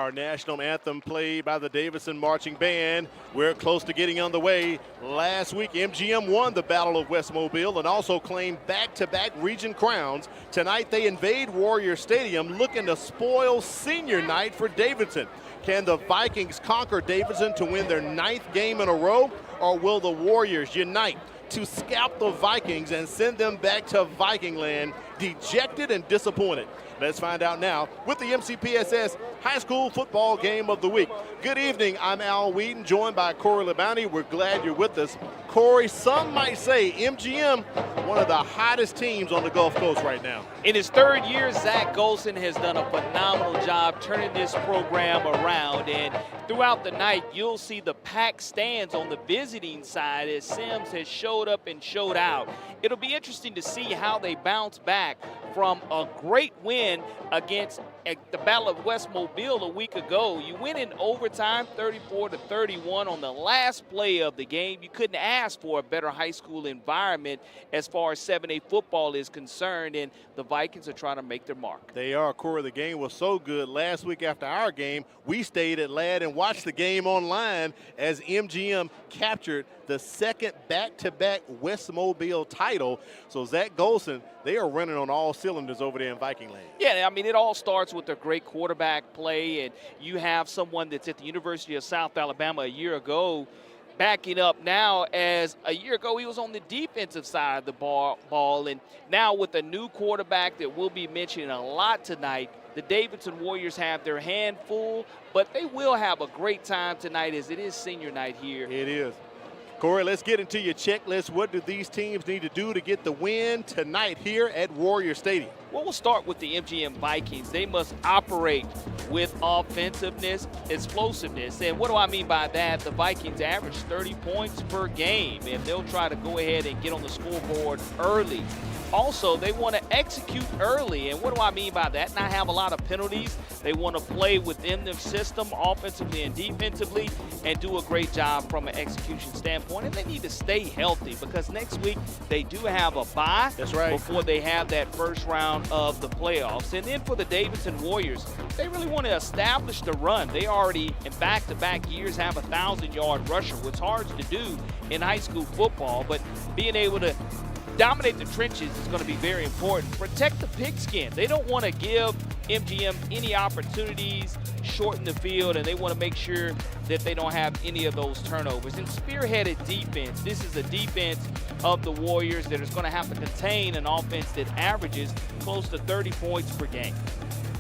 our national anthem played by the Davidson Marching Band. We're close to getting underway. Last week, MGM won the Battle of West Mobile and also claimed back-to-back region crowns. Tonight, they invade Warrior Stadium looking to spoil senior night for Davidson. Can the Vikings conquer Davidson to win their 9th game in a row, or will the Warriors unite to scalp the Vikings and send them back to Viking land dejected and disappointed? Let's find out now with the MCPSS High School Football Game of the Week. Good evening, I'm Al Wheaton, joined by Corey Labonte. We're glad you're with us. Corey, some might say MGM, one of the hottest teams on the Gulf Coast right now. In his 3rd year, Zach Golson has done a phenomenal job turning this program around. And throughout the night, you'll see the packed stands on the visiting side as Sims has showed up and showed out. It'll be interesting to see how they bounce back from a great win against the Battle of West Mobile a week ago. You win in overtime, 34-31 on the last play of the game. You couldn't ask for a better high school environment as far as 7A football is concerned, and the Vikings are trying to make their mark. They are, Corey. The game was so good. Last week after our game, we stayed at Ladd and watched the game online as MGM captured the 2nd back-to-back West Mobile title. So Zach Golson, they are running on all cylinders over there in Viking land. Yeah, I mean, it all starts with a great quarterback play, and you have someone that's at the University of South Alabama a year ago backing up now, as a year ago he was on the defensive side of the ball. And now with a new quarterback that we'll be mentioning a lot tonight, the Davidson Warriors have their hand full, but they will have a great time tonight as it is senior night here. It is. Corey, let's get into your checklist. What do these teams need to do to get the win tonight here at Warrior Stadium? Well, we'll start with the MGM Vikings. They must operate with offensiveness, explosiveness. And what do I mean by that? The Vikings average 30 points per game, and they'll try to go ahead and get on the scoreboard early. Also, they want to execute early, and what do I mean by that? Not have a lot of penalties. They want to play within their system offensively and defensively and do a great job from an execution standpoint. And they need to stay healthy because next week they do have a bye. That's right. Before they have that first round of the playoffs. And then for the Davidson Warriors, they really want to establish the run. They already, in back-to-back years, have a 1,000-yard rusher, which is hard to do in high school football, but being able to dominate the trenches is going to be very important. Protect the pigskin. They don't want to give MGM any opportunities, shorten the field, and they want to make sure that they don't have any of those turnovers. And spearheaded defense. This is a defense of the Warriors that is going to have to contain an offense that averages close to 30 points per game.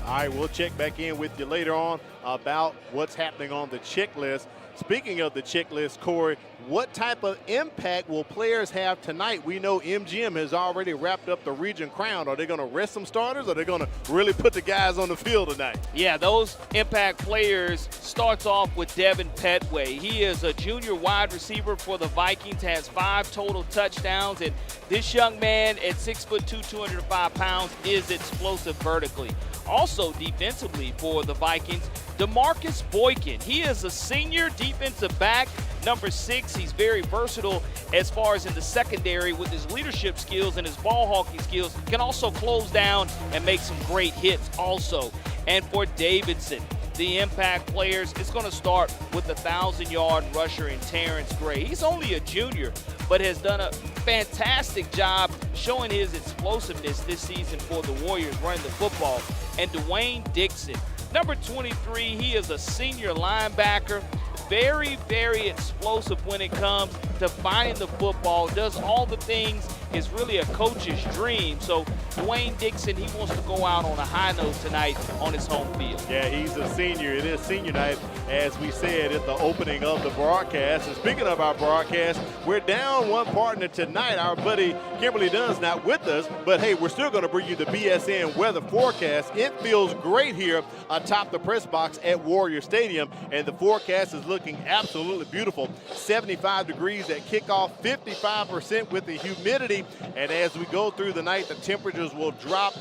All right, we'll check back in with you later on about what's happening on the checklist. Speaking of the checklist, Corey, what type of impact will players have tonight? We know MGM has already wrapped up the region crown. Are they going to rest some starters, or are they going to really put the guys on the field tonight? Yeah, those impact players starts off with Devin Petway. He is a junior wide receiver for the Vikings, has 5 total touchdowns, and this young man at 6'2", 205 pounds is explosive vertically. Also defensively for the Vikings, DeMarcus Boykin. He is a senior defensive back, number 6. He's very versatile as far as in the secondary with his leadership skills and his ball hawking skills. He can also close down and make some great hits also. And for Davidson, the impact players, it's going to start with the 1,000-yard rusher in Terrence Gray. He's only a junior, but has done a fantastic job showing his explosiveness this season for the Warriors running the football. And Dwayne Dixon, number 23, he is a senior linebacker. Very, very explosive when it comes to finding the football, does all the things, is really a coach's dream. So Dwayne Dixon, he wants to go out on a high note tonight on his home field. Yeah, he's a senior. It is senior night, as we said at the opening of the broadcast. And speaking of our broadcast, we're down one partner tonight. Our buddy Kimberly Dunn's not with us, but hey, we're still going to bring you the BSN weather forecast. It feels great here atop the press box at Warrior Stadium, and the forecast is looking absolutely beautiful. 75 degrees at kickoff, 55% with the humidity, and as we go through the night, the temperatures will drop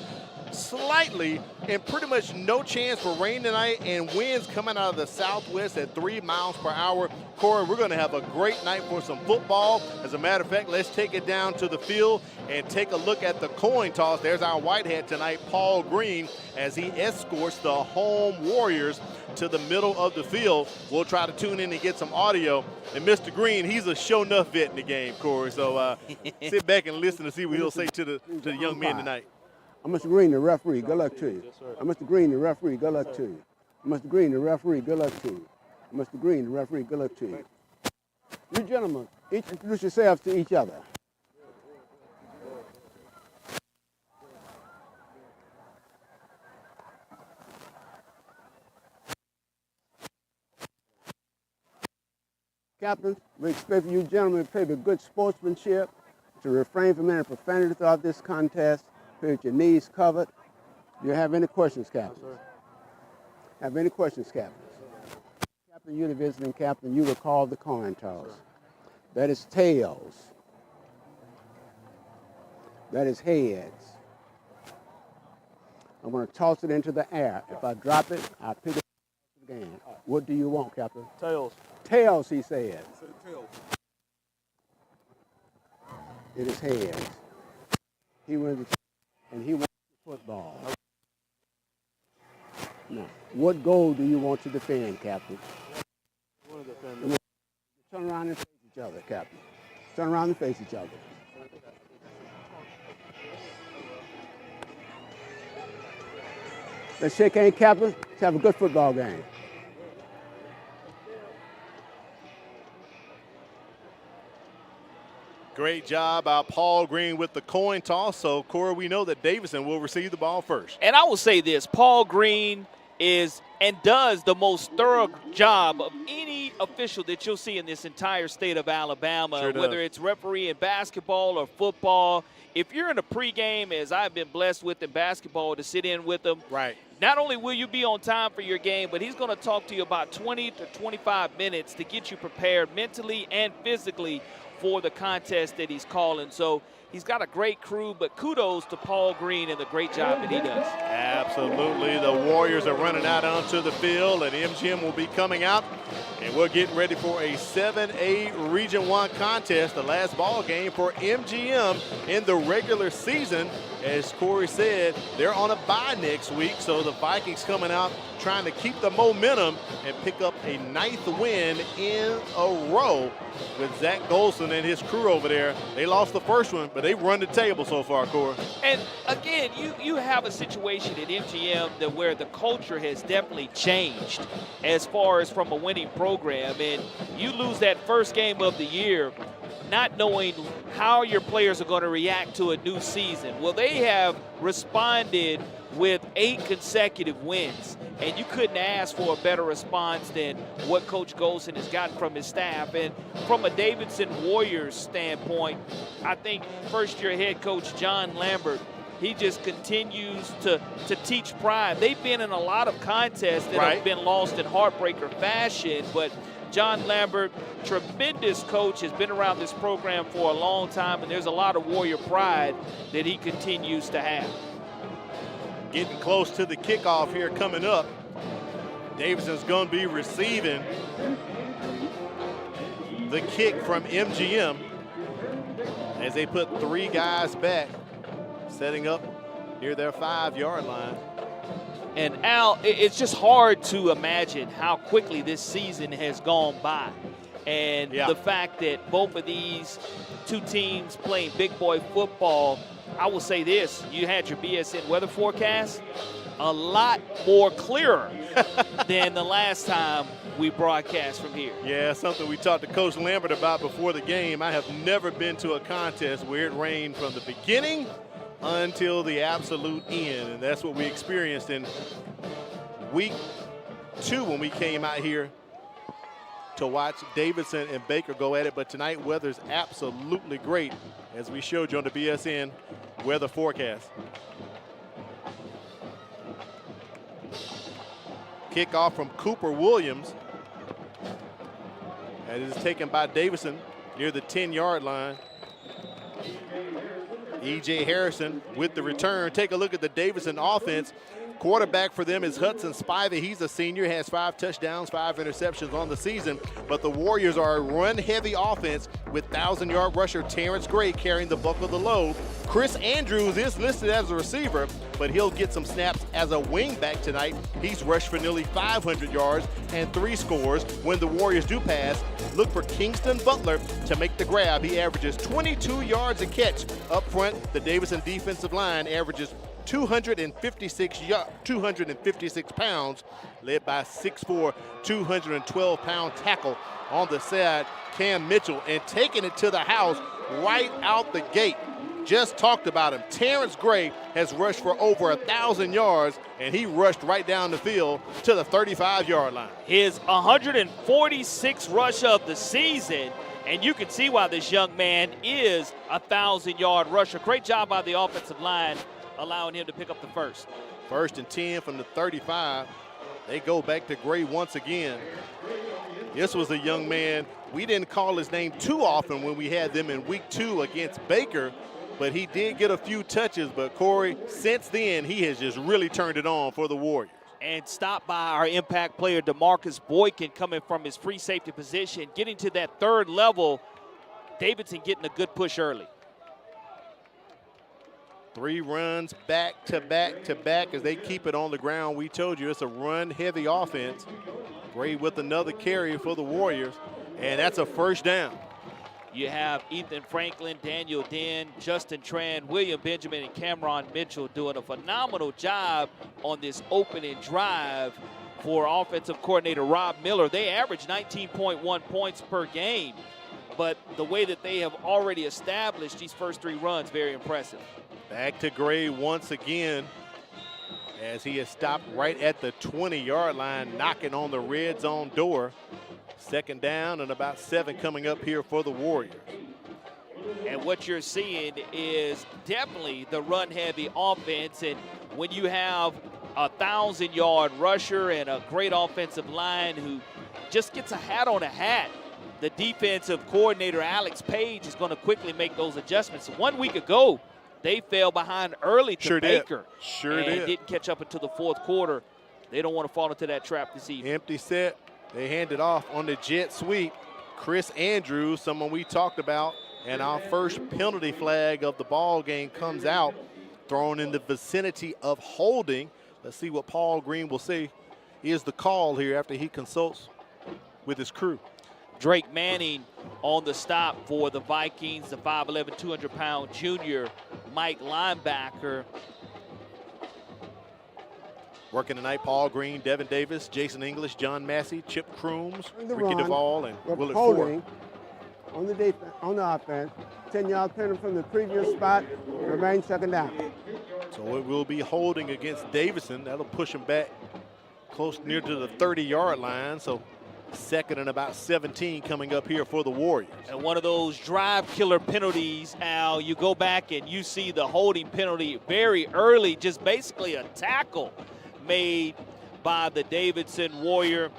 slightly, and pretty much no chance for rain tonight, and winds coming out of the southwest at 3 miles per hour. Corey, we're going to have a great night for some football. As a matter of fact, let's take it down to the field and take a look at the coin toss. There's our white hat tonight, Paul Green, as he escorts the home Warriors to the middle of the field. We'll try to tune in and get some audio. And Mr. Green, he's a show-enough vet in the game, Corey. So sit back and listen to see what he'll say to the young men tonight. I'm Mr. Green, the referee. Good luck to you. I'm Mr. Green, the referee. Good luck to you. I'm Mr. Green, the referee. Good luck to you. I'm Mr. Green, the referee. Good luck to you. You gentlemen, each introduce yourselves to each other. Captains, we expect you gentlemen to play with good sportsmanship, to refrain from any profanity throughout this contest, play with your knees covered. Do you have any questions, captains? Yes, have any questions, captains? Captain, you're the visiting captain. You will call the coin toss. That is tails. That is heads. I'm going to toss it into the air. If I drop it, I'll pick it up again. What do you want, Captain? Tails. Tails, he said. It is heads. He wins the and he wants the football. Now, what goal do you want to defend, Captain? Turn around and face each other, Captain. Turn around and face each other. Let's shake hands, Captain. Let's have a good football game. Great job by Paul Green with the coin toss. So, Corey, we know that Davidson will receive the ball first. And I will say this, Paul Green is and does the most thorough job of any official that you'll see in this entire state of Alabama, Sure whether it's referee in basketball or football. If you're in a pregame, as I've been blessed with in basketball, to sit in with them, right. Not only will you be on time for your game, but he's going to talk to you about 20 to 25 minutes to get you prepared mentally and physically for the contest that he's calling. So he's got a great crew, but kudos to Paul Green and the great job that he does. Absolutely. The Warriors are running out onto the field, and MGM will be coming out. And we're getting ready for a 7A Region 1 contest, the last ball game for MGM in the regular season. As Corey said, they're on a bye next week, so the Vikings coming out trying to keep the momentum and pick up a 9th win in a row with Zach Golson and his crew over there. They lost the first one, but they've run the table so far, Corey. And again, you have a situation at MGM that where the culture has definitely changed as far as from a winning program, and you lose that first game of the year not knowing how your players are going to react to a new season. Well, they have responded with 8 consecutive wins, and you couldn't ask for a better response than what Coach Golson has gotten from his staff. And from a Davidson Warriors standpoint, I think first-year head coach John Lambert, he just continues to teach pride. They've been in a lot of contests that have been lost in heartbreaker fashion, but John Lambert, tremendous coach, has been around this program for a long time, and there's a lot of Warrior pride that he continues to have. Getting close to the kickoff here coming up. Davidson's going to be receiving the kick from MGM as they put 3 guys back, setting up near their 5-yard line. And Al, it's just hard to imagine how quickly this season has gone by. And the fact that both of these 2 teams playing big boy football, I will say this, you had your BSN weather forecast a lot more clearer than the last time we broadcast from here. Yeah, something we talked to Coach Lambert about before the game. I have never been to a contest where it rained from the beginning until the absolute end, and that's what we experienced in week 2 when we came out here to watch Davidson and Baker go at it. But tonight, weather's absolutely great, as we showed you on the BSN weather forecast. Kickoff from Cooper Williams. And it is taken by Davidson near the 10-yard line. E.J. Harrison with the return. Take a look at the Davidson offense. Quarterback for them is Hudson Spivey. He's a senior, has 5 touchdowns, 5 interceptions on the season. But the Warriors are a run-heavy offense with 1,000-yard rusher Terrence Gray carrying the bulk of the load. Chris Andrews is listed as a receiver, but he'll get some snaps as a wingback tonight. He's rushed for nearly 500 yards and 3 scores. When the Warriors do pass, look for Kingston Butler to make the grab. He averages 22 yards a catch. Up front, the Davidson defensive line averages 256 pounds, led by 6'4", 212-pound tackle on the side, Cam Mitchell, and taking it to the house right out the gate. Just talked about him. Terrence Gray has rushed for over 1,000 yards, and he rushed right down the field to the 35-yard line. His 146th rush of the season, and you can see why this young man is a 1,000-yard rusher. Great job by the offensive line, allowing him to pick up the first. 1st and 10 from the 35. They go back to Gray once again. This was a young man. We didn't call his name too often when we had them in week 2 against Baker, but he did get a few touches. But Corey, since then, he has just really turned it on for the Warriors. And stopped by our impact player, DeMarcus Boykin, coming from his free safety position, getting to that 3rd level. Davidson getting a good push early. 3 runs back to back to back as they keep it on the ground. We told you it's a run-heavy offense. Gray with another carry for the Warriors, and that's a first down. You have Ethan Franklin, Daniel Den, Justin Tran, William Benjamin, and Cameron Mitchell doing a phenomenal job on this opening drive for offensive coordinator Rob Miller. They average 19.1 points per game, but the way that they have already established these first 3 runs, very impressive. Back to Gray once again as he is stopped right at the 20-yard line, knocking on the red zone door. 2nd down and about 7 coming up here for the Warriors. And what you're seeing is definitely the run-heavy offense. And when you have a 1,000-yard rusher and a great offensive line who just gets a hat on a hat, the defensive coordinator, Alex Page, is going to quickly make those adjustments. 1 week ago, they fell behind early to Baker. Sure and did. Didn't catch up until the 4th quarter. They don't want to fall into that trap this evening. Empty set. They hand it off on the jet sweep. Chris Andrews, someone we talked about, and our first penalty flag of the ball game comes out, thrown in the vicinity of holding. Let's see what Paul Green will say is the call here after he consults with his crew. Drake Manning on the stop for the Vikings, the 5'11", 200-pound junior Mike linebacker. Working tonight, Paul Green, Devin Davis, Jason English, John Massey, Chip Crooms, Ricky run, Duvall, and Willard holding Ford. on the defense, on the offense. 10-yard penalty from the previous spot, remains 2nd down. So it will be holding against Davidson. That'll push him back close near to the 30-yard line. So 2nd and about 17 coming up here for the Warriors. And one of those drive killer penalties, Al, you go back and you see the holding penalty very early, just basically a tackle made by the Davidson Warrior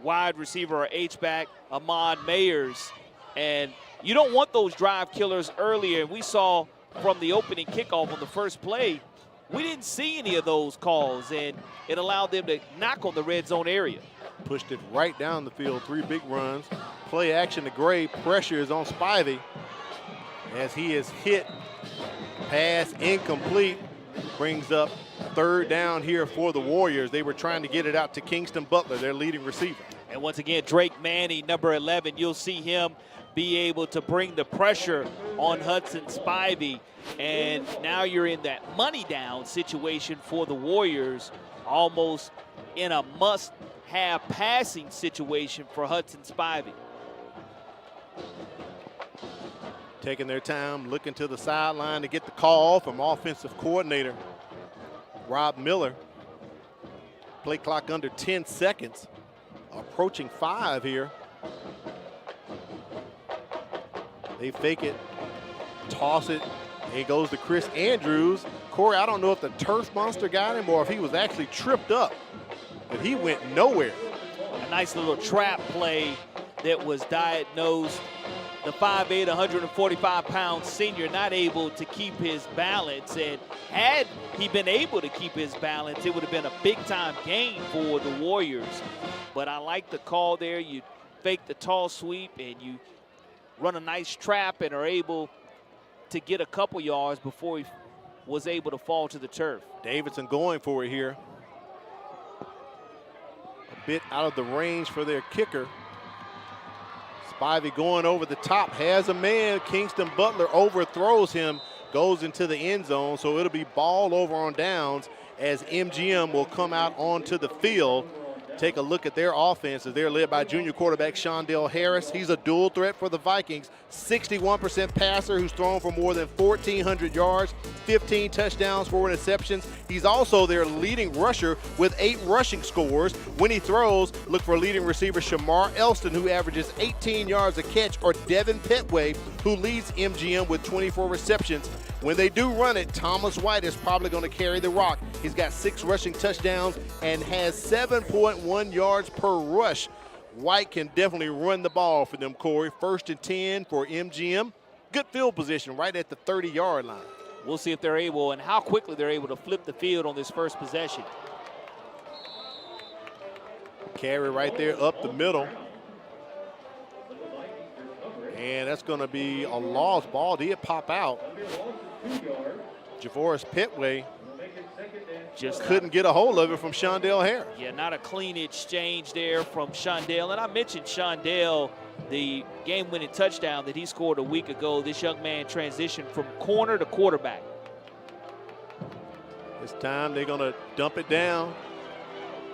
wide receiver or H-back, Ahmad Mayers. And you don't want those drive killers earlier. We saw from the opening kickoff on the first play, we didn't see any of those calls, and it allowed them to knock on the red zone area. Pushed it right down the field, 3 big runs. Play action to Gray, pressure is on Spivey as he is hit. Pass incomplete, brings up 3rd down here for the Warriors. They were trying to get it out to Kingston Butler, their leading receiver. And once again, Drake Manning, number 11, you'll see him be able to bring the pressure on Hudson Spivey. And now you're in that money down situation for the Warriors, almost in a must-have passing situation for Hudson Spivey. Taking their time, looking to the sideline to get the call from offensive coordinator Rob Miller. Play clock under 10 seconds, approaching 5 here. They fake it, toss it. It goes to Chris Andrews. Corey, I don't know if the turf monster got him or if he was actually tripped up, but he went nowhere. A nice little trap play that was diagnosed the 5'8", 145-pound senior not able to keep his balance. And had he been able to keep his balance, it would have been a big-time gain for the Warriors. But I like the call there. You fake the tall sweep, and you run a nice trap and are able to get a couple yards before he was able to fall to the turf. Davidson going for it here. A bit out of the range for their kicker. Spivey going over the top, has a man. Kingston Butler overthrows him, goes into the end zone, so it'll be ball over on downs as MGM will come out onto the field. Take a look at their offense as they're led by junior quarterback Shondell Harris. He's a dual threat for the Vikings. 61% passer who's thrown for more than 1,400 yards, 15 touchdowns, 4 interceptions. He's also their leading rusher with 8 rushing scores. When he throws, look for leading receiver Shamar Elston, who averages 18 yards a catch, or Devin Petway, who leads MGM with 24 receptions. When they do run it, Thomas White is probably going to carry the rock. He's got 6 rushing touchdowns and has 7.1 yards per rush. White can definitely run the ball for them, Corey. 1st and 10 for MGM. Good field position right at the 30-yard line. We'll see if they're able and how quickly they're able to flip the field on this first possession. Carry right there up the middle. And that's going to be a lost ball. Did pop out. Javoris Petway just couldn't get a hold of it from Shondell Harris. Yeah, not a clean exchange there from Shondell. And I mentioned Shondell, the game-winning touchdown that he scored a week ago. This young man transitioned from corner to quarterback. This time they're going to dump it down.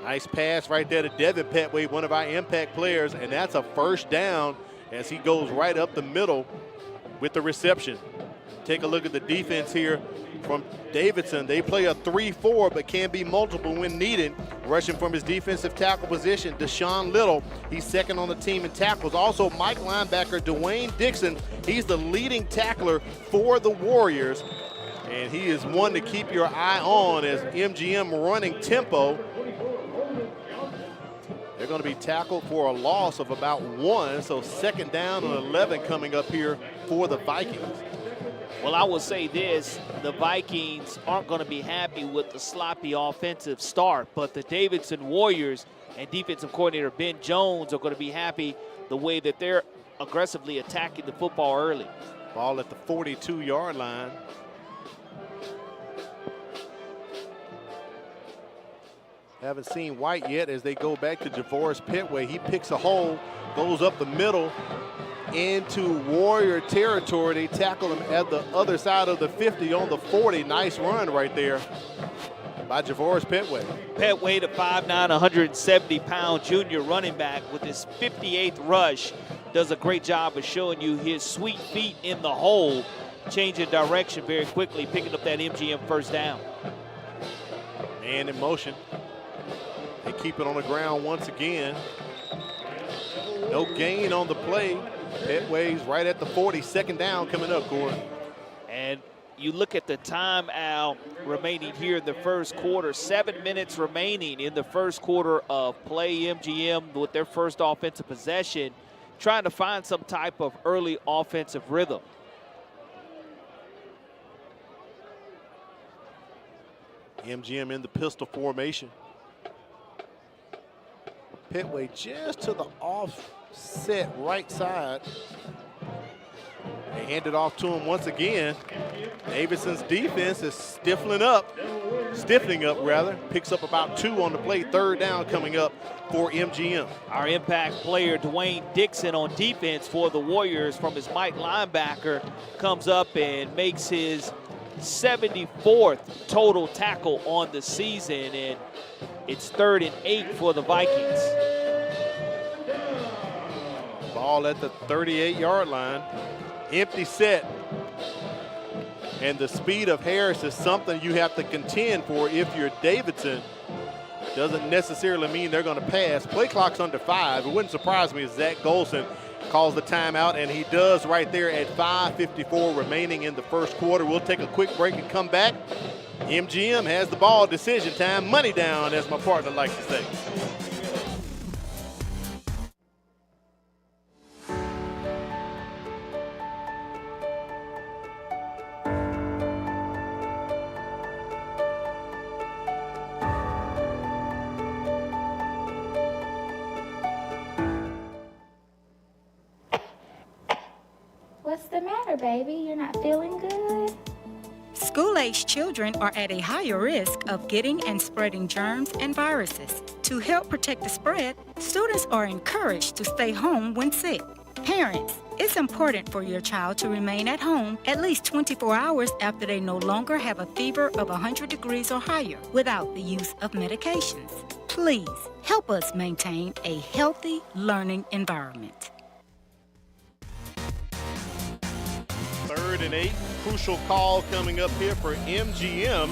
Nice pass right there to Devin Petway, one of our impact players, and that's a 1st down as he goes right up the middle with the reception. Take a look at the defense here from Davidson. They play a 3-4, but can be multiple when needed. Rushing from his defensive tackle position, Deshaun Little. He's 2nd on the team in tackles. Also, Mike linebacker Dwayne Dixon. He's the leading tackler for the Warriors. And he is one to keep your eye on as MGM running tempo. They're going to be tackled for a loss of about 1, so 2nd down and 11 coming up here for the Vikings. Well, I will say this, the Vikings aren't going to be happy with the sloppy offensive start, but the Davidson Warriors and defensive coordinator Ben Jones are going to be happy the way that they're aggressively attacking the football early. Ball at the 42-yard line. Haven't seen White yet as they go back to Javoris Petway. He picks a hole, goes up the middle into Warrior territory. They tackle him at the other side of the 50 on the 40. Nice run right there by Javoris Petway. Petway, the 5'9", 170-pound junior running back with his 58th rush, does a great job of showing you his sweet feet in the hole, changing direction very quickly, picking up that MGM 1st down. Man in motion. They keep it on the ground once again. No gain on the play. Petway's right at the 40, 2nd down coming up, Corey. And you look at the time, Al, remaining here in the first quarter. 7 minutes remaining in the first quarter of play. MGM with their first offensive possession, trying to find some type of early offensive rhythm. MGM in the pistol formation. Petway just to the offset right side. They hand it off to him once again. Davidson's defense is stiffening up, picks up about 2 on the play. 3rd down coming up for MGM. Our impact player, Dwayne Dixon, on defense for the Warriors from his Mike linebacker, comes up and makes his 74th total tackle on the season, and it's 3rd and 8 for the Vikings. Ball at the 38-yard line. Empty set. And the speed of Harris is something you have to contend for if you're Davidson. Doesn't necessarily mean they're going to pass. Play clock's under 5. It wouldn't surprise me if Zach Golson calls the timeout, and he does right there at 5:54 remaining in the first quarter. We'll take a quick break and come back. MGM has the ball. Decision time. Money down, as my partner likes to say. What's the matter, baby? You're not feeling good? School-aged children are at a higher risk of getting and spreading germs and viruses. To help protect the spread, students are encouraged to stay home when sick. Parents, it's important for your child to remain at home at least 24 hours after they no longer have a fever of 100 degrees or higher without the use of medications. Please help us maintain a healthy learning environment. 3rd and 8, crucial call coming up here for MGM.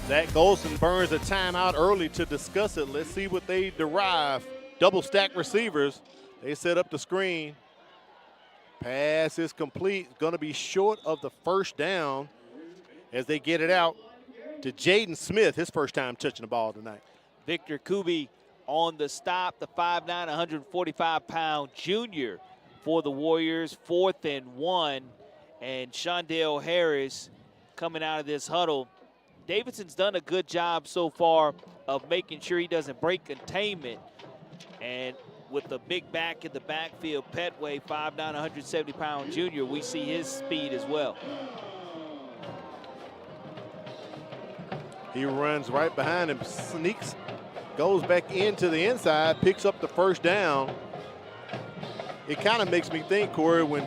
Zach Golson burns a timeout early to discuss it. Let's see what they derive. Double stack receivers. They set up the screen. Pass is complete. Going to be short of the first down as they get it out to Jaden Smith, his first time touching the ball tonight. Victor Kubi on the stop, the 5'9", 145-pound junior for the Warriors. 4th and 1, and Shondale Harris coming out of this huddle. Davidson's done a good job so far of making sure he doesn't break containment. And with the big back in the backfield, Petway, 5'9", 170-pound junior, we see his speed as well. He runs right behind him, sneaks, goes back into the inside, picks up the first down. It kind of makes me think, Corey, when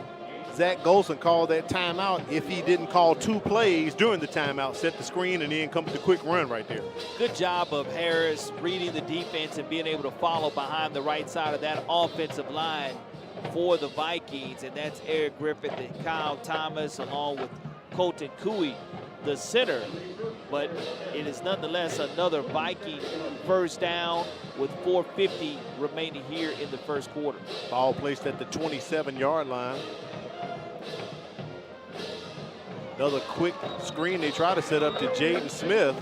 Zach Golson called that timeout, if he didn't call 2 plays during the timeout, set the screen, and then come with the quick run right there. Good job of Harris reading the defense and being able to follow behind the right side of that offensive line for the Vikings, and that's Eric Griffith and Kyle Thomas along with Colton Cooey, the center. But it is nonetheless another Viking first down with 4:50 remaining here in the first quarter. Ball placed at the 27-yard line. Another quick screen they try to set up to Jaden Smith.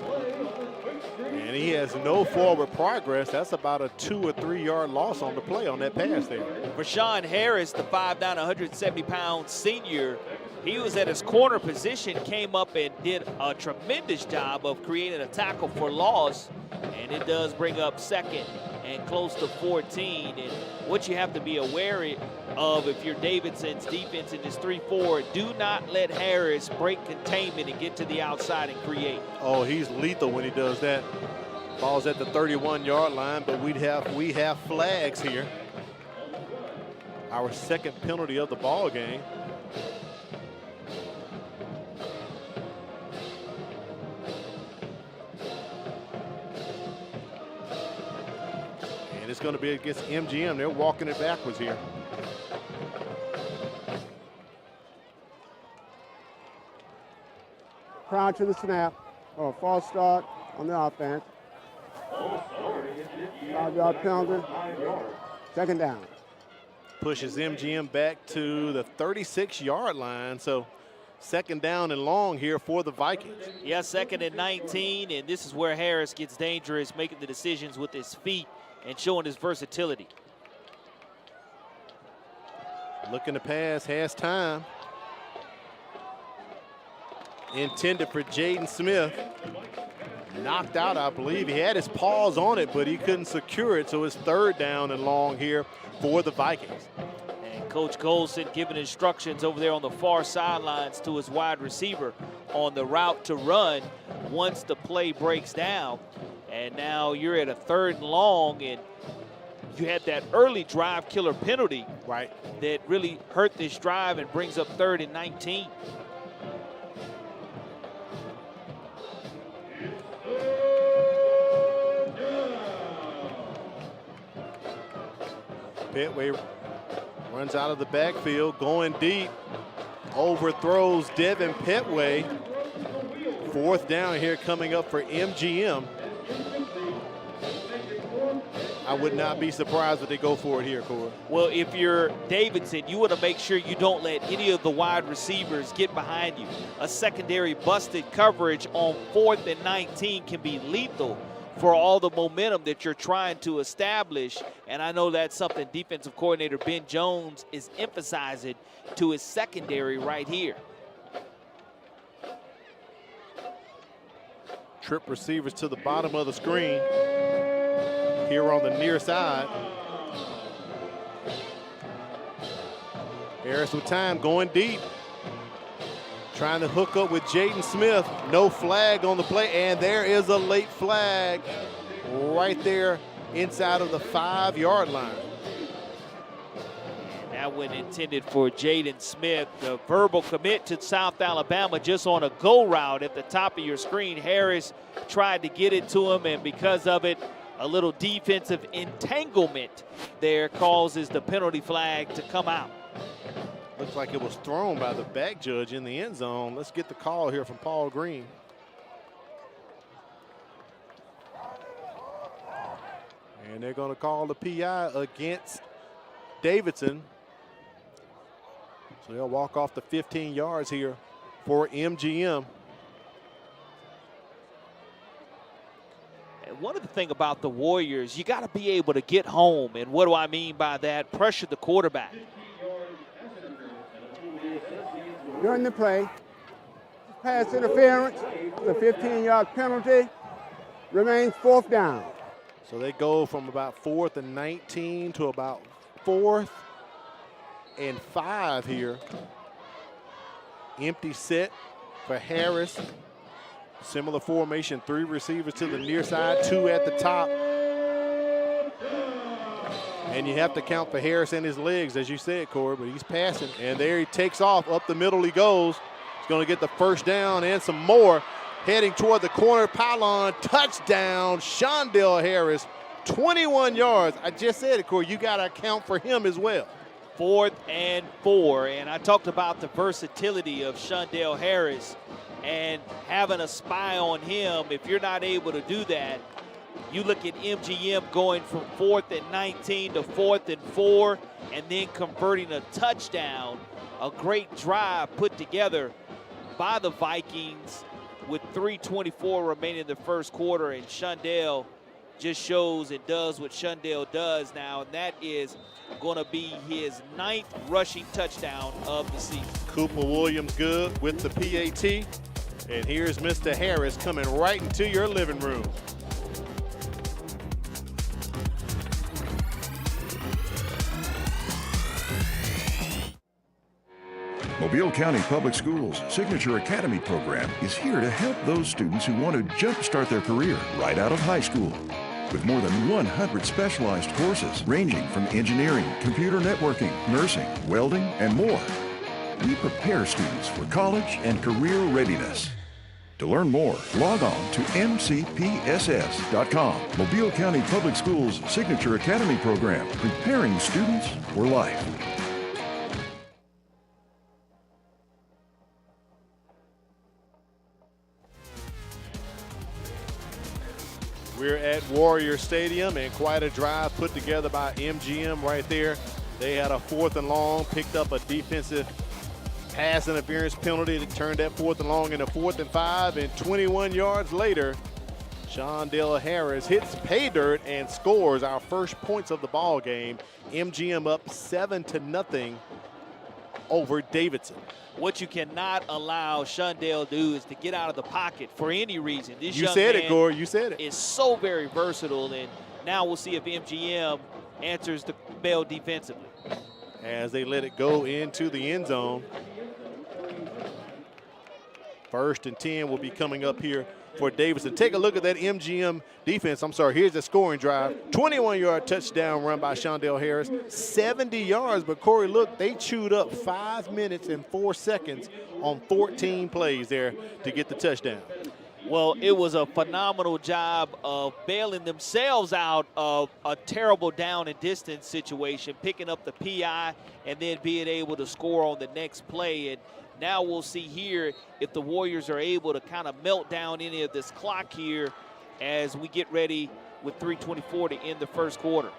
And he has no forward progress. That's about a 2 or 3 yard loss on the play on that pass there. Rashawn Harris, the 5'9", 170-pound senior, he was at his corner position, came up and did a tremendous job of creating a tackle for loss. And it does bring up 2nd and close to 14. And what you have to be aware of if you're Davidson's defense in this 3-4, do not let Harris break containment and get to the outside and create. Oh, he's lethal when he does that. Ball's at the 31-yard line, but we have flags here. Our 2nd penalty of the ball game. And it's going to be against MGM. They're walking it backwards here. Prior to the snap, or a false start on the offense. 5-yard penalty. 2nd down. Pushes MGM back to the 36-yard line. So 2nd down and long here for the Vikings. Yeah, 2nd and 19, and this is where Harris gets dangerous, making the decisions with his feet and showing his versatility. Looking to pass, has time. Intended for Jaden Smith. Knocked out, I believe. He had his paws on it, but he couldn't secure it, so it's 3rd down and long here for the Vikings. And Coach Golson giving instructions over there on the far sidelines to his wide receiver on the route to run once the play breaks down. And now you're at a 3rd and long, and you had that early drive killer penalty, right, that really hurt this drive and brings up 3rd and 19. Petway runs out of the backfield, going deep, overthrows Devin Petway. 4th down here coming up for MGM. I would not be surprised if they go for it here, Corey. Well, if you're Davidson, you want to make sure you don't let any of the wide receivers get behind you. A secondary busted coverage on 4th and 19 can be lethal for all the momentum that you're trying to establish. And I know that's something defensive coordinator Ben Jones is emphasizing to his secondary right here. Trip receivers to the bottom of the screen here on the near side. Harris with time, going deep. Trying to hook up with Jaden Smith. No flag on the play, and there is a late flag right there inside of the 5-yard line. That one intended for Jaden Smith. The verbal commit to South Alabama just on a go route at the top of your screen. Harris tried to get it to him, and because of it, a little defensive entanglement there causes the penalty flag to come out. Looks like it was thrown by the back judge in the end zone. Let's get the call here from Paul Green. And they're going to call the PI against Davidson. So they'll walk off the 15 yards here for MGM. And one of the things about the Warriors, you got to be able to get home. And what do I mean by that? Pressure the quarterback. During the play, pass interference, the 15-yard penalty, remains 4th down. So they go from about 4th and 19 to about 4th and 5 here. Empty set for Harris. Similar formation, 3 receivers to the near side, 2 at the top. And you have to count for Harris and his legs, as you said, Corey, but he's passing. And there he takes off. Up the middle he goes. He's going to get the first down and some more. Heading toward the corner pylon. Touchdown, Shondell Harris, 21 yards. I just said it, Corey. You got to account for him as well. 4th and 4. And I talked about the versatility of Shondell Harris and having a spy on him. If you're not able to do that, you look at MGM going from 4th and 19 to 4th and 4 and then converting a touchdown. A great drive put together by the Vikings with 3:24 remaining in the first quarter, and Shondell just shows and does what Shondell does now, and that is going to be his 9th rushing touchdown of the season. Cooper Williams good with the PAT. And here's Mr. Harris coming right into your living room. Mobile County Public Schools' Signature Academy program is here to help those students who want to jumpstart their career right out of high school. With more than 100 specialized courses ranging from engineering, computer networking, nursing, welding, and more, we prepare students for college and career readiness. To learn more, log on to MCPSS.com. Mobile County Public Schools' Signature Academy program, preparing students for life. We're at Warrior Stadium, and quite a drive put together by MGM right there. They had a 4th and long, picked up a defensive pass interference penalty that turned that 4th and long into 4th and 5, and 21 yards later, Shondell Harris hits pay dirt and scores our first points of the ball game. MGM up 7-0 over Davidson. What you cannot allow Shondell to do is to get out of the pocket for any reason. This You young said man it, Gore. You said it. is so very versatile, and now we'll see if MGM answers the bell defensively. As they let it go into the end zone. 1st and 10 will be coming up here for Davidson. Take a look at that MGM defense. I'm sorry, here's the scoring drive. 21-yard touchdown run by Shondell Harris. 70 yards, but Corey, look, they chewed up 5 minutes and 4 seconds on 14 plays there to get the touchdown. Well, it was a phenomenal job of bailing themselves out of a terrible down and distance situation, picking up the PI and then being able to score on the next play. And now we'll see here if the Warriors are able to kind of melt down any of this clock here as we get ready with 3:24 to end the first quarter.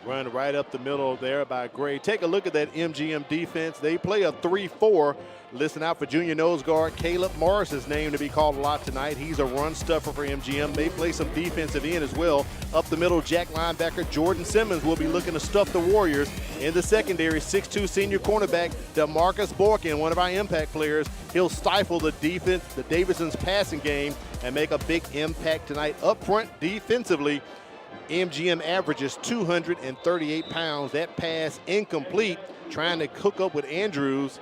Run right up the middle there by Gray. Take a look at that MGM defense. They play a 3-4. Listen out for junior nose guard Caleb Morris's name to be called a lot tonight. He's a run stuffer for MGM. They play some defensive end as well. Up the middle, Jack linebacker Jordan Simmons will be looking to stuff the Warriors. In the secondary, 6'2" senior cornerback DeMarcus Borkin, one of our impact players. He'll stifle the defense, the Davidson's passing game, and make a big impact tonight. Up front defensively, MGM averages 238 pounds. That pass incomplete, trying to hook up with Andrews.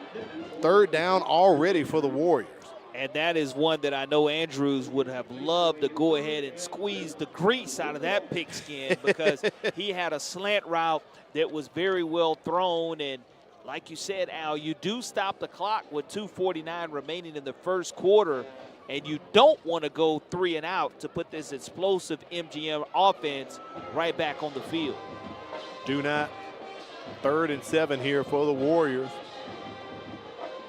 Third down already for the Warriors. And that is one that I know Andrews would have loved to go ahead and squeeze the grease out of that pigskin because he had a slant route that was very well thrown. And like you said, Al, you do stop the clock with 2:49 remaining in the first quarter, and you don't want to go 3 and out to put this explosive MGM offense right back on the field. Do not. 3rd and 7 here for the Warriors.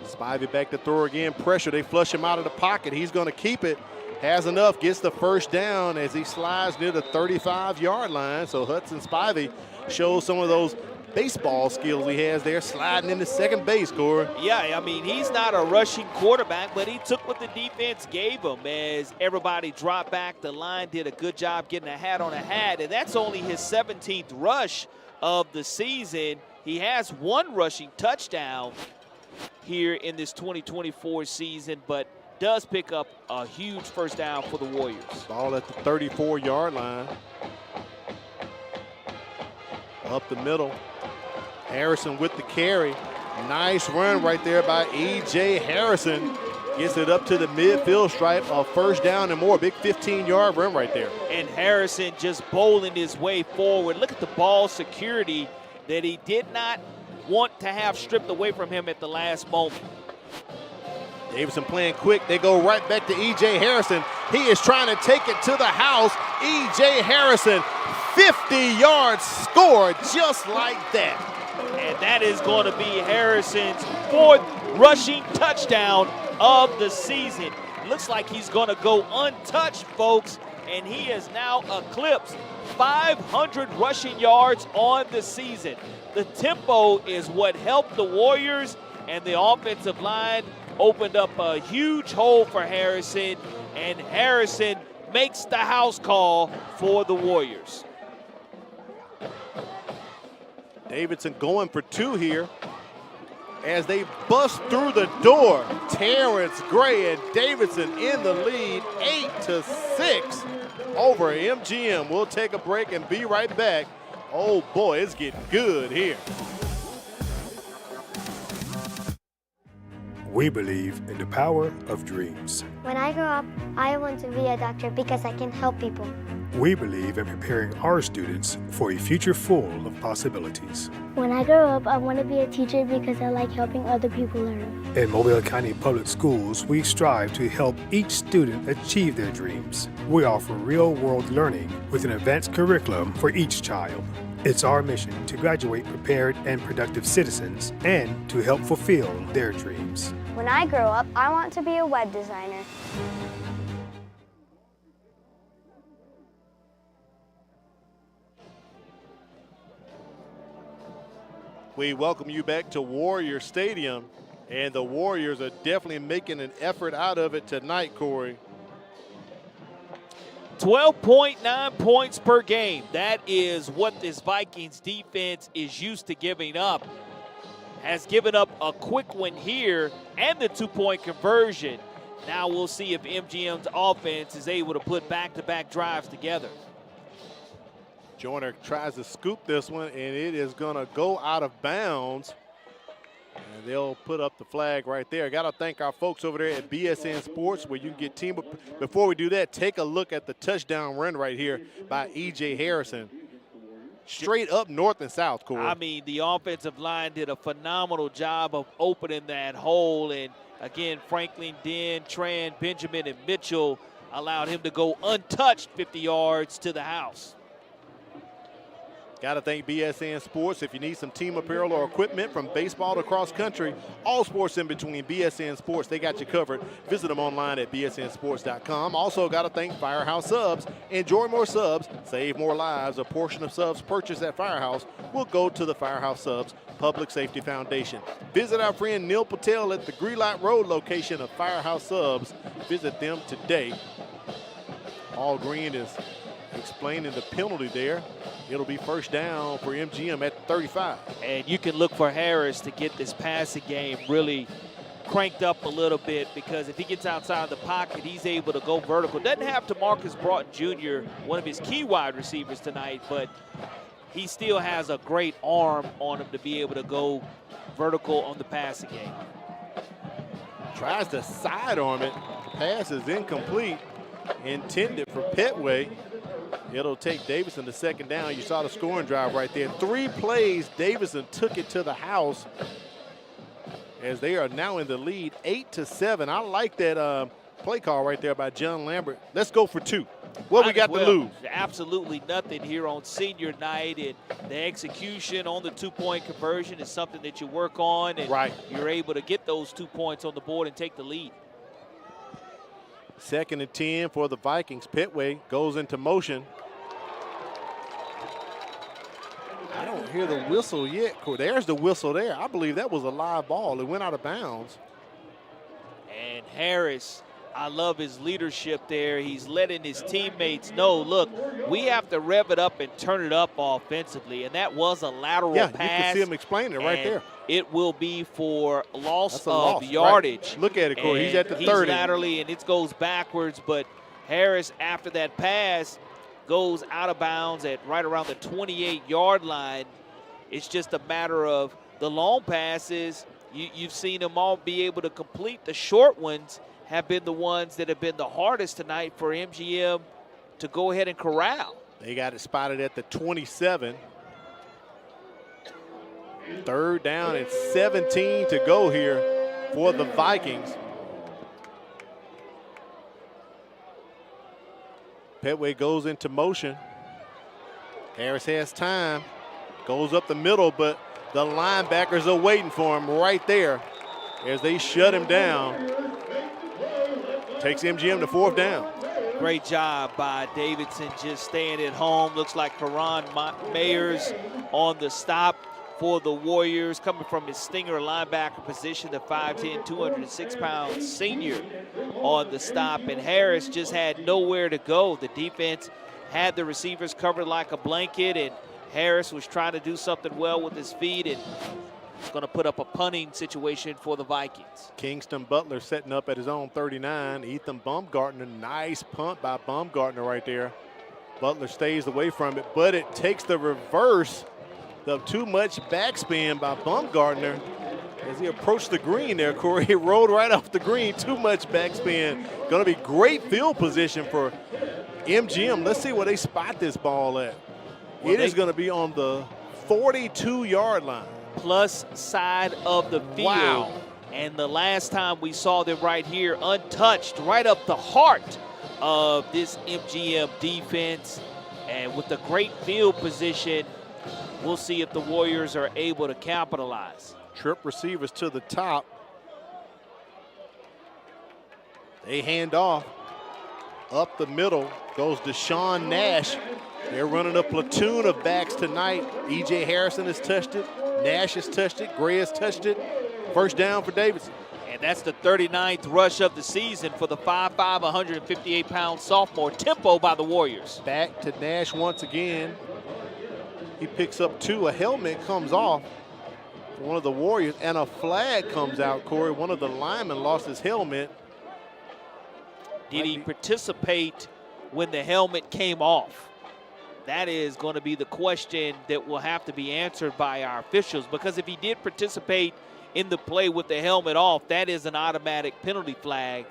Spivey back to throw again. Pressure. They flush him out of the pocket. He's going to keep it. Has enough. Gets the first down as he slides near the 35-yard line. So Hudson Spivey shows some of those baseball skills he has there, sliding into second base, Corey. Yeah, I mean, he's not a rushing quarterback, but he took what the defense gave him as everybody dropped back. The line did a good job getting a hat on a hat, and that's only his 17th rush of the season. He has 1 rushing touchdown here in this 2024 season, but does pick up a huge first down for the Warriors. Ball at the 34-yard line. Up the middle. Harrison with the carry. Nice run right there by E.J. Harrison. Gets it up to the midfield stripe. A first down and more. Big 15-yard run right there. And Harrison just bowling his way forward. Look at the ball security that he did not want to have stripped away from him at the last moment. Davidson playing quick. They go right back to E.J. Harrison. He is trying to take it to the house. E.J. Harrison, 50 yards scored just like that. And that is going to be Harrison's 4th rushing touchdown of the season. Looks like he's going to go untouched, folks, and he has now eclipsed 500 rushing yards on the season. The tempo is what helped the Warriors, and the offensive line opened up a huge hole for Harrison, and Harrison makes the house call for the Warriors. Davidson going for 2 here as they bust through the door. Terrence Gray and Davidson in the lead, 8-6 over MGM. We'll take a break and be right back. Oh boy, it's getting good here. We believe in the power of dreams. When I grow up, I want to be a doctor because I can help people. We believe in preparing our students for a future full of possibilities. When I grow up, I want to be a teacher because I like helping other people learn. In Mobile County Public Schools, we strive to help each student achieve their dreams. We offer real-world learning with an advanced curriculum for each child. It's our mission to graduate prepared and productive citizens and to help fulfill their dreams. When I grow up, I want to be a web designer. We welcome you back to Warrior Stadium, and the Warriors are definitely making an effort out of it tonight, Corey. 12.9 points per game. That is what this Vikings defense is used to giving up. Has given up a quick one here and the 2-point conversion. Now we'll see if MGM's offense is able to put back-to-back drives together. Joyner tries to scoop this one, and it is going to go out of bounds. And they'll put up the flag right there. Got to thank our folks over there at BSN Sports where you can get team. Before we do that, take a look at the touchdown run right here by E.J. Harrison. Straight up north and south, Corey. I mean, the offensive line did a phenomenal job of opening that hole. And, again, Franklin, Den, Tran, Benjamin, and Mitchell allowed him to go untouched 50 yards to the house. Got to thank BSN Sports. If you need some team apparel or equipment from baseball to cross country, all sports in between, BSN Sports, they got you covered. Visit them online at bsnsports.com. Also got to thank Firehouse Subs. Enjoy more subs, save more lives. A portion of subs purchased at Firehouse will go to the Firehouse Subs Public Safety Foundation. Visit our friend Neil Patel at the Greenlight Road location of Firehouse Subs. Visit them today. All Green is explaining the penalty there. It'll be first down for MGM at 35. And you can look for Harris to get this passing game really cranked up a little bit, because if he gets outside the pocket, he's able to go vertical. Doesn't have DeMarcus Broughton Jr., one of his key wide receivers tonight, but he still has a great arm on him to be able to go vertical on the passing game. Tries to sidearm it. Pass is incomplete. Intended for Petway. It'll take Davidson to second down. You saw the scoring drive right there. 3 plays, Davidson took it to the house as they are now in the lead, 8-7. I like that play call right there by John Lambert. Let's go for 2. What we got to lose? Absolutely nothing here on senior night, and the execution on the 2-point conversion is something that you work on, and you're able to get those 2 points on the board and take the lead. 2nd and 10 for the Vikings. Petway goes into motion. I don't hear the whistle yet. There's the whistle there. I believe that was a live ball. It went out of bounds. And Harris, I love his leadership there. He's letting his teammates know, look, we have to rev it up and turn it up offensively. And that was a lateral pass. Yeah, you can see him explaining it right there. It will be for loss of yardage. Right. Look at it, Corey. He's at the 30. He's laterally, and it goes backwards. But Harris, after that pass, goes out of bounds at right around the 28-yard line. It's just a matter of the long passes. You've seen them all be able to complete. The short ones have been the ones that have been the hardest tonight for MGM to go ahead and corral. They got it spotted at the 27. 3rd down and 17 to go here for the Vikings. Petway goes into motion. Harris has time, goes up the middle, but the linebackers are waiting for him right there as they shut him down. Takes MGM to 4th down. Great job by Davidson, just staying at home. Looks like Karan Mayers on the stop for the Warriors, coming from his stinger linebacker position, the 5'10", 206-pound senior on the stop. And Harris just had nowhere to go. The defense had the receivers covered like a blanket, and Harris was trying to do something well with his feet, and it's going to put up a punting situation for the Vikings. Kingston Butler setting up at his own 39. Ethan Baumgartner, nice punt by Baumgartner right there. Butler stays away from it, but it takes the reverse. Too much backspin by Baumgartner as he approached the green there, Corey. He rolled right off the green. Too much backspin. Going to be great field position for MGM. Let's see where they spot this ball at. Well, it is going to be on the 42-yard line. Plus side of the field. Wow. And the last time we saw them right here, untouched, right up the heart of this MGM defense. And with the great field position, we'll see if the Warriors are able to capitalize. Trip receivers to the top. They hand off. Up the middle goes Deshaun Nash. They're running a platoon of backs tonight. E.J. Harrison has touched it. Nash has touched it. Gray has touched it. 1st down for Davidson. And that's the 39th rush of the season for the 5'5", 158-pound sophomore. Tempo by the Warriors. Back to Nash once again. He picks up 2. A helmet comes off for one of the Warriors, and a flag comes out, Corey. One of the linemen lost his helmet. Did he participate when the helmet came off? That is going to be the question that will have to be answered by our officials, because if he did participate in the play with the helmet off, that is an automatic penalty flag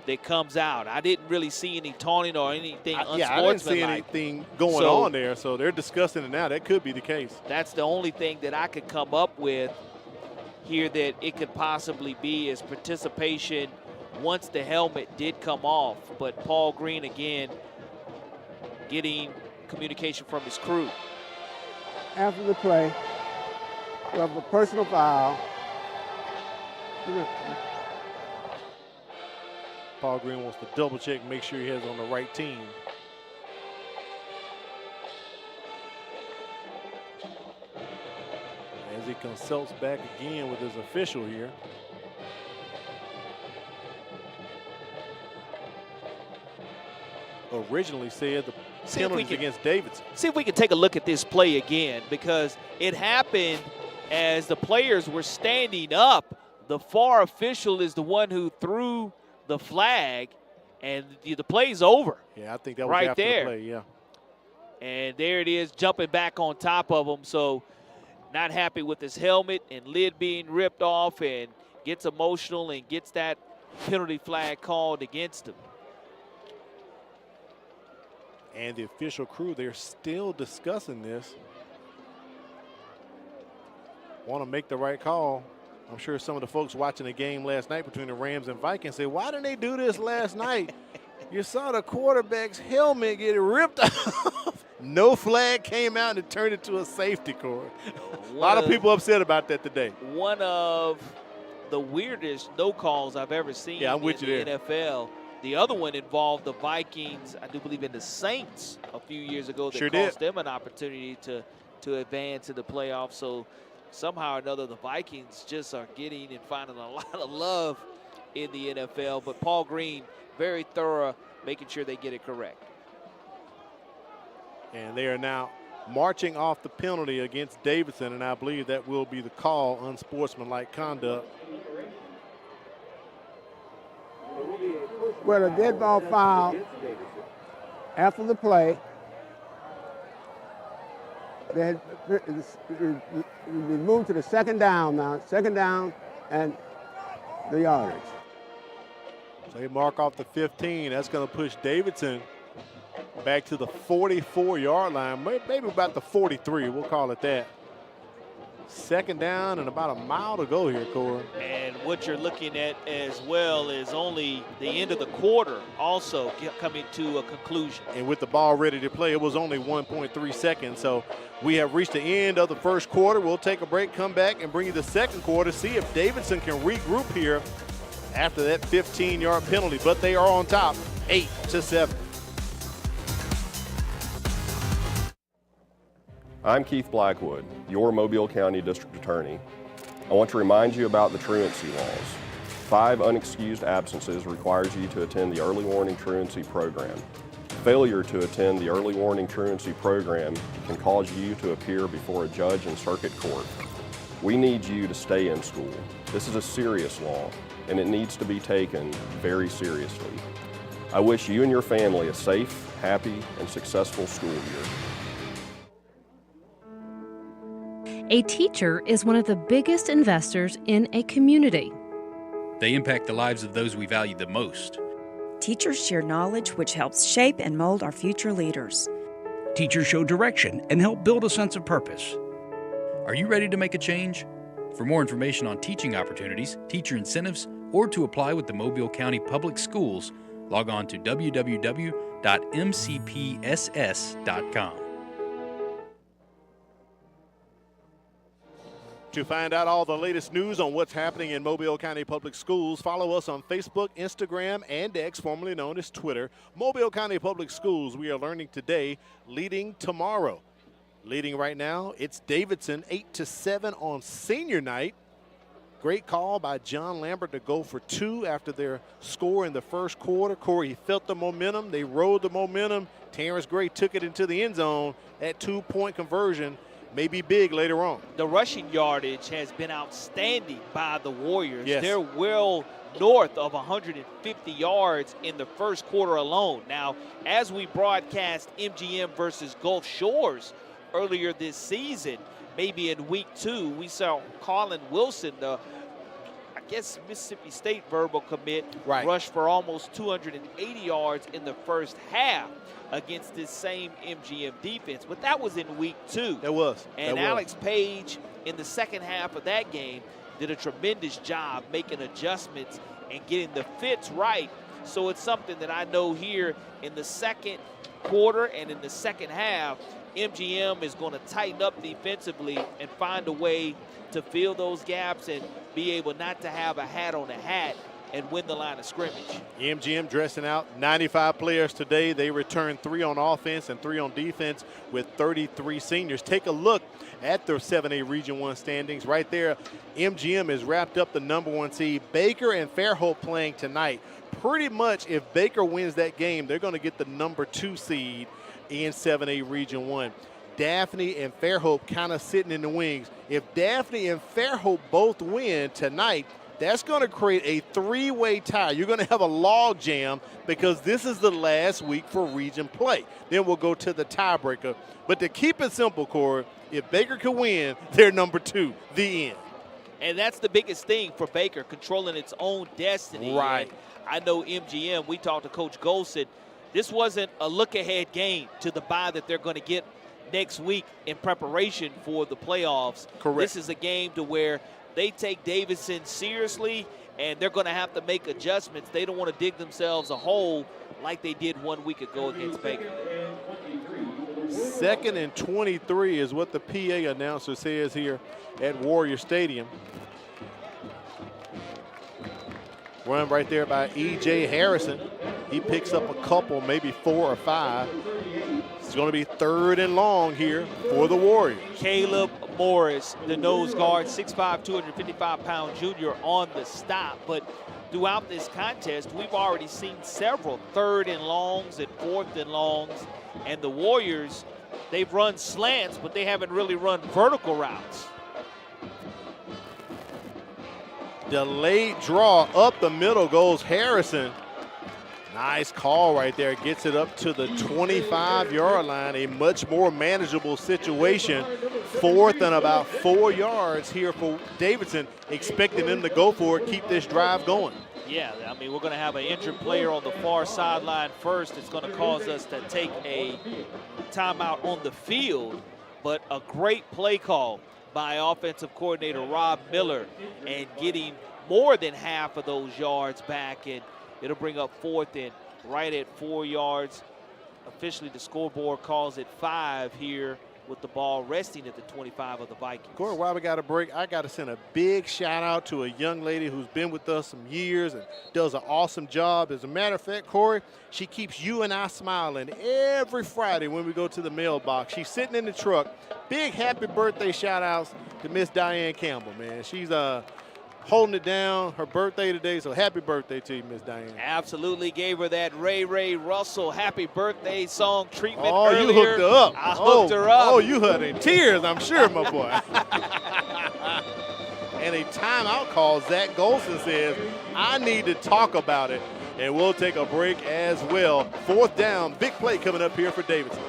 that comes out. I didn't really see any taunting or anything unsportsmanlike. Yeah, I didn't see anything going on there, so they're discussing it now. That could be the case. That's the only thing that I could come up with here that it could possibly be is participation once the helmet did come off. But Paul Green, again, getting communication from his crew. After the play, we have a personal foul. Paul Green wants to double check and make sure he has on the right team. As he consults back again with his official here. Originally said the penalties against Davidson. See if we can take a look at this play again, because it happened as the players were standing up the FAR official is the one who threw the flag, and the play's over. Yeah, I think that was right after there. the play, yeah. And there it is, jumping back on top of him. So not happy with his helmet and lid being ripped off, and gets emotional and gets that penalty flag called against him. And the official crew, they're still discussing this. Want to make the right call. I'm sure some of the folks watching the game last night between the Rams and Vikings say, why didn't they do this last night? You saw the quarterback's helmet get ripped off. No flag came out and it turned into a safety cord. A lot of people upset about that today. One of the weirdest no calls I've ever seen I'm with in you the NFL. The other one involved the Vikings, I do believe, in the Saints a few years ago that cost them an opportunity to advance to the playoffs. So somehow or another, the Vikings just are getting and finding a lot of love in the NFL. But Paul Green, very thorough, making sure they get it correct. And they are now marching off the penalty against Davidson, and I believe that will be the call, unsportsmanlike conduct. Well, a dead ball foul after the play. They moved to the second down now. Second down and the yardage. So they mark off the 15. That's going to push Davidson back to the 44-yard line, maybe about the 43. We'll call it that. Second down and about a mile to go here, Corey. And what you're looking at as well is only the end of the quarter also coming to a conclusion. And with the ball ready to play, it was only 1.3 seconds. So we have reached the end of the first quarter. We'll take a break, come back, and bring you the second quarter, see if Davidson can regroup here after that 15-yard penalty. But they are on top, 8-7. I'm Keith Blackwood, your Mobile County District Attorney. I want to remind you about the truancy laws. 5 unexcused absences requires you to attend the early warning truancy program. Failure to attend the early warning truancy program can cause you to appear before a judge in circuit court. We need you to stay in school. This is a serious law, and it needs to be taken very seriously. I wish you and your family a safe, happy, and successful school year. A teacher is one of the biggest investors in a community. They impact the lives of those we value the most. Teachers share knowledge which helps shape and mold our future leaders. Teachers show direction and help build a sense of purpose. Are you ready to make a change? For more information on teaching opportunities, teacher incentives, or to apply with the Mobile County Public Schools, log on to www.mcpss.com. To find out all the latest news on what's happening in Mobile County Public Schools, follow us on Facebook, Instagram, and X, formerly known as Twitter. Mobile County Public Schools, we are learning today, leading tomorrow. Leading right now, it's Davidson 8-7 on senior night. Great call by John Lambert to go for 2 after their score in the first quarter. Corey, he felt the momentum. They rode the momentum. Terrence Gray took it into the end zone. That 2-point conversion may be big later on. The rushing yardage has been outstanding by the Warriors. Yes. They're well north of 150 yards in the first quarter alone. Now, as we broadcast MGM versus Gulf Shores earlier this season, maybe in week 2, we saw Colin Wilson, the Mississippi State verbal commit, rush for almost 280 yards in the first half against this same MGM defense. But that was in week 2. It was. And Alex Page, in the second half of that game, did a tremendous job making adjustments and getting the fits right. So it's something that I know here in the second quarter and in the second half, MGM is going to tighten up defensively and find a way to fill those gaps and be able not to have a hat on a hat and win the line of scrimmage. MGM dressing out 95 players today. They return 3 on offense and 3 on defense with 33 seniors. Take a look at their 7A Region 1 standings. Right there, MGM has wrapped up the #1 seed. Baker and Fairhope playing tonight. Pretty much if Baker wins that game, they're going to get the #2 seed in 7A Region 1. Daphne and Fairhope kind of sitting in the wings. If Daphne and Fairhope both win tonight, That's going to create a three-way tie. You're going to have a log jam because this is the last week for region play. Then we'll go to the tiebreaker. But to keep it simple, Corey, if Baker can win, they're number 2, the end. And that's the biggest thing for Baker, controlling its own destiny. Right. And I know MGM, we talked to Coach Golson, this wasn't a look-ahead game to the bye that they're going to get next week in preparation for the playoffs. Correct. This is a game to where they take Davidson seriously, and they're going to have to make adjustments. They don't want to dig themselves a hole like they did 1 week ago against Baker. 2nd and 23 is what the PA announcer says here at Warrior Stadium. Run right there by E.J. Harrison. He picks up a couple, maybe 4 or 5. It's going to be 3rd and long here for the Warriors. Caleb Morris, the nose guard, 6'5", 255-pound junior on the stop. But throughout this contest, we've already seen several 3rd and longs and 4th and longs. And the Warriors, they've run slants, but they haven't really run vertical routes. Delayed draw up the middle goes Harrison. Nice call right there. Gets it up to the 25-yard line. A much more manageable situation. 4th and about 4 yards here for Davidson. Expecting them to go for it, keep this drive going. Yeah, I mean, we're going to have an injured player on the far sideline first. It's going to cause us to take a timeout on the field, but a great play call by offensive coordinator Rob Miller and getting more than half of those yards back, and it'll bring up 4th and right at 4 yards. Officially, the scoreboard calls it 5 here with the ball resting at the 25 of the Vikings. Corey, while we got a break, I got to send a big shout out to a young lady who's been with us some years and does an awesome job. As a matter of fact, Corey, she keeps you and I smiling every Friday when we go to the mailbox. She's sitting in the truck. Big happy birthday shout outs to Miss Diane Campbell, man. She's holding it down. Her birthday today, so happy birthday to you, Miss Diane. Absolutely gave her that Ray Russell happy birthday song treatment earlier. You hooked her up. I hooked her up. Oh, you had in tears, I'm sure, my boy. And a timeout call. Zach Golson says, I need to talk about it. And we'll take a break as well. 4th down, big play coming up here for Davidson.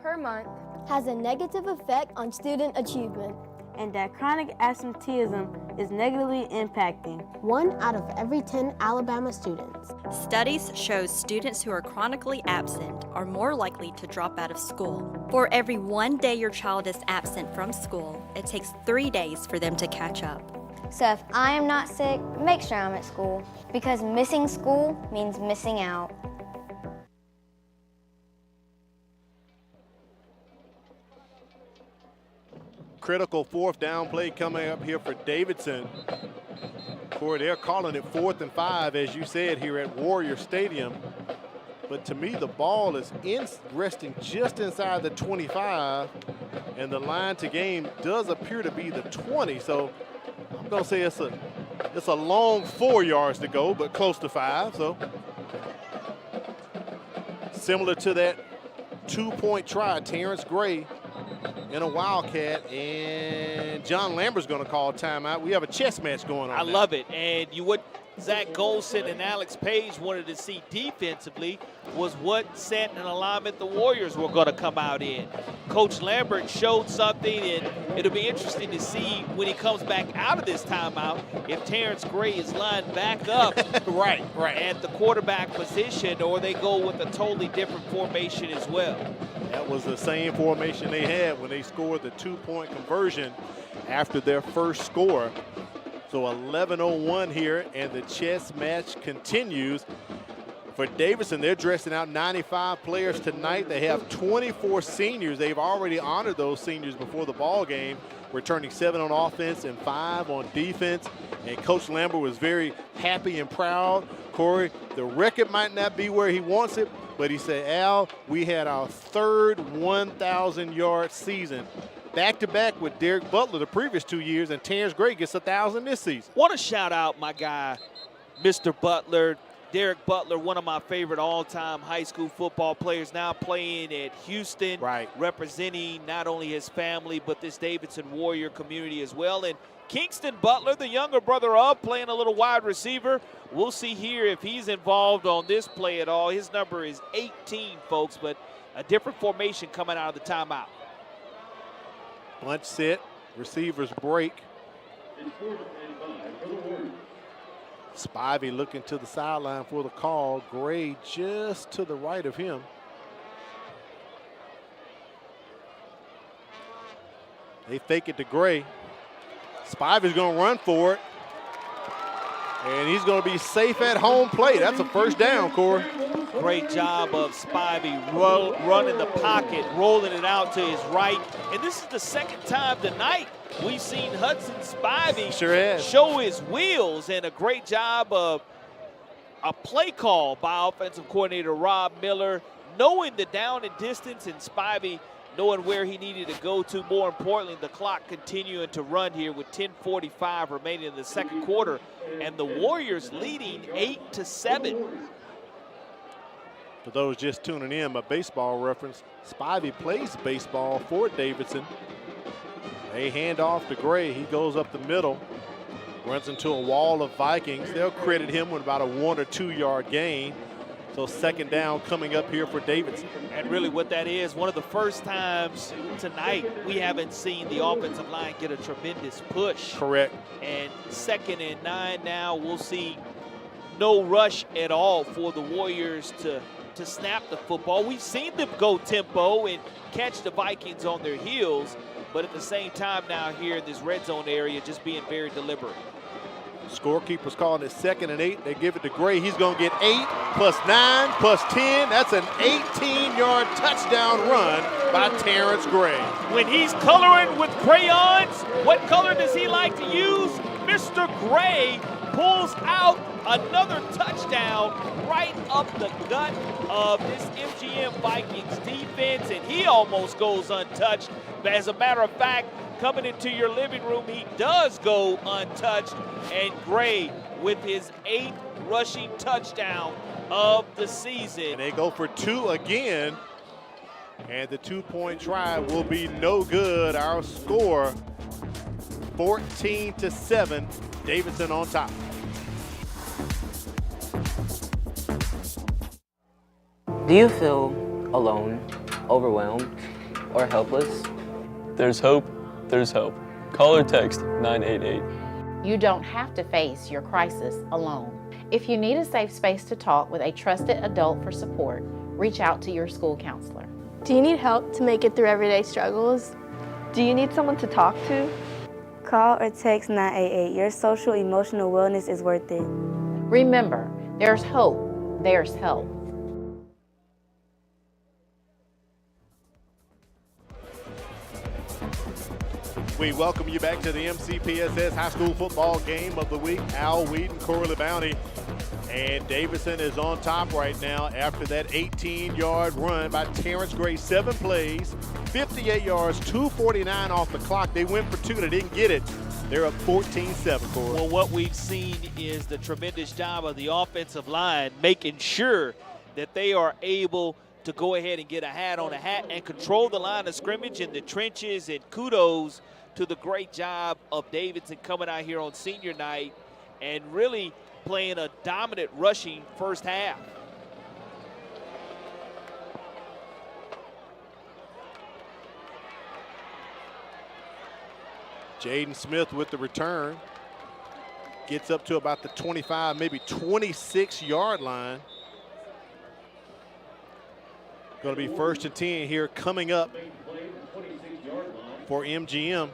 Per month has a negative effect on student achievement, and that chronic absenteeism is negatively impacting 1 out of every 10 Alabama students. Studies show students who are chronically absent are more likely to drop out of school. For every 1 day your child is absent from school, it takes 3 days for them to catch up. So if I am not sick, make sure I'm at school, because missing school means missing out. Critical 4th down play coming up here for Davidson. Corey, they're calling it 4th and 5, as you said, here at Warrior Stadium. But to me, the ball is resting just inside the 25, and the line to game does appear to be the 20. So I'm going to say it's a long 4 yards to go, but close to 5. So similar to that 2-point try, Terrence Gray in a Wildcat, and John Lambert's going to call timeout. We have a chess match going on. I love it. And what Zach Golson and Alex Page wanted to see defensively was what set and alignment the Warriors were going to come out in. Coach Lambert showed something, and it'll be interesting to see when he comes back out of this timeout if Terrence Gray is lined back up right at the quarterback position, or they go with a totally different formation as well. That was the same formation they had when they scored the 2-point conversion after their first score. So 11:01 here, and the chess match continues. For Davidson, they're dressing out 95 players tonight. They have 24 seniors. They've already honored those seniors before the ball game, returning 7 on offense and 5 on defense. And Coach Lambert was very happy and proud. Corey, the record might not be where he wants it, but he said, Al, we had our 3rd 1,000-yard season back-to-back with Derek Butler the previous 2 years, and Terrence Gray gets 1,000 this season. Want to shout out my guy, Mr. Butler. Derek Butler, one of my favorite all-time high school football players, now playing at Houston, representing not only his family but this Davidson Warrior community as well. And Kingston Butler, the younger brother of, playing a little wide receiver. We'll see here if he's involved on this play at all. His number is 18, folks, but a different formation coming out of the timeout. Bunch set, receivers break. Spivey looking to the sideline for the call. Gray just to the right of him. They fake it to Gray. Spivey's going to run for it. And he's going to be safe at home plate. That's a first down, Corey. Great job of Spivey running the pocket, rolling it out to his right. And this is the second time tonight we've seen Hudson Spivey show his wheels, and a great job of a play call by offensive coordinator Rob Miller, knowing the down and distance, and Spivey knowing where he needed to go to. More importantly, the clock continuing to run here with 10:45 remaining in the second quarter, and the Warriors leading 8-7. For those just tuning in, my baseball reference, Spivey plays baseball for Davidson. They hand off to Gray. He goes up the middle, runs into a wall of Vikings. They'll credit him with about a 1 or 2 yard gain. So second down coming up here for Davidson. And really what that is, one of the first times tonight we haven't seen the offensive line get a tremendous push. Correct. And 2nd and 9 now, we'll see no rush at all for the Warriors to snap the football. We've seen them go tempo and catch the Vikings on their heels, but at the same time now here in this red zone area, just being very deliberate. Scorekeeper's calling it 2nd and 8. They give it to Gray. He's going to get 8 plus 9 plus 10. That's an 18-yard touchdown run by Terrence Gray. When he's coloring with crayons, what color does he like to use? Mr. Gray pulls out another touchdown right up the gut of this MGM Vikings defense, and he almost goes untouched. But as a matter of fact, coming into your living room, he does go untouched, and Gray with his 8th rushing touchdown of the season. And they go for 2 again, and the 2-point try will be no good. Our score, 14-7, Davidson on top. Do you feel alone, overwhelmed, or helpless? There's hope. There's hope. Call or text 988. You don't have to face your crisis alone. If you need a safe space to talk with a trusted adult for support, reach out to your school counselor. Do you need help to make it through everyday struggles? Do you need someone to talk to? Call or text 988. Your social emotional wellness is worth it. Remember, there's hope, there's help. We welcome you back to the MCPSS High School Football Game of the Week. Al Wheaton, Corey Bounty, and Davidson is on top right now after that 18-yard run by Terrence Gray. 7 plays, 58 yards, 2:49 off the clock. They went for 2. They didn't get it. They're up 14-7, Corey. Well, what we've seen is the tremendous job of the offensive line making sure that they are able to go ahead and get a hat on a hat and control the line of scrimmage in the trenches, and kudos to the great job of Davidson coming out here on senior night and really playing a dominant rushing first half. Jaden Smith with the return. Gets up to about the 25, maybe 26-yard line. Going to be 1st and 10 here coming up for MGM.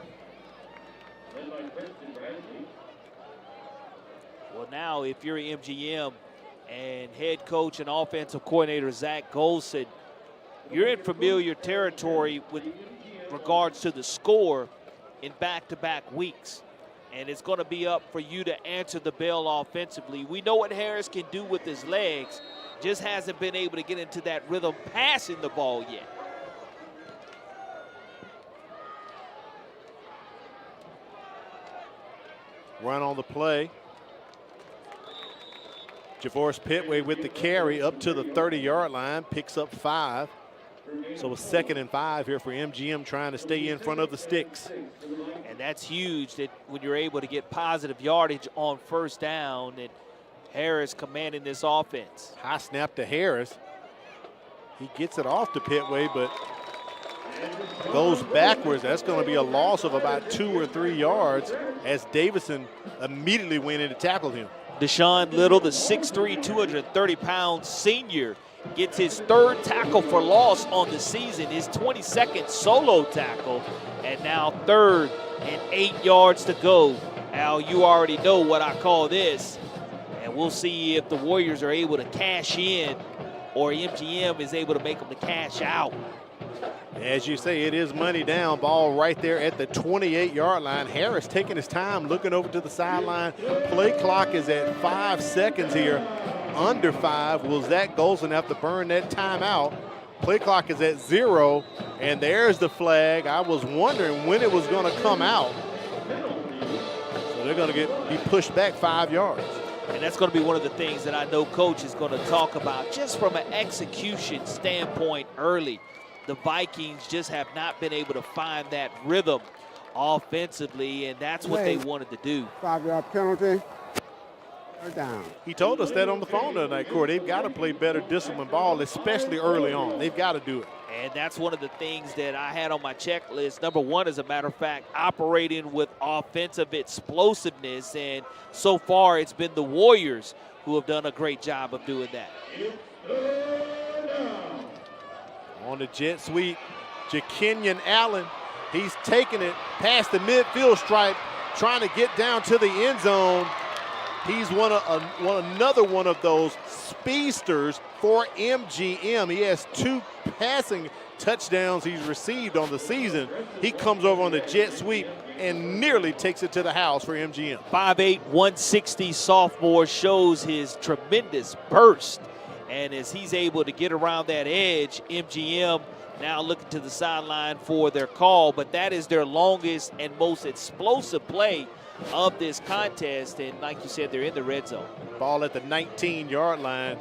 Well, now if you're MGM and head coach and offensive coordinator Zach Golson, you're in familiar territory with regards to the score in back-to-back weeks. And it's going to be up for you to answer the bell offensively. We know what Harris can do with his legs, just hasn't been able to get into that rhythm passing the ball yet. Run on the play. Javoris Petway with the carry up to the 30-yard line, picks up 5. So a 2nd and 5 here for MGM, trying to stay in front of the sticks. And that's huge that when you're able to get positive yardage on first down, and Harris commanding this offense. High snap to Harris. He gets it off to Petway, but goes backwards. That's going to be a loss of about 2 or 3 yards as Davidson immediately went in to tackle him. Deshaun Little, the 6'3", 230-pound senior, gets his 3rd tackle for loss on the season, his 22nd solo tackle, and now 3rd and 8 yards to go. Al, you already know what I call this, and we'll see if the Warriors are able to cash in or MGM is able to make them to cash out. As you say, it is money down. Ball right there at the 28-yard line. Harris taking his time, looking over to the sideline. Play clock is at 5 seconds here. Under 5. Will Zach Golson have to burn that timeout? Play clock is at 0, and there's the flag. I was wondering when it was going to come out. So they're going to be pushed back 5 yards. And that's going to be one of the things that I know Coach is going to talk about just from an execution standpoint early. The Vikings just have not been able to find that rhythm offensively, and that's what they wanted to do. 5-yard penalty. Third down. He told us that on the phone tonight, Corey. They've got to play better disciplined ball, especially early on. They've got to do it. And that's one of the things that I had on my checklist. Number 1, as a matter of fact, operating with offensive explosiveness. And so far, it's been the Warriors who have done a great job of doing that. On the jet sweep, Jakenyon Allen. He's taking it past the midfield stripe, trying to get down to the end zone. He's another one of those speedsters for MGM. He has 2 passing touchdowns he's received on the season. He comes over on the jet sweep and nearly takes it to the house for MGM. 5'8", 160 sophomore shows his tremendous burst. And as he's able to get around that edge, MGM now looking to the sideline for their call. But that is their longest and most explosive play of this contest. And like you said, they're in the red zone. Ball at the 19-yard line.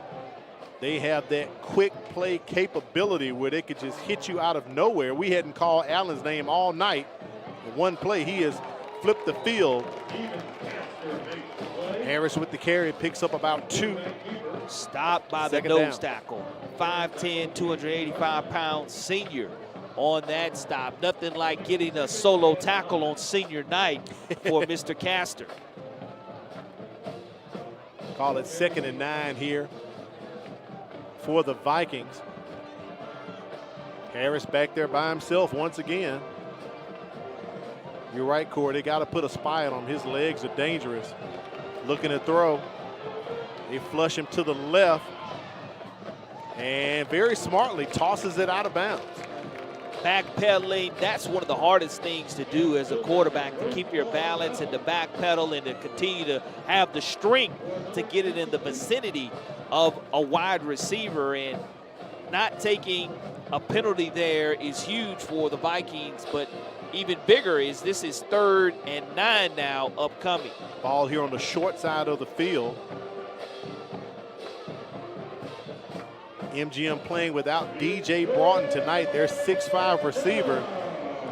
They have that quick play capability where they could just hit you out of nowhere. We hadn't called Allen's name all night. In one play, he has flipped the field. Harris with the carry, picks up about 2. Stopped by the nose tackle. 5'10", 285-pound senior on that stop. Nothing like getting a solo tackle on senior night for Mr. Castor. Call it 2nd and 9 here for the Vikings. Harris back there by himself once again. You're right, Corey. They got to put a spy on him. His legs are dangerous. Looking to throw. They flush him to the left. And very smartly tosses it out of bounds. Backpedaling, that's one of the hardest things to do as a quarterback, to keep your balance and to backpedal and to continue to have the strength to get it in the vicinity of a wide receiver. And not taking a penalty there is huge for the Vikings, but even bigger is this is 3rd and 9 now upcoming. Ball here on the short side of the field. MGM playing without DJ Broughton tonight, their 6'5" receiver.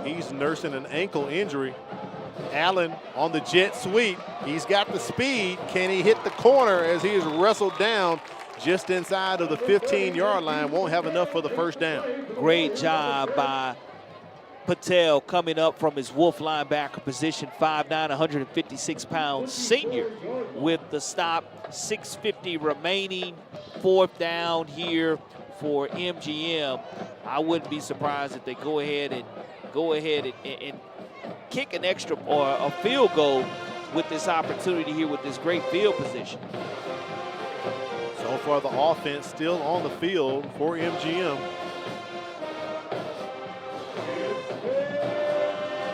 He's nursing an ankle injury. Allen on the jet sweep. He's got the speed. Can he hit the corner as he is wrestled down just inside of the 15-yard line? Won't have enough for the first down. Great job by Patel coming up from his Wolf linebacker position, 5'9", 156-pound senior with the stop. 6:50 remaining, 4th down here for MGM. I wouldn't be surprised if they go ahead and kick an extra or a field goal with this opportunity here with this great field position. So far, the offense still on the field for MGM.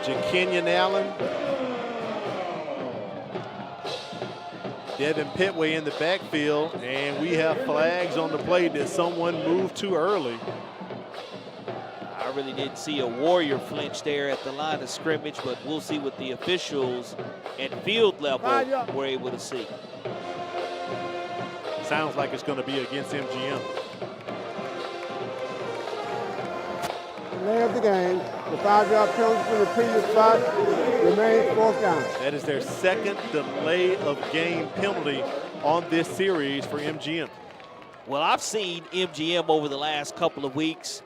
Jakenyon Allen. Devin Petway in the backfield, and we have flags on the play that someone moved too early. I really didn't see a Warrior flinch there at the line of scrimmage, but we'll see what the officials at field level were able to see. sounds like it's going to be against MGM. Delay of the game. The 5-yard penalty from the previous spot remains 4th down. That is their second delay of game penalty on this series for MGM. Well, I've seen MGM over the last couple of weeks,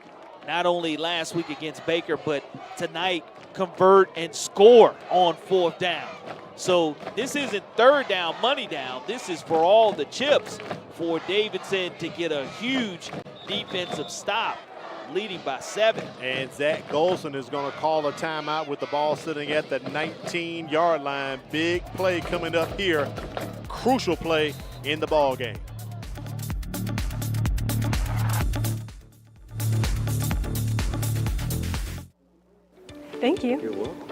not only last week against Baker, but tonight convert and score on 4th down. So this isn't 3rd down, money down. This is for all the chips for Davidson to get a huge defensive stop, leading by 7. And Zach Golson is going to call a timeout with the ball sitting at the 19-yard line. Big play coming up here. Crucial play in the ball game. Thank you. You're welcome.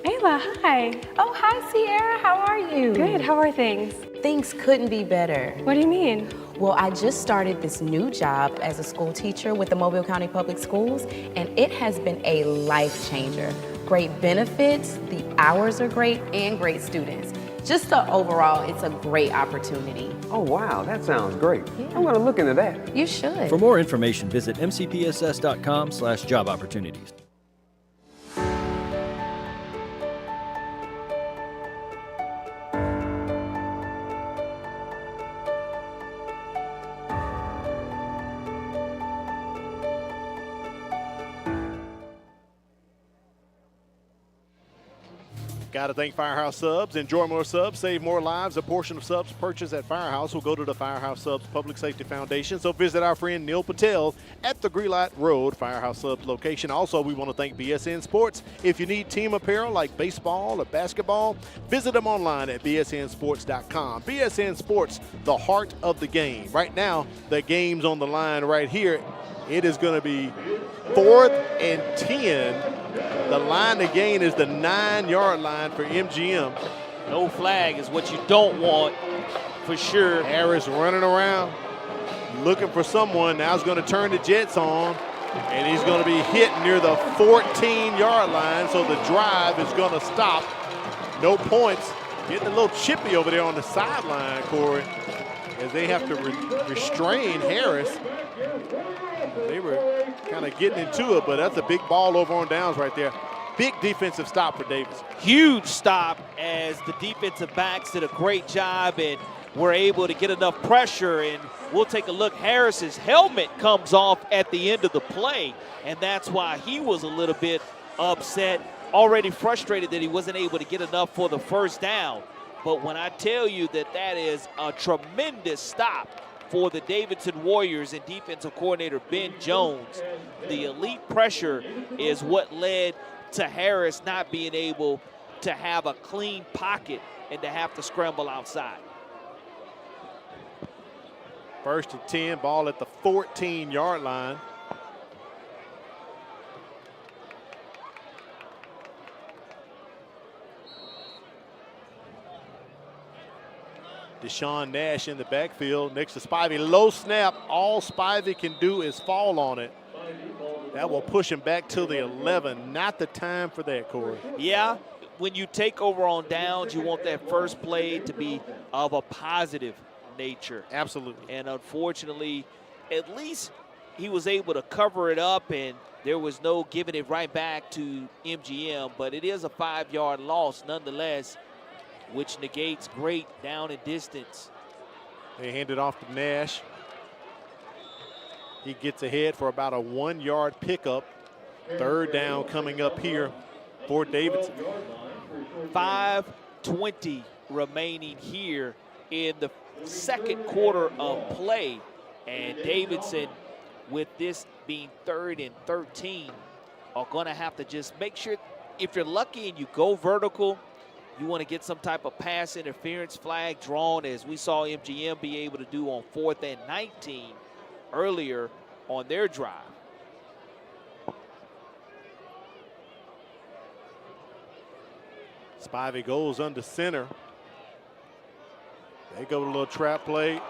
Ayla, hi. Oh, hi, Sierra. How are you? Good. How are things? Things couldn't be better. What do you mean? Well, I just started this new job as a school teacher with the Mobile County Public Schools, and it has been a life changer. Great benefits, the hours are great, and great students. Just overall, it's a great opportunity. Oh, wow, that sounds great. Yeah. I'm going to look into that. You should. For more information, visit mcpss.com/job opportunities. Got to thank Firehouse Subs. Enjoy more subs, save more lives. A portion of subs purchased at Firehouse will go to the Firehouse Subs Public Safety Foundation. So visit our friend Neil Patel at the Greenlight Road Firehouse Subs location. Also, we want to thank BSN Sports. If you need team apparel like baseball or basketball, visit them online at bsnsports.com. BSN Sports, the heart of the game. Right now, the game's on the line right here. It is going to be 4th and 10. The line to gain is the 9-yard line for MGM. No flag is what you don't want for sure. Harris running around, looking for someone. Now he's going to turn the Jets on, and he's going to be hit near the 14-yard line, so the drive is going to stop. No points. Getting a little chippy over there on the sideline, Corey, as they have to restrain Harris. They were kind of getting into it, but that's a big ball over on downs right there. Big defensive stop for Davidson. Huge stop as the defensive backs did a great job and were able to get enough pressure. And we'll take a look. Harris's helmet comes off at the end of the play, and that's why he was a little bit upset, already frustrated that he wasn't able to get enough for the 1st down. But when I tell you that that is a tremendous stop for the Davidson Warriors and defensive coordinator Ben Jones, the elite pressure is what led to Harris not being able to have a clean pocket and to have to scramble outside. 1st and 10, ball at the 14-yard line. Deshaun Nash in the backfield next to Spivey. Low snap. All Spivey can do is fall on it. That will push him back to the 11. Not the time for that, Corey. Yeah, when you take over on downs, you want that first play to be of a positive nature. Absolutely. And unfortunately, at least he was able to cover it up, and there was no giving it right back to MGM. But it is a 5-yard loss nonetheless, which negates great down and distance. They hand it off to Nash. He gets ahead for about a 1-yard pickup. 3rd down coming up here for Davidson. 5:20 remaining here in the 2nd quarter of play. And Davidson, with this being 3rd and 13, are going to have to just make sure, if you're lucky and you go vertical, you want to get some type of pass interference flag drawn, as we saw MGM be able to do on 4th and 19 earlier on their drive. Spivey goes under center. They go to a little trap play.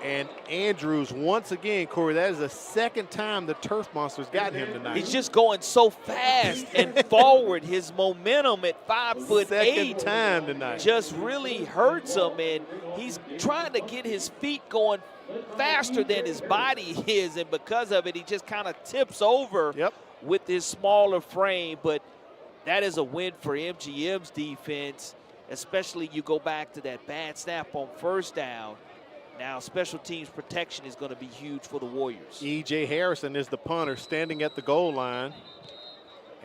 And Andrews, once again, Corey, that is the second time the Turf Monster's gotten him tonight. He's just going so fast and forward. His momentum at 5'8" Second time tonight. Just really hurts him, and he's trying to get his feet going faster than his body is, and because of it, he just kind of tips over with his smaller frame. But that is a win for MGM's defense, especially you go back to that bad snap on first down. Now, special teams protection is going to be huge for the Warriors. E.J. Harrison is the punter standing at the goal line.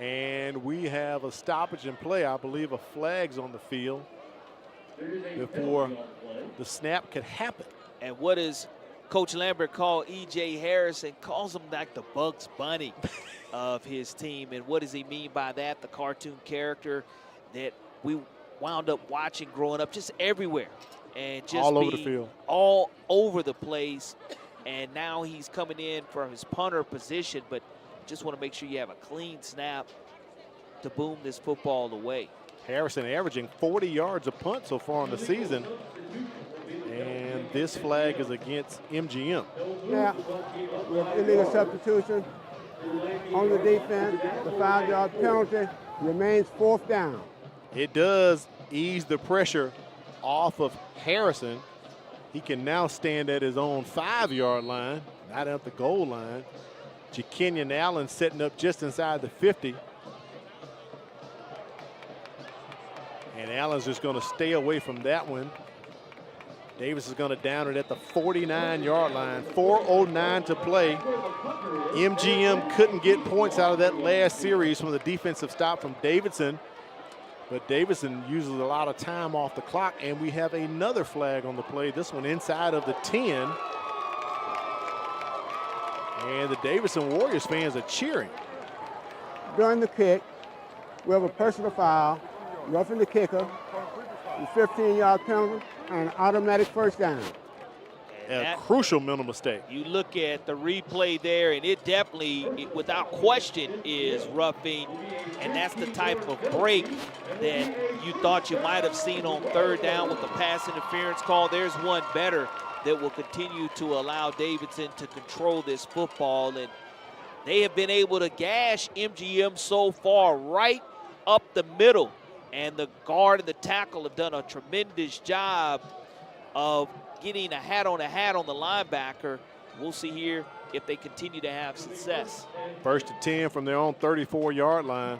And we have a stoppage in play. I believe a flag's on the field before the snap could happen. And what does Coach Lambert call E.J. Harrison? Calls him like the Bugs Bunny of his team. And what does he mean by that? The cartoon character that we wound up watching growing up just everywhere. And just all over the field. All over the place. And now he's coming in for his punter position, but just want to make sure you have a clean snap to boom this football away. Harrison averaging 40 yards a punt so far in the season. And this flag is against MGM. Yeah, with illegal substitution on the defense, the 5-yard penalty remains 4th down. It does ease the pressure off of Harrison. He can now stand at his own 5-yard line, not at the goal line. Jakenyon Allen setting up just inside the 50. And Allen's just going to stay away from that one. Davis is going to down it at the 49-yard line. 4:09 to play. MGM couldn't get points out of that last series from the defensive stop from Davidson. But Davidson uses a lot of time off the clock, and we have another flag on the play, this one inside of the 10. And the Davidson Warriors fans are cheering. During the kick, we have a personal foul, roughing the kicker, a 15-yard penalty, and an automatic first down. A crucial mental mistake. You look at the replay there, and it definitely, without question, is roughing. And that's the type of break that you thought you might have seen on 3rd down with the pass interference call. There's one better that will continue to allow Davidson to control this football. And they have been able to gash MGM so far right up the middle. And the guard and the tackle have done a tremendous job of getting a hat on the linebacker. We'll see here if they continue to have success. 1st and 10 from their own 34-yard line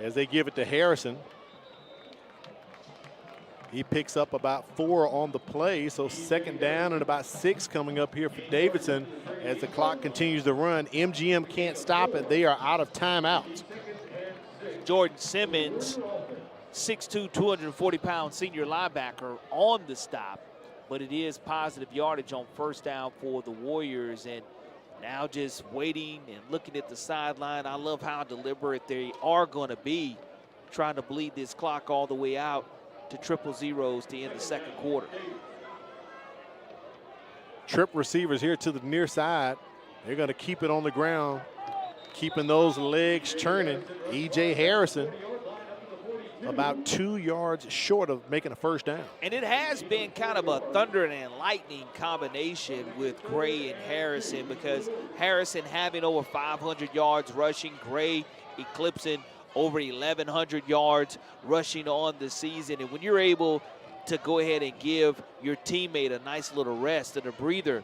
as they give it to Harrison. He picks up about 4 on the play, so 2nd down and about 6 coming up here for Davidson as the clock continues to run. MGM can't stop it. They are out of timeouts. Jordan Simmons, 6'2", 240-pound senior linebacker on the stop, but it is positive yardage on 1st down for the Warriors. And now just waiting and looking at the sideline. I love how deliberate they are going to be, trying to bleed this clock all the way out to 0-0s to end the 2nd quarter. Trip receivers here to the near side. They're going to keep it on the ground, keeping those legs churning. E.J. Harrison about 2 yards short of making a 1st down. And it has been kind of a thunder and lightning combination with Gray and Harrison, because Harrison having over 500 yards rushing, Gray eclipsing over 1,100 yards rushing on the season. And when you're able to go ahead and give your teammate a nice little rest and a breather,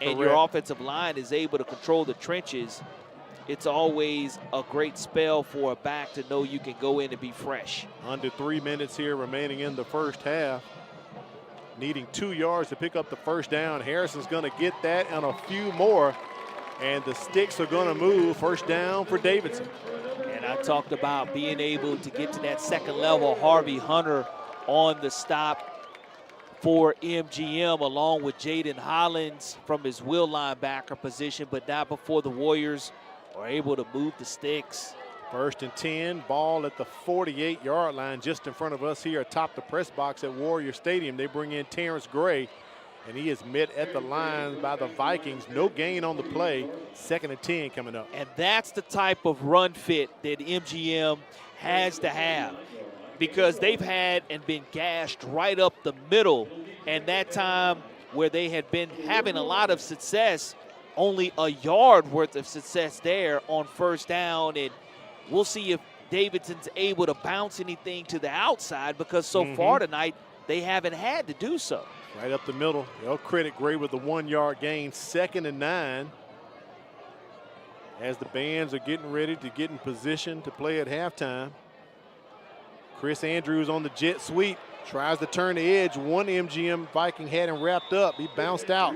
and your offensive line is able to control the trenches, it's always a great spell for a back to know you can go in and be fresh. Under 3 minutes here remaining in the 1st half. Needing 2 yards to pick up the 1st down. Harrison's going to get that and a few more. And the sticks are going to move. 1st down for Davidson. And I talked about being able to get to that 2nd level. Harvey Hunter on the stop for MGM, along with Jaden Hollins from his will linebacker position, but not before the Warriors are able to move the sticks. 1st and 10, ball at the 48-yard line just in front of us here atop the press box at Warrior Stadium. They bring in Terrence Gray, and he is met at the line by the Vikings. No gain on the play. 2nd and 10 coming up. And that's the type of run fit that MGM has to have, because they've had and been gashed right up the middle, and that time where they had been having a lot of success, only a yard worth of success there on first down. And we'll see if Davidson's able to bounce anything to the outside, because so far tonight they haven't had to do so. Right up the middle. They'll credit Gray with the 1-yard gain. 2nd and 9. As the bands are getting ready to get in position to play at halftime. Chris Andrews on the jet sweep. Tries to turn the edge. One MGM Viking had him wrapped up. He bounced out.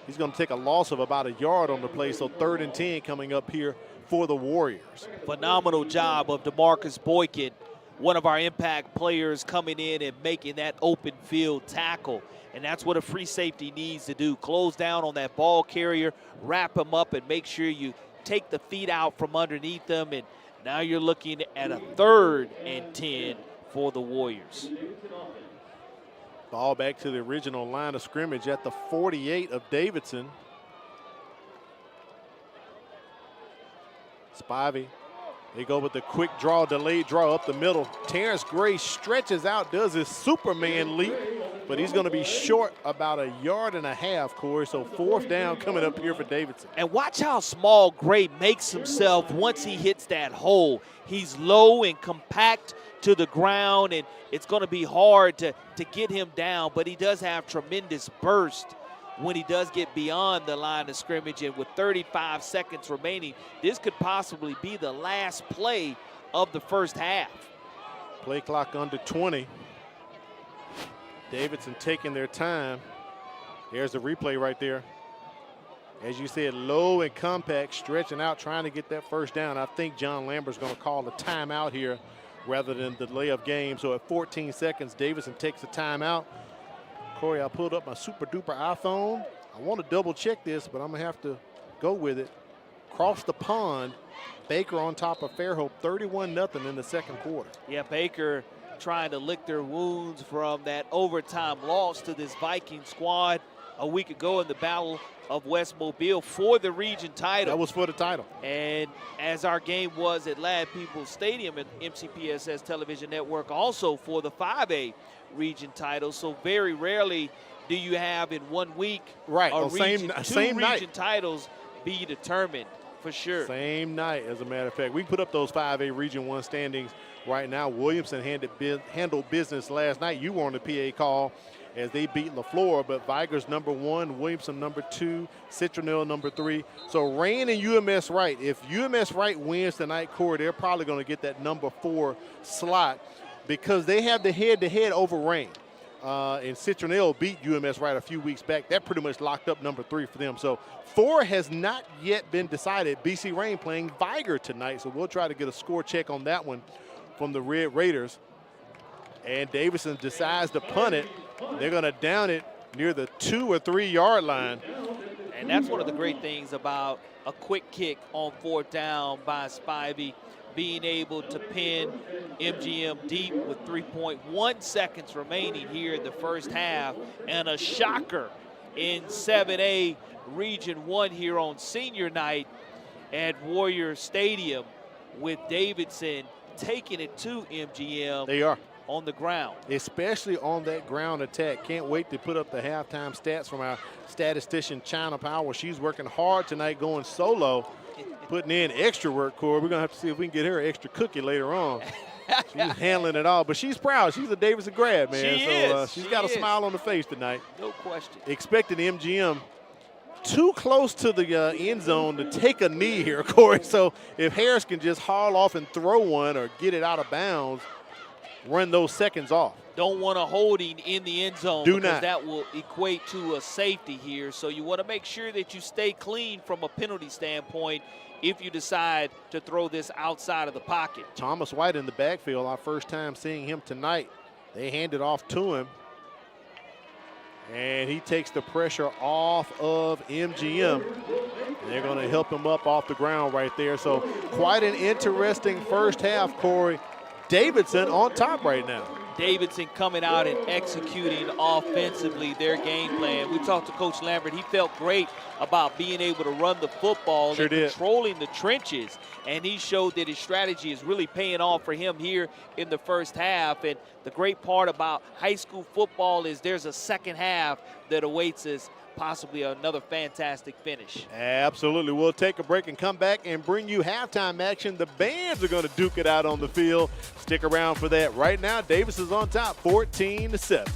He's going to take a loss of about a yard on the play. So 3rd and 10 coming up here for the Warriors. Phenomenal job of DeMarcus Boykin, one of our impact players, coming in and making that open field tackle. And that's what a free safety needs to do. Close down on that ball carrier, wrap him up, and make sure you take the feet out from underneath them. And now you're looking at a 3rd and 10 for the Warriors. Ball back to the original line of scrimmage at the 48 of Davidson. Spivey, they go with the quick draw, delayed draw up the middle. Terrence Gray stretches out, does his Superman leap, but he's going to be short about 1.5 yards, Corey. So 4th down coming up here for Davidson. And watch how small Gray makes himself once he hits that hole. He's low and compact to the ground, and it's going to be hard to get him down, but he does have tremendous burst when he does get beyond the line of scrimmage. And with 35 seconds remaining, this could possibly be the last play of the first half. Play clock under 20. Davidson taking their time. There's the replay right there. As you said, low and compact, stretching out, trying to get that first down. I think John Lambert's going to call a timeout here rather than delay of game. So at 14 seconds, Davidson takes a timeout. Corey, I pulled up my super duper iPhone. I want to double check this, but I'm going to have to go with it. Across the pond, Baker on top of Fairhope, 31-0 in the 2nd quarter. Yeah, Baker trying to lick their wounds from that overtime loss to this Viking squad a week ago in the Battle of West Mobile for the region title. That was for the title. And as our game was at Lad Peoples Stadium at MCPSS Television Network, also for the 5A region title. So very rarely do you have in 1 week two region titles be determined, for sure. Same night, as a matter of fact. We put up those 5A Region 1 standings right now. Williamson handled business last night. You were on the PA call as they beat LaFleur, but Vigors #1, Williamson #2, Citronelle #3. So Rain and UMS Wright. If UMS Wright wins tonight, Corey, they're probably going to get that #4 slot because they have the head-to-head over Rain. And Citronelle beat UMS Wright a few weeks back. That pretty much locked up #3 for them. So 4 has not yet been decided. BC Rain playing Vigor tonight, so we'll try to get a score check on that one from the Red Raiders. And Davidson decides to punt it. They're going to down it near the 2 or 3 yard line. And that's one of the great things about a quick kick on 4th down by Spivey, being able to pin MGM deep with 3.1 seconds remaining here in the first half. And a shocker in 7A Region 1 here on senior night at Warrior Stadium, with Davidson taking it to MGM. They are. On the ground. Especially on that ground attack. Can't wait to put up the halftime stats from our statistician, China Power. She's working hard tonight, going solo, putting in extra work, Corey. We're going to have to see if we can get her an extra cookie later on. She's handling it all, but she's proud. She's a Davidson grad, man. She's got a smile on her face tonight. No question. Expecting MGM too close to the end zone to take a knee here, Corey. So if Harris can just haul off and throw one or get it out of bounds, run those seconds off. Don't want a holding in the end zone because that will equate to a safety here. So you want to make sure that you stay clean from a penalty standpoint if you decide to throw this outside of the pocket. Thomas White in the backfield, our first time seeing him tonight. They hand it off to him. And he takes the pressure off of MGM. They're going to help him up off the ground right there. So quite an interesting first half, Corey. Davidson on top right now. Davidson coming out and executing offensively their game plan. We talked to Coach Lambert. He felt great about being able to run the football and controlling the trenches. And he showed that his strategy is really paying off for him here in the first half. And the great part about high school football is there's a second half that awaits us, possibly another fantastic finish. Absolutely. We'll take a break and come back and bring you halftime action. The bands are going to duke it out on the field. Stick around for that. Right now, Davis is on top, 14-7.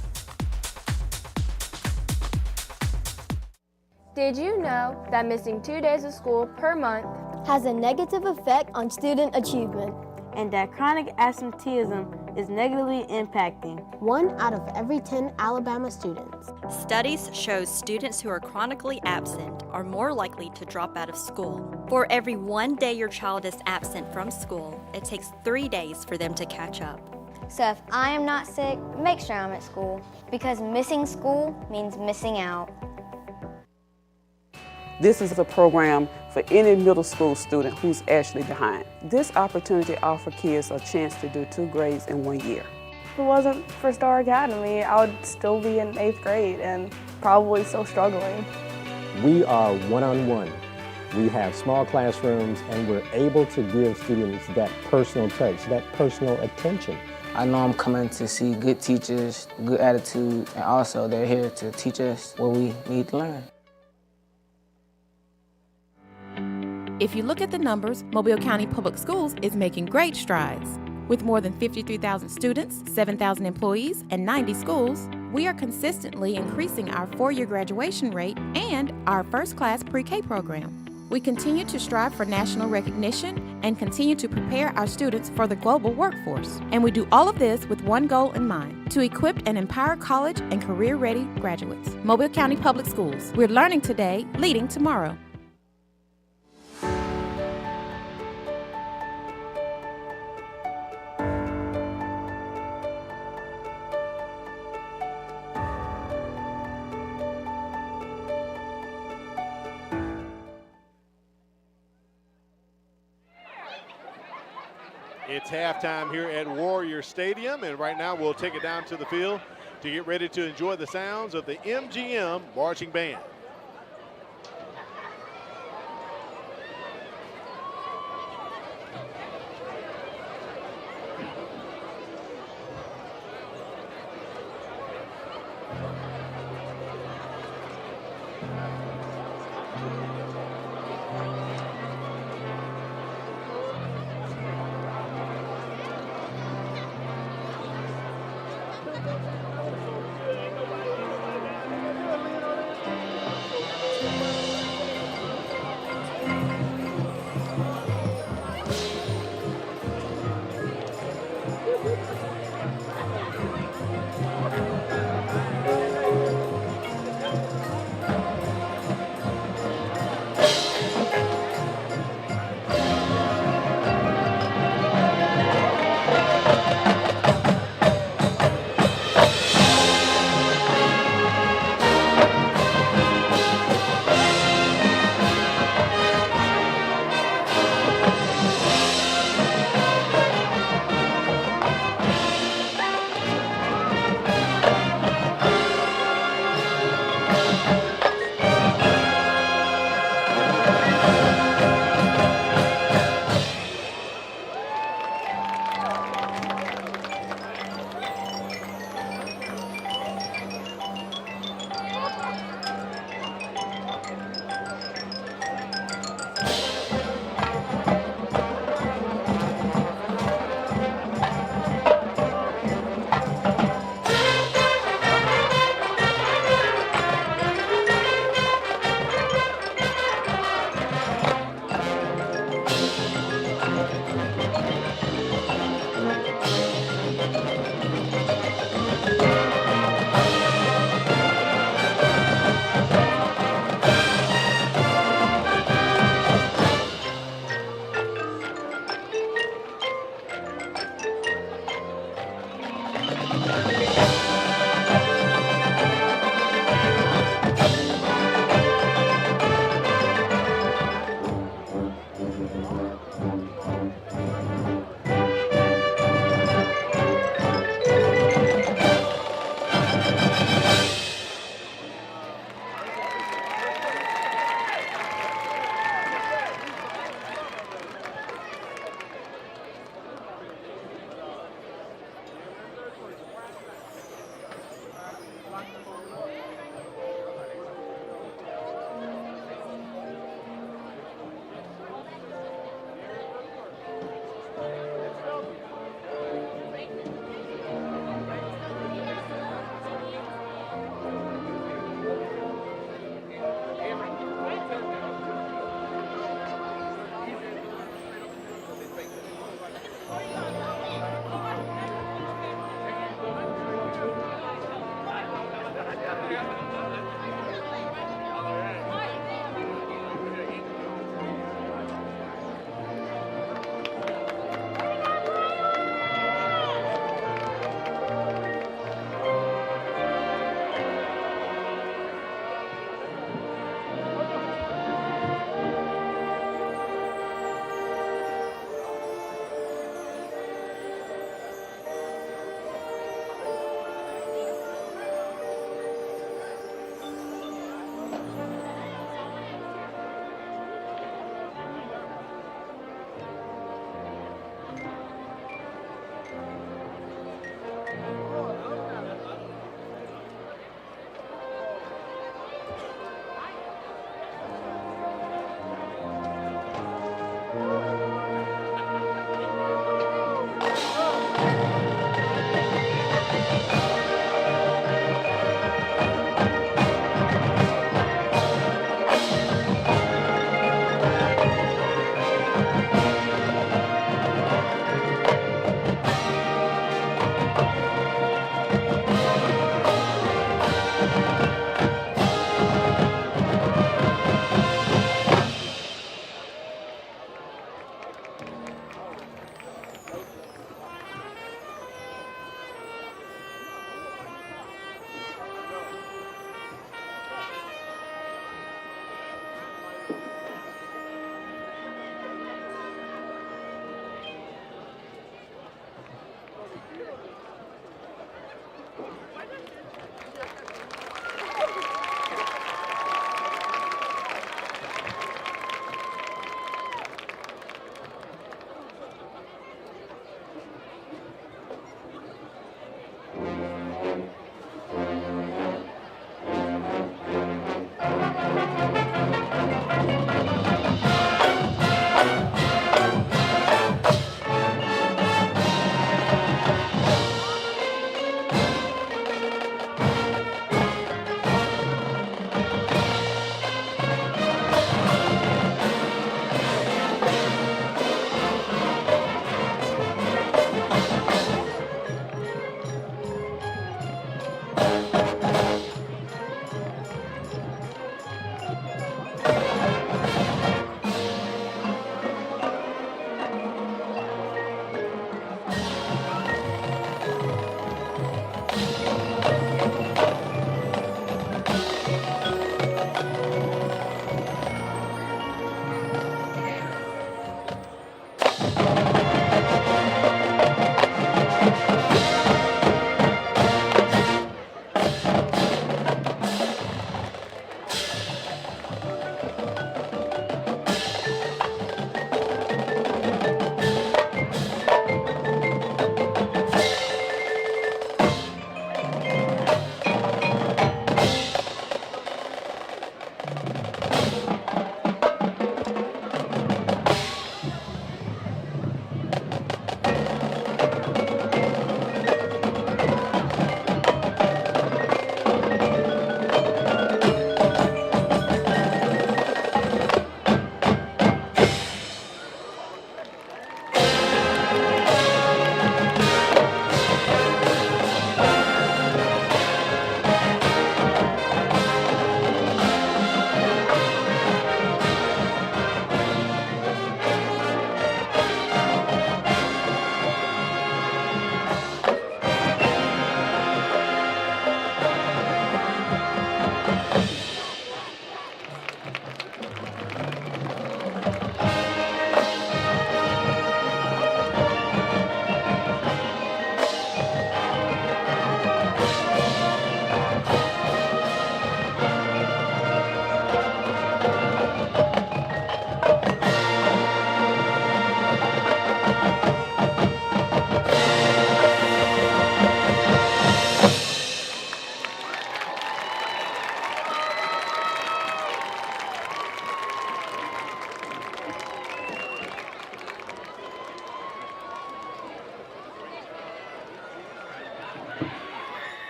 Did you know that missing 2 days of school per month has a negative effect on student achievement? And that chronic absenteeism is negatively impacting 1 out of every 10 Alabama students. Studies show students who are chronically absent are more likely to drop out of school. For every 1 day your child is absent from school, it takes 3 days for them to catch up. So if I am not sick, make sure I'm at school, because missing school means missing out. This is a program for any middle school student who's actually behind. This opportunity offers kids a chance to do 2 grades in 1 year. If it wasn't for Star Academy, I would still be in 8th grade and probably still struggling. We are one-on-one. We have small classrooms and we're able to give students that personal touch, that personal attention. I know I'm coming to see good teachers, good attitude, and also they're here to teach us what we need to learn. If you look at the numbers, Mobile County Public Schools is making great strides. With more than 53,000 students, 7,000 employees, and 90 schools, we are consistently increasing our 4-year graduation rate and our first-class pre-K program. We continue to strive for national recognition and continue to prepare our students for the global workforce. And we do all of this with one goal in mind: to equip and empower college and career-ready graduates. Mobile County Public Schools. We're learning today, leading tomorrow. It's halftime here at Warrior Stadium, and right now we'll take it down to the field to get ready to enjoy the sounds of the MGM Marching Band.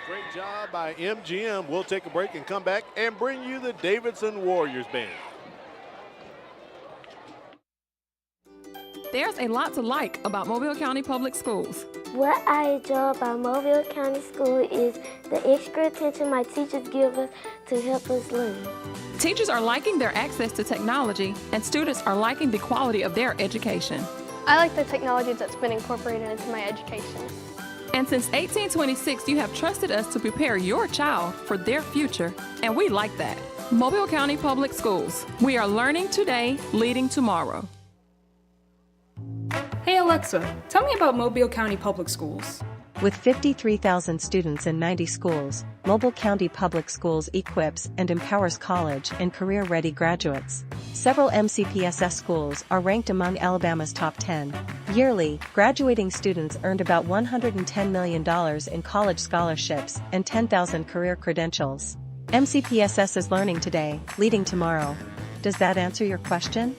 Great job by MGM. We'll take a break and come back and bring you the Davidson Warriors Band. There's a lot to like about Mobile County Public Schools. What I enjoy about Mobile County School is the extra attention my teachers give us to help us learn. Teachers are liking their access to technology, and students are liking the quality of their education. I like the technology that's been incorporated into my education. And since 1826, you have trusted us to prepare your child for their future, and we like that. Mobile County Public Schools. We are learning today, leading tomorrow. Hey Alexa, tell me about Mobile County Public Schools. With 53,000 students in 90 schools, Mobile County Public Schools equips and empowers college and career-ready graduates. Several MCPSS schools are ranked among Alabama's top 10. Yearly, graduating students earned about $110 million in college scholarships and 10,000 career credentials. MCPSS is learning today, leading tomorrow. Does that answer your question?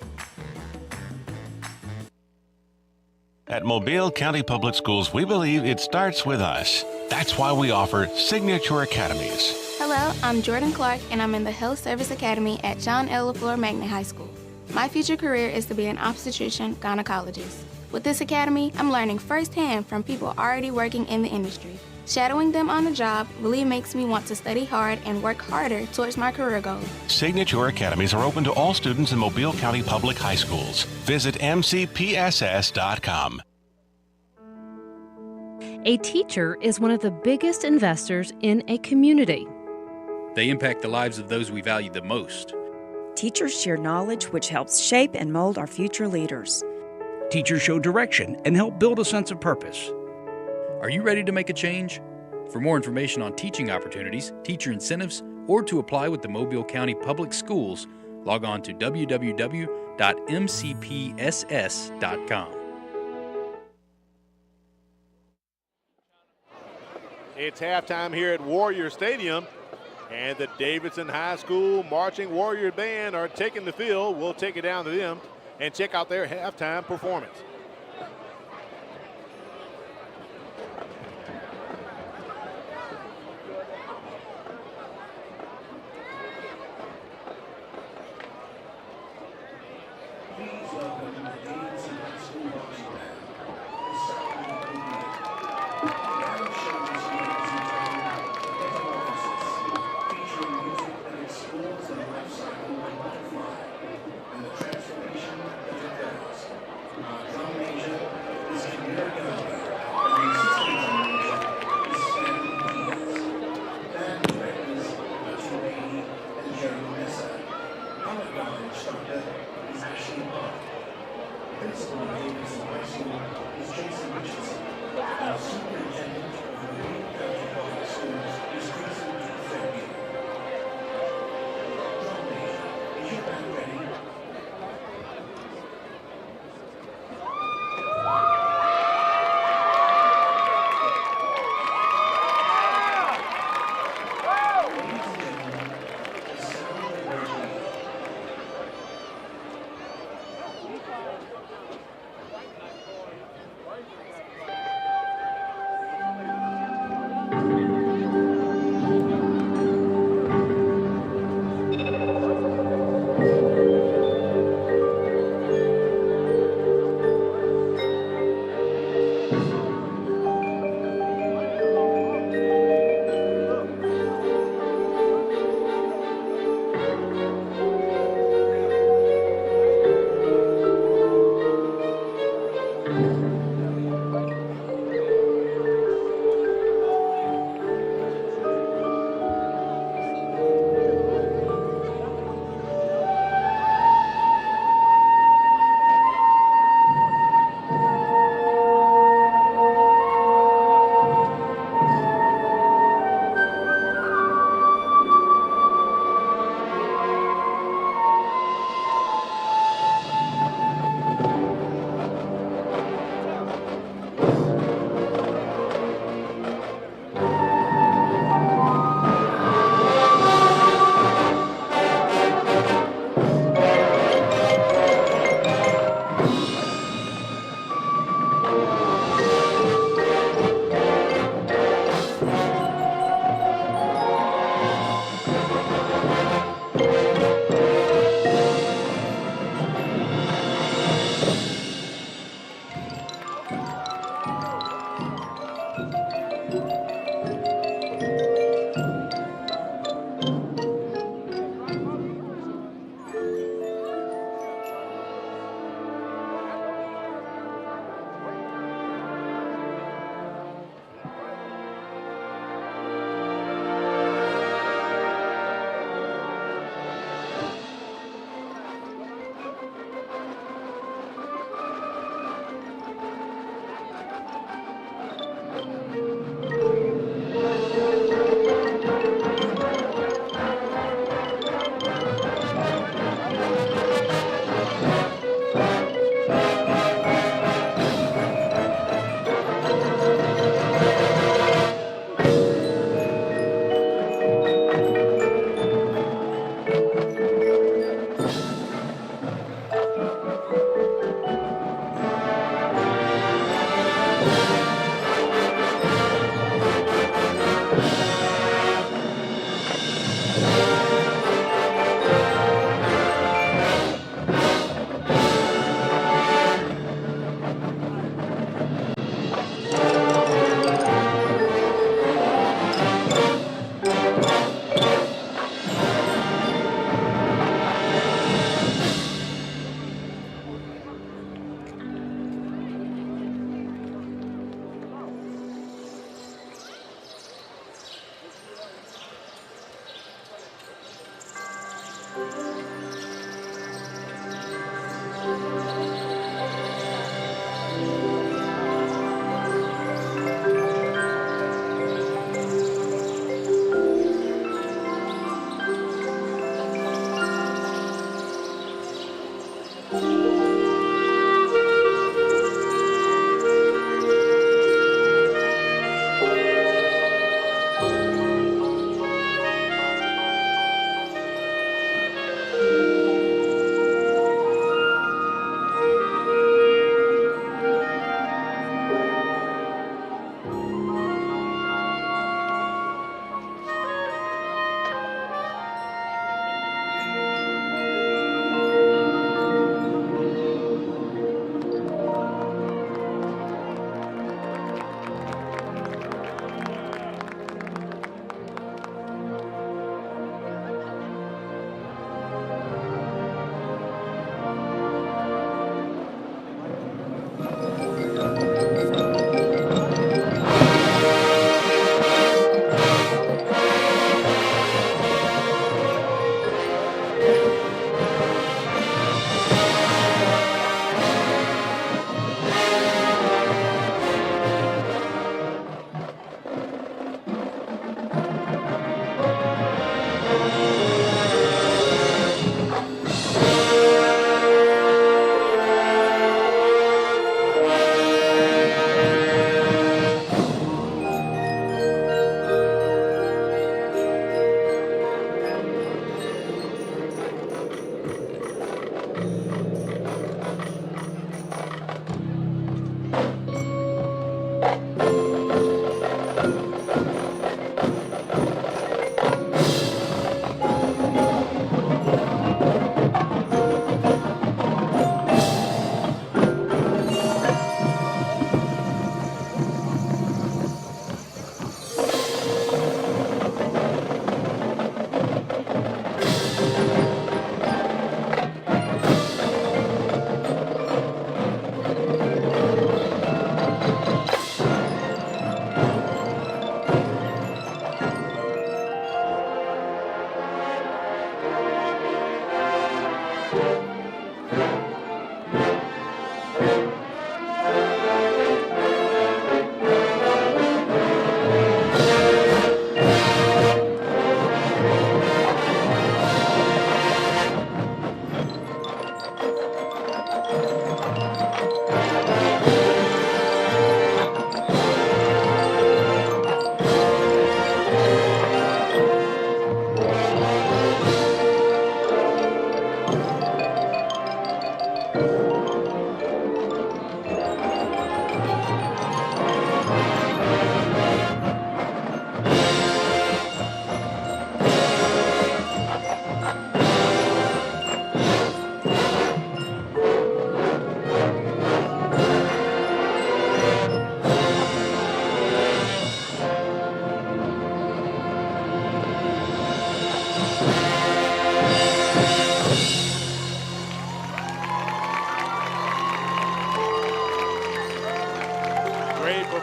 At Mobile County Public Schools, we believe it starts with us. That's why we offer Signature Academies. Hello, I'm Jordan Clark, and I'm in the Health Service Academy at John L. LaFleur Magnet High School. My future career is to be an obstetrician-gynecologist. With this academy, I'm learning firsthand from people already working in the industry. Shadowing them on the job really makes me want to study hard and work harder towards my career goals. Signature Academies are open to all students in Mobile County Public High Schools. Visit MCPSS.com. A teacher is one of the biggest investors in a community. They impact the lives of those we value the most. Teachers share knowledge which helps shape and mold our future leaders. Teachers show direction and help build a sense of purpose. Are you ready to make a change? For more information on teaching opportunities, teacher incentives, or to apply with the Mobile County Public Schools, log on to www.mcpss.com. It's halftime here at Warrior Stadium, and the Davidson High School Marching Warrior Band are taking the field. We'll take it down to them and check out their halftime performance.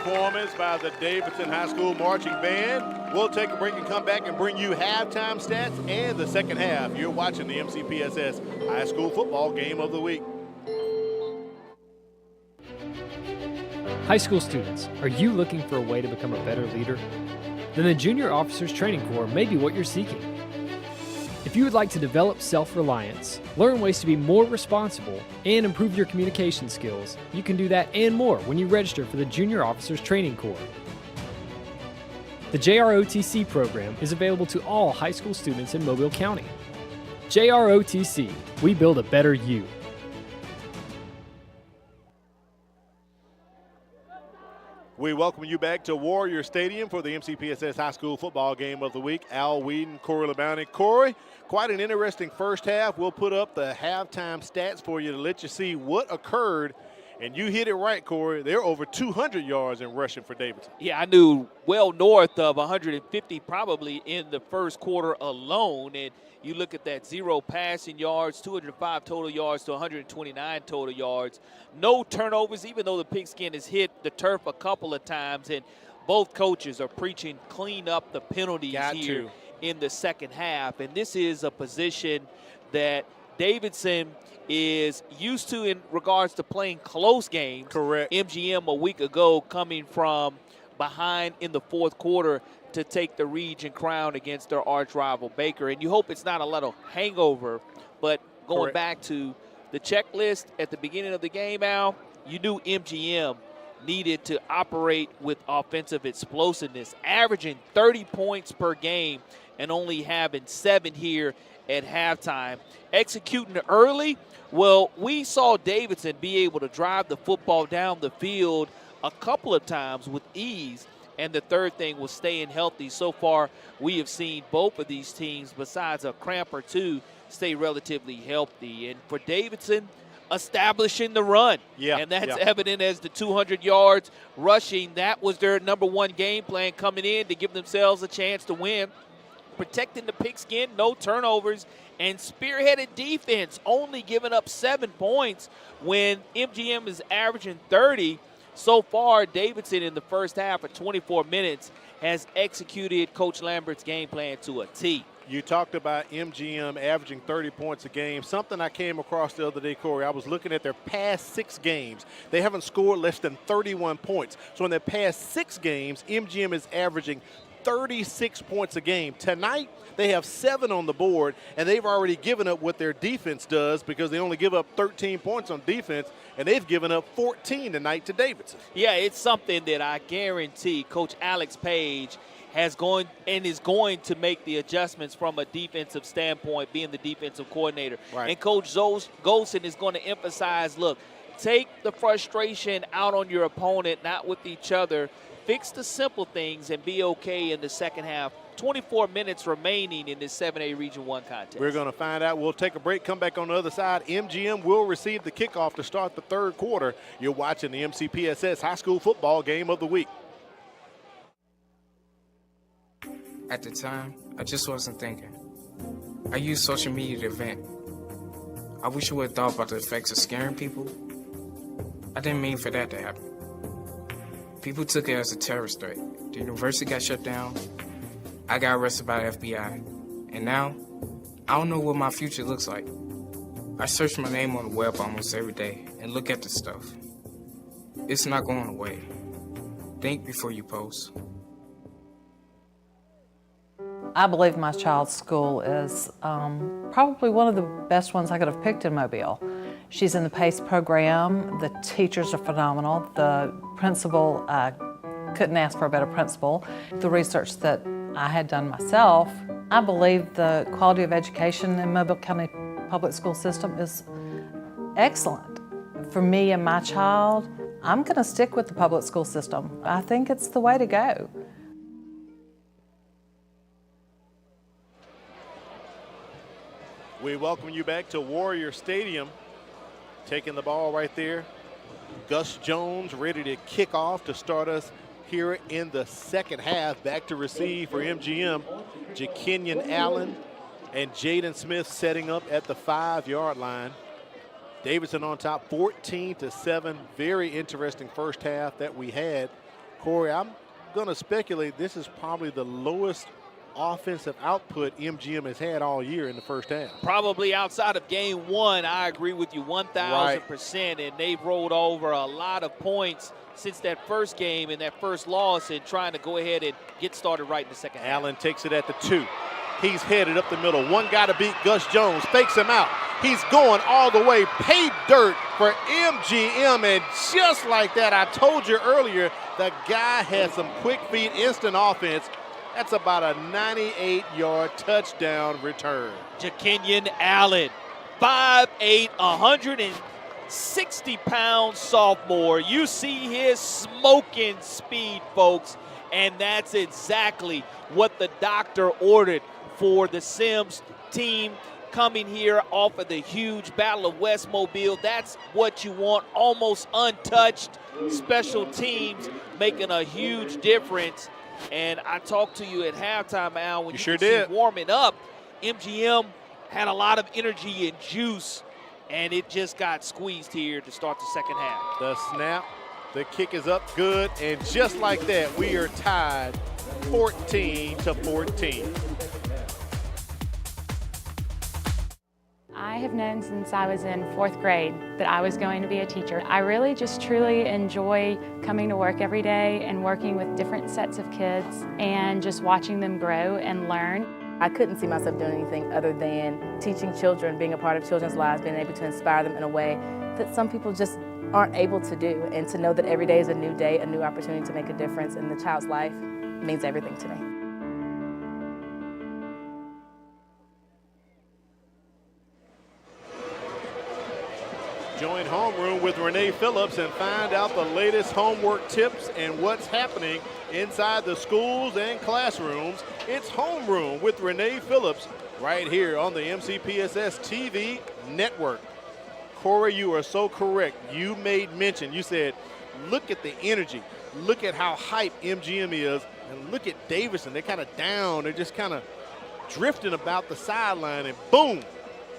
performance by the Davidson High School Marching Band. We'll take a break and come back and bring you halftime stats and the second half. You're watching the MCPSS High School Football Game of the Week. High school students, are you looking for a way to become a better leader? Then the Junior Officers Training Corps may be what you're seeking. If you would like to develop self-reliance, learn ways to be more responsible, and improve your communication skills, you can do that and more when you register for the Junior Officers Training Corps. The JROTC program is available to all high school students in Mobile County. JROTC, we build a better you. We welcome you back to Warrior Stadium for the MCPSS High School Football Game of the Week. Al Whedon, Corey LeBounty. Corey, quite an interesting first half. We'll put up the halftime stats for you to let you see what occurred. And you hit it right, Corey. They're over 200 yards in rushing for Davidson. Yeah, I knew well north of 150 probably in the first quarter alone. And you look at that, 0 passing yards, 205 total yards to 129 total yards. No turnovers, even though the pigskin has hit the turf a couple of times. And both coaches are preaching clean up the penalties here in the second half. And this is a position that Davidson is used to in regards to playing close games. Correct. MGM a week ago coming from behind in the fourth quarter to take the region crown against their arch rival Baker. And you hope it's not a little hangover, but going back to the checklist at the beginning of the game, Al, you knew MGM needed to operate with offensive explosiveness, averaging 30 points per game and only having 7 here at halftime. Executing early, well, we saw Davidson be able to drive the football down the field a couple of times with ease, and the third thing was staying healthy. So far, we have seen both of these teams, besides a cramp or two, stay relatively healthy. And for Davidson, establishing the run. And that's evident as the 200 yards rushing. That was their number one game plan coming in to give themselves a chance to win. Protecting the pigskin, no turnovers, and spearheaded defense, only giving up 7 points when MGM is averaging 30. So far, Davidson in the first half of 24 minutes has executed Coach Lambert's game plan to a T. You talked about MGM averaging 30 points a game. Something I came across the other day, Corey, I was looking at their past 6 games. They haven't scored less than 31 points. So in their past 6 games, MGM is averaging 36 points a game. Tonight, they have 7 on the board, and they've already given up what their defense does because they only give up 13 points on defense, and they've given up 14 tonight to Davidson. Yeah, it's something that I guarantee Coach Alex Page is going to make the adjustments from a defensive standpoint, being the defensive coordinator. And Coach Golson is going to emphasize, look, take the frustration out on your opponent, not with each other. Fix the simple things and be okay in the second half. 24 minutes remaining in this 7A Region 1 contest. We're going to find out. We'll take a break, come back on the other side. MGM will receive the kickoff to start the third quarter. You're watching the MCPSS High School Football Game of the Week. At the time, I just wasn't thinking. I used social media to vent. I wish I would have thought about the effects of scaring people. I didn't mean for that to happen. People took it as a terrorist threat. The university got shut down. I got arrested by the FBI. And now, I don't know what my future looks like. I search my name on the web almost every day and look at the stuff. It's not going away. Think before you post. I believe my child's school is probably one of the best ones I could have picked in Mobile. She's in the PACE program. The teachers are phenomenal. The principal, couldn't ask for a better principal. The research that I had done myself, I believe the quality of education in Mobile County Public School System is excellent. For me and my child, I'm going to stick with the public school system. I think it's the way to go. We welcome you back to Warrior Stadium. Taking the ball right there. Gus Jones ready to kick off to start us here in the second half. Back to receive for MGM. JaKenyon Allen and Jaden Smith setting up at the 5-yard line. Davidson on top 14-7. Very interesting first half that we had. Corey, I'm going to speculate this is probably the lowest offensive output MGM has had all year in the first half. Probably outside of game one, I agree with you 1,000%. And they've rolled over a lot of points since that first game and that first loss and trying to go ahead and get started right in the second half. Allen takes it at the 2. He's headed up the middle. One guy to beat, Gus Jones, fakes him out. He's going all the way, pay dirt for MGM, and just like that, I told you earlier, the guy had some quick feet, instant offense. That's about a 98-yard touchdown return. Jakenyon Allen, 5'8", 160-pound sophomore. You see his smoking speed, folks, and that's exactly what the doctor ordered for the Sims team coming here off of the huge Battle of West Mobile. That's what you want, almost untouched. Special teams making a huge difference. And I talked to you at halftime, Al, when you sure could did. see warming up, MGM had a lot of energy and juice, and it just got squeezed here to start the second half. The snap, the kick is up good, and just like that, we are tied 14-14. I have known since I was in 4th grade that I was going to be a teacher. I really just truly enjoy coming to work every day and working with different sets of kids and just watching them grow and learn. I couldn't see myself doing anything other than teaching children, being a part of children's lives, being able to inspire them in a way that some people just aren't able to do. And to know that every day is a new day, a new opportunity to make a difference in the child's life means everything to me. Join Homeroom with Renee Phillips and find out the latest homework tips and what's happening inside the schools and classrooms. It's Homeroom with Renee Phillips right here on the MCPSSTV network. Corey, you are so correct. You made mention, you said, look at the energy. Look at how hype MGM is, and look at Davidson. They're kind of down. They're just kind of drifting about the sideline, and boom,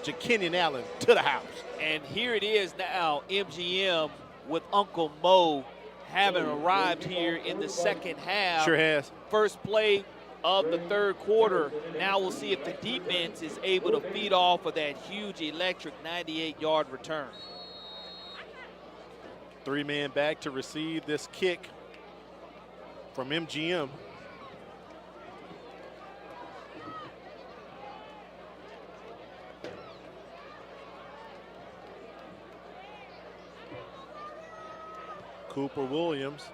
Jakenyon Allen to the house. And here it is now, MGM with Uncle Mo having arrived here in the second half. Sure has. First play of the third quarter. Now we'll see if the defense is able to feed off of that huge electric 98-yard return. 3-man back to receive this kick from MGM. Cooper Williams,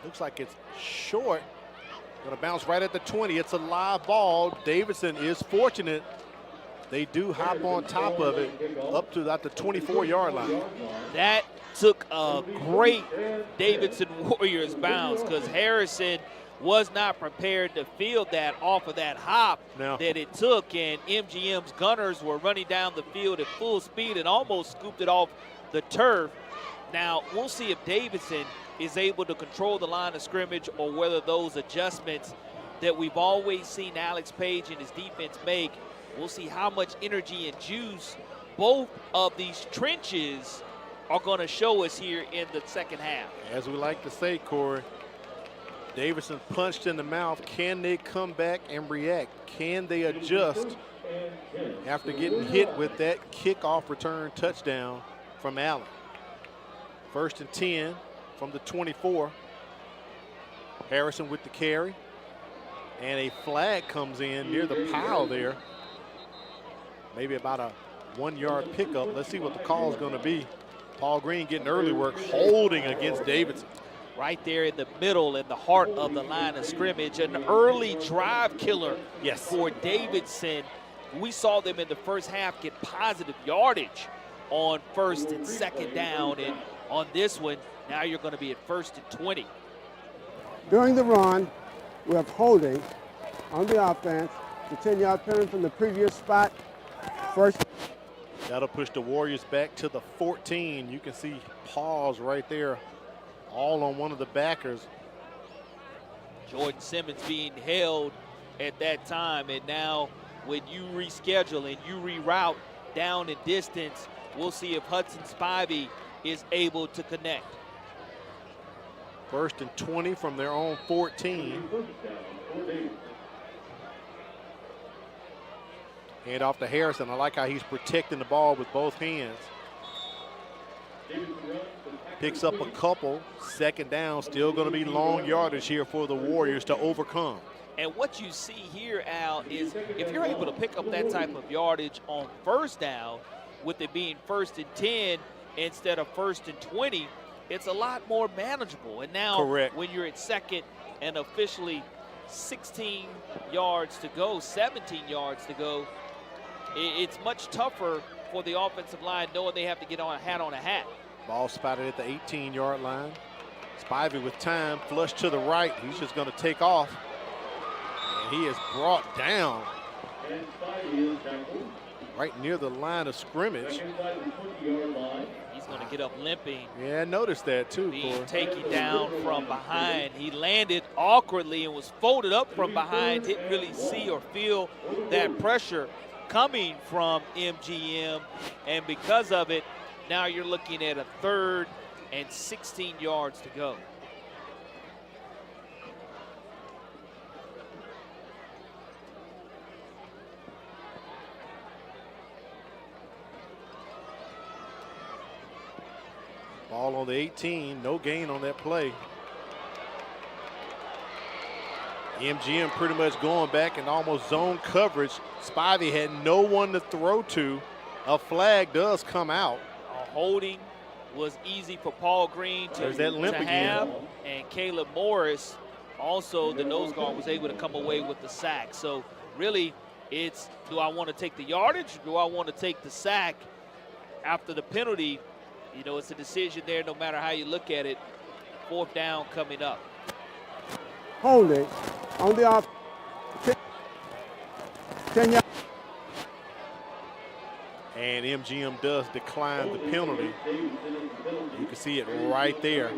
looks like it's short. Gonna bounce right at the 20. It's a live ball. Davidson is fortunate. They do hop on top of it up to about the 24-yard line. That took a great Davidson Warriors bounce because Harrison was not prepared to field that off of that hop that it took, and MGM's gunners were running down the field at full speed and almost scooped it off the turf. Now, we'll see if Davidson is able to control the line of scrimmage or whether those adjustments that we've always seen Alex Page and his defense make, we'll see how much energy and juice both of these trenches are going to show us here in the second half. As we like to say, Corey, Davidson punched in the mouth. Can they come back and react? Can they adjust after getting hit with that kickoff return touchdown from Allen? 1st and 10 from the 24. Harrison with the carry. And a flag comes in near the pile there. Maybe about a 1-yard pickup. Let's see what the call is going to be. Paul Green getting early work, holding against Davidson. Right there in the middle, in the heart of the line of scrimmage. An early drive killer for Davidson. We saw them in the first half get positive yardage on 1st and 2nd down. And on this one, now you're going to be at 1st and 20. During the run, we have holding on the offense. The 10-yard penalty from the previous spot. First. That'll push the Warriors back to the 14. You can see pause right there, all on one of the backers. Jordan Simmons being held at that time, and now when you reschedule and you reroute down in distance, we'll see if Hudson Spivey is able to connect. First and 20 from their own 14. Hand off to Harrison. I like how he's protecting the ball with both hands. Picks up a couple. Second down, still going to be long yardage here for the Warriors to overcome. And what you see here, Al, is if you're able to pick up that type of yardage on first down, with it being 1st and 10 instead of 1st and 20, it's a lot more manageable. And now when you're at second and officially 16 yards to go, 17 yards to go, it's much tougher for the offensive line knowing they have to get on a hat. Ball spotted at the 18-yard line. Spivey with time, flush to the right. He's just going to take off. And he is brought down right near the line of scrimmage. He's going to get up limping. Yeah, I noticed that too. Being taken down from behind. He landed awkwardly and was folded up from behind. Didn't really see or feel that pressure coming from MGM. And because of it, now you're looking at a 3rd and 16 yards to go. Ball on the 18, no gain on that play. MGM pretty much going back in almost zone coverage. Spivey had no one to throw to. A flag does come out. Holding was easy for Paul Green to have, and Caleb Morris, also the nose guard, was able to come away with the sack. So really, it's do I want to take the yardage or do I want to take the sack after the penalty? You know, it's a decision there no matter how you look at it. 4th down coming up. Holding on the off. 10 yards. And MGM does decline the penalty. You can see it right there.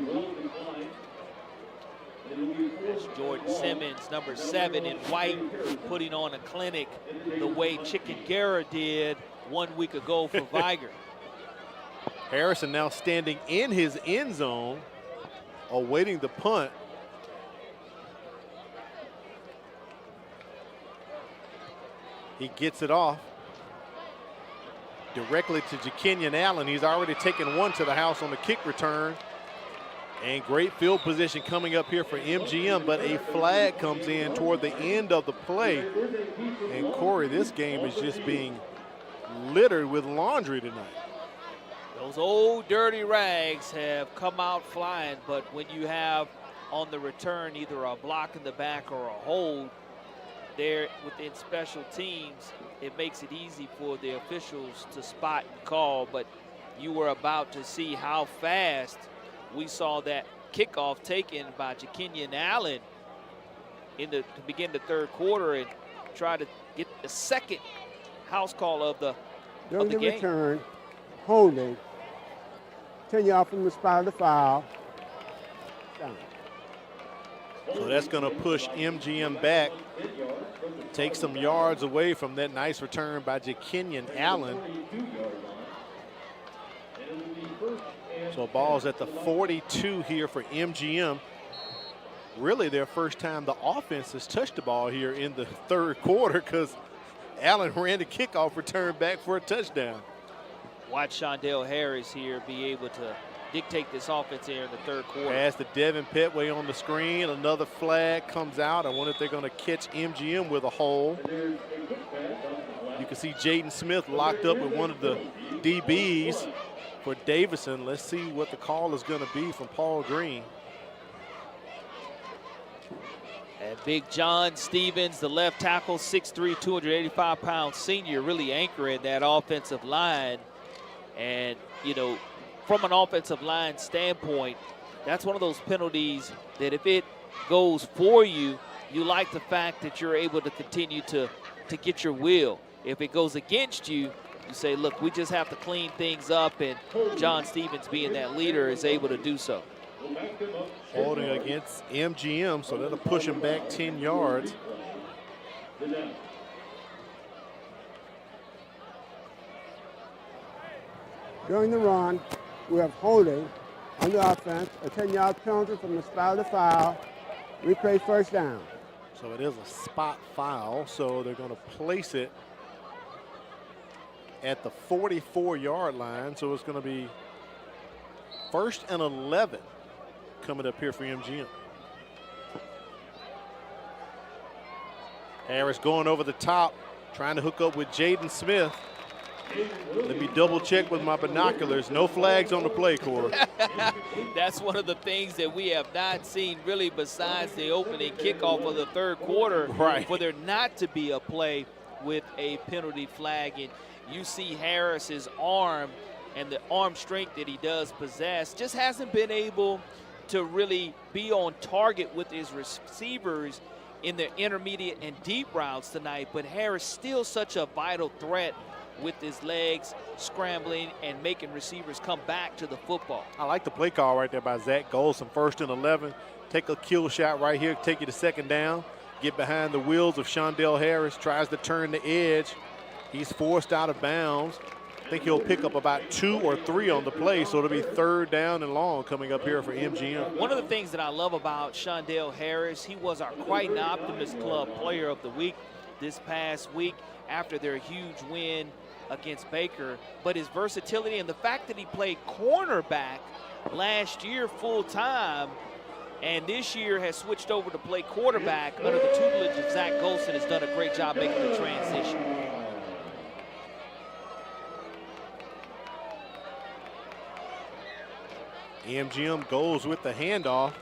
That's Jordan Simmons, number 7 in white, putting on a clinic the way Chicken Guerra did 1 week ago for Viger. Harrison now standing in his end zone, awaiting the punt. He gets it off directly to Jakenyon Allen. He's already taken one to the house on the kick return. And great field position coming up here for MGM, but a flag comes in toward the end of the play. And Corey, this game is just being littered with laundry tonight. Those old dirty rags have come out flying, but when you have on the return either a block in the back or a hold there within special teams, it makes it easy for the officials to spot and call. But you were about to see how fast we saw that kickoff taken by Jakenyon Allen to begin the 3rd quarter and try to get the second house call of the game. Return, holding, 10 yards from the spot of the foul. Down. So that's going to push MGM back, take some yards away from that nice return by Jakenyon Allen. So ball's at the 42 here for MGM. Really their first time the offense has touched the ball here in the 3rd quarter, because Allen ran the kickoff return back for a touchdown. Watch Shondell Harris here be able to dictate this offense here in the 3rd quarter. Pass to Devin Petway on the screen. Another flag comes out. I wonder if they're going to catch MGM with a hole. You can see Jaden Smith locked up with one of the DBs for Davidson. Let's see what the call is going to be from Paul Green. And big John Stevens, the left tackle, 6'3", 285-pound senior, really anchoring that offensive line. And, you know, from an offensive line standpoint, that's one of those penalties that if it goes for you, you like the fact that you're able to continue to get your will. If it goes against you, you say, look, we just have to clean things up, and John Stevens, being that leader, is able to do so. Holding against MGM, so that'll push him back 10 yards. During the run, we have holding On the offense, a 10-yard penalty from the spot of the foul. Replay first down. So it is a spot foul, so they're going to place it at the 44-yard line. So it's going to be 1st and 11 coming up here for MGM. Harris going over the top, trying to hook up with Jaden Smith. Let me double check with my binoculars. No flags on the play, Corey. That's one of the things that we have not seen really besides the opening kickoff of the third quarter. Right. For there not to be a play with a penalty flag. And you see Harris's arm and the arm strength that he does possess just hasn't been able to really be on target with his receivers in the intermediate and deep routes tonight. But Harris still such a vital threat with his legs scrambling and making receivers come back to the football. I like the play call right there by Zach Golson. 1st and 11. Take a kill shot right here, take you to 2nd down. Get behind the wheels of Shondell Harris, tries to turn the edge. He's forced out of bounds. I think he'll pick up about 2 or 3 on the play, so it'll be 3rd down and long coming up here for MGM. One of the things that I love about Shondell Harris, he was our Crichton Optimist Club Player of the Week this past week after their huge win against Baker. But his versatility and the fact that he played cornerback last year full time and this year has switched over to play quarterback under the tutelage of Zach Golson has done a great job making the transition. MGM goes with the handoff.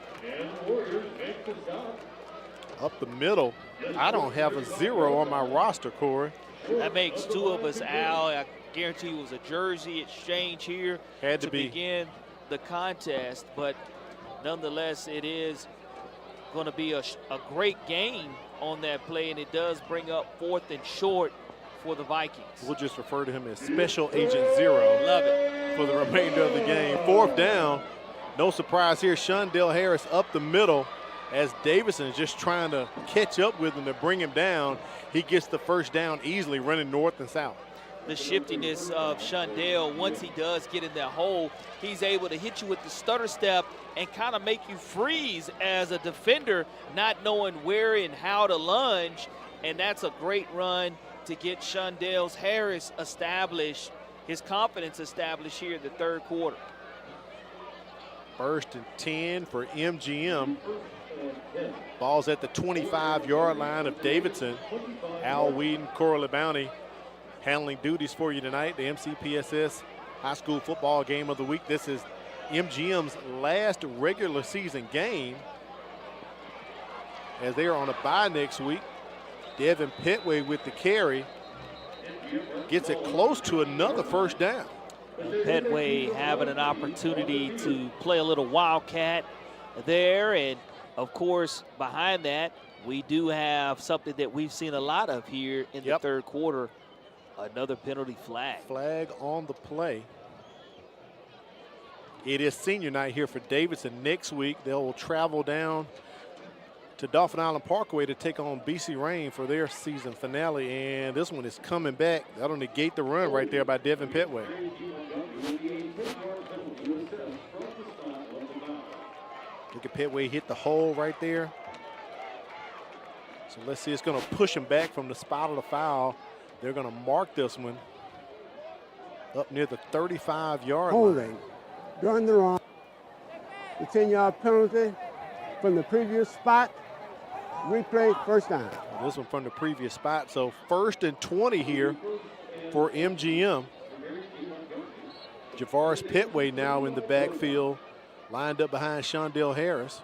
Up the middle. I don't have a 0 on my roster, Corey. That makes 2 of us, Al. I guarantee it was a jersey exchange here Had to be. Begin the contest, but nonetheless, it is going to be a great gain on that play, and it does bring up 4th and short for the Vikings. We'll just refer to him as Special Agent 0. Love it. For the remainder of the game. 4th down. No surprise here. Shondell Harris up the middle as Davidson is just trying to catch up with him to bring him down. He gets the 1st down easily, running north and south. The shiftiness of Shondell, once he does get in that hole, he's able to hit you with the stutter step and kind of make you freeze as a defender, not knowing where and how to lunge. And that's a great run to get Shondell Harris established, his confidence established here in the 3rd quarter. 1st and 10 for MGM. Ball's at the 25-yard line of Davidson. Al Whedon, Coralie Bounty handling duties for you tonight. The MCPSS High School Football Game of the Week. This is MGM's last regular season game as they are on a bye next week. Devin Petway with the carry. Gets it close to another 1st down. Petway having an opportunity to play a little wildcat there, and of course behind that we do have something that we've seen a lot of here in the 3rd quarter, another penalty flag. Flag on the play. It is senior night here for Davidson. Next week they will travel down to Dauphin Island Parkway to take on BC Rain for their season finale, and this one is coming back. That'll negate the run right there by Devin Petway. Look at Petway hit the hole right there. So let's see, it's going to push him back from the spot of the foul. They're going to mark this one up near the 35-yard line. Holding during the run. The 10-yard penalty from the previous spot. Replay 1st down. This one from the previous spot. So 1st and 20 here for MGM. Javaris Petway now in the backfield, lined up behind Shondell Harris.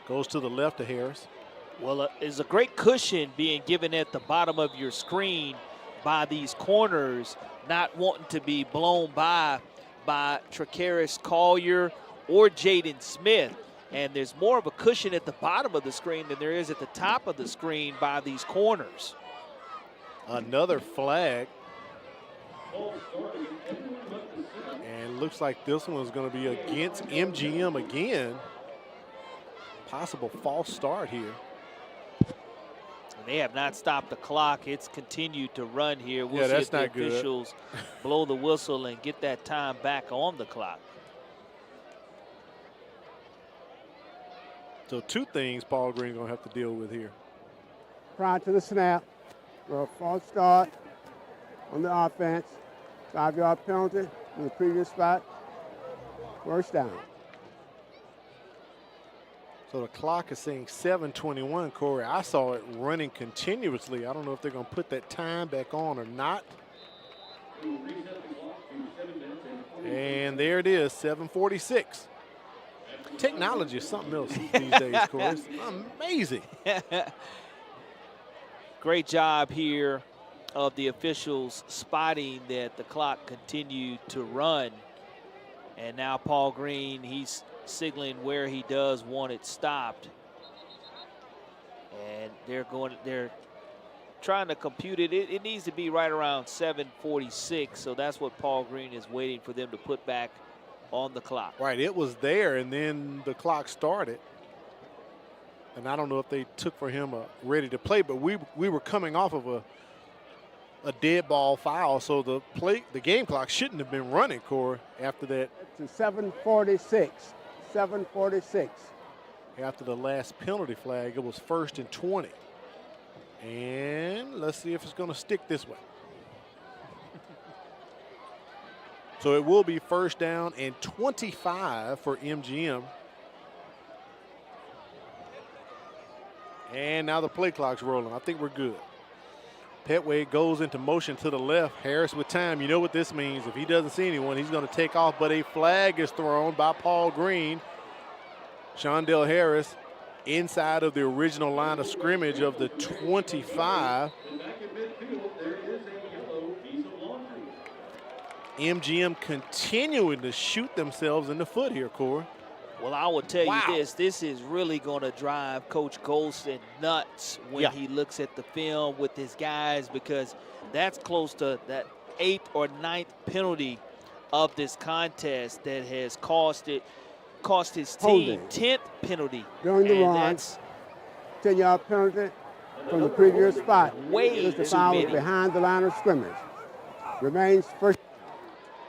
Goes to the left of Harris. Well, it's a great cushion being given at the bottom of your screen by these corners, not wanting to be blown by Tracaris Collier or Jaden Smith. And there's more of a cushion at the bottom of the screen than there is at the top of the screen by these corners. Another flag. And looks like this one is going to be against MGM again. Possible false start here. They have not stopped the clock. It's continued to run here. We'll yeah, see that's if the not good. officials blow the whistle and get that time back on the clock. So two things Paul Green going to have to deal with here. Prior to the snap, we're a false start on the offense, 5-yard penalty in the previous spot, first down. So the clock is saying 7:21, Corey. I saw it running continuously. I don't know if they're going to put that time back on or not. And there it is, 7:46. Technology is something else these days, Corey. It's amazing. Great job here of the officials spotting that the clock continued to run. And now Paul Green, he's signaling where he does want it stopped. And they're trying to compute it. It needs to be right around 7:46. So that's what Paul Green is waiting for them to put back on the clock. Right, it was there, and then the clock started. And I don't know if they took for him ready to play, but we were coming off of a dead ball foul, so the game clock shouldn't have been running, Corey, after that. It's 7:46. 7:46. After the last penalty flag, it was 1st and 20. And let's see if it's going to stick this way. So it will be 1st down and 25 for MGM. And now the play clock's rolling. I think we're good. Petway goes into motion to the left. Harris with time. You know what this means. If he doesn't see anyone, he's going to take off, but a flag is thrown by Paul Green. Shondell Harris inside of the original line of scrimmage of the 25. MGM continuing to shoot themselves in the foot here, Corey. Well, I will tell you this. This is really going to drive Coach Golston nuts when he looks at the film with his guys, because that's close to that 8th or 9th penalty of this contest that has cost his team 10th penalty. During the run, 10-yard penalty from the previous spot. Way the foul was behind the line of scrimmage. Remains first.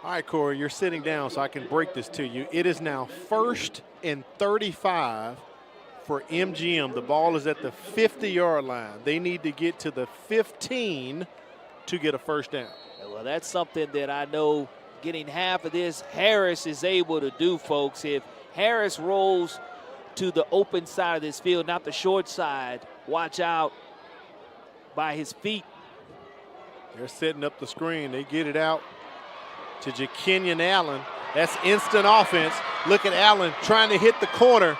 All right, Corey, you're sitting down so I can break this to you. It is now 1st and 35 for MGM. The ball is at the 50-yard line. They need to get to the 15 to get a 1st down. Well, that's something that I know getting half of this Harris is able to do, folks. If Harris rolls to the open side of this field, not the short side, watch out by his feet. They're setting up the screen. They get it out to Jakenyon Allen. That's instant offense. Look at Allen trying to hit the corner,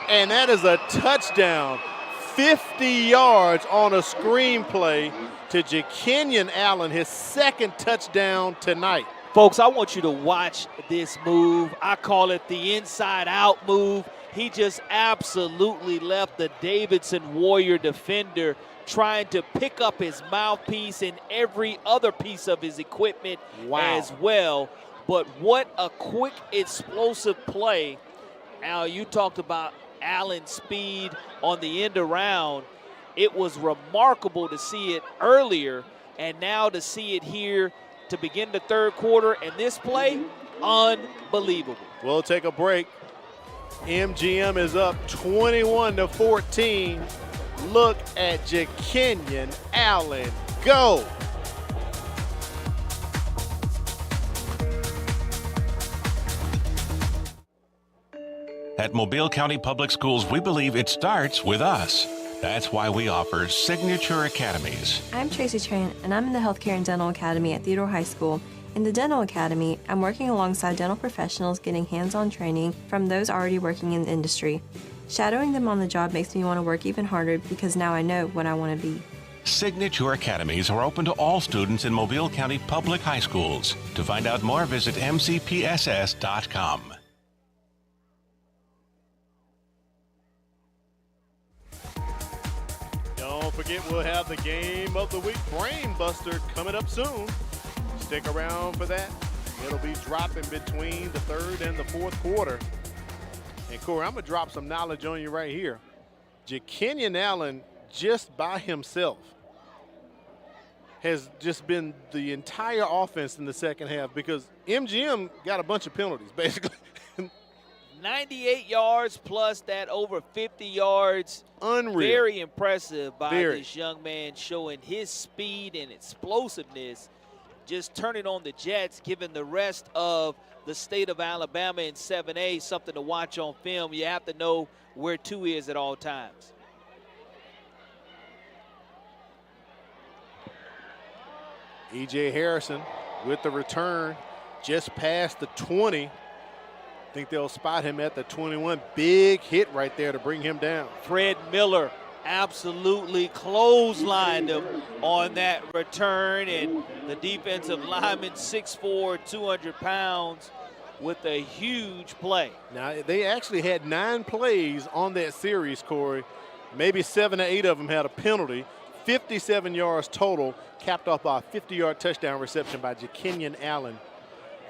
and that is a touchdown. 50 yards on a screen play to Jakenyon Allen, his 2nd touchdown tonight. Folks, I want you to watch this move. I call it the inside-out move. He just absolutely left the Davidson Warrior defender trying to pick up his mouthpiece and every other piece of his equipment as well. But what a quick, explosive play. Al, you talked about Allen's speed on the end around. It was remarkable to see it earlier, and now to see it here to begin the 3rd quarter. And this play, unbelievable. We'll take a break. MGM is up 21-14. Look at Jakenyon Allen go. At Mobile County Public Schools, we believe it starts with us. That's why we offer Signature Academies. I'm Tracy Tran, and I'm in the Healthcare and Dental Academy at Theodore High School. In the Dental Academy, I'm working alongside dental professionals getting hands-on training from those already working in the industry. Shadowing them on the job makes me want to work even harder because now I know what I want to be. Signature Academies are open to all students in Mobile County Public High Schools. To find out more, visit MCPSS.com. Don't forget, we'll have the Game of the Week Brain Buster coming up soon. Stick around for that. It'll be dropping between the 3rd and the 4th quarter. And Corey, I'm going to drop some knowledge on you right here. Jakenyon Allen, just by himself, has just been the entire offense in the 2nd half, because MGM got a bunch of penalties, basically. 98 yards plus that over 50 yards. Unreal. Very impressive by this young man, showing his speed and explosiveness, just turning on the Jets, giving the rest of the state of Alabama in 7A something to watch on film. You have to know where 2 is at all times. E.J. Harrison with the return just past the 20. I think they'll spot him at the 21. Big hit right there to bring him down. Fred Miller absolutely clotheslined him on that return, and the defensive lineman, 6'4", 200 pounds, with a huge play. Now, they actually had 9 plays on that series, Corey. Maybe 7 or 8 of them had a penalty. 57 yards total, capped off by a 50-yard touchdown reception by Jakenyon Allen.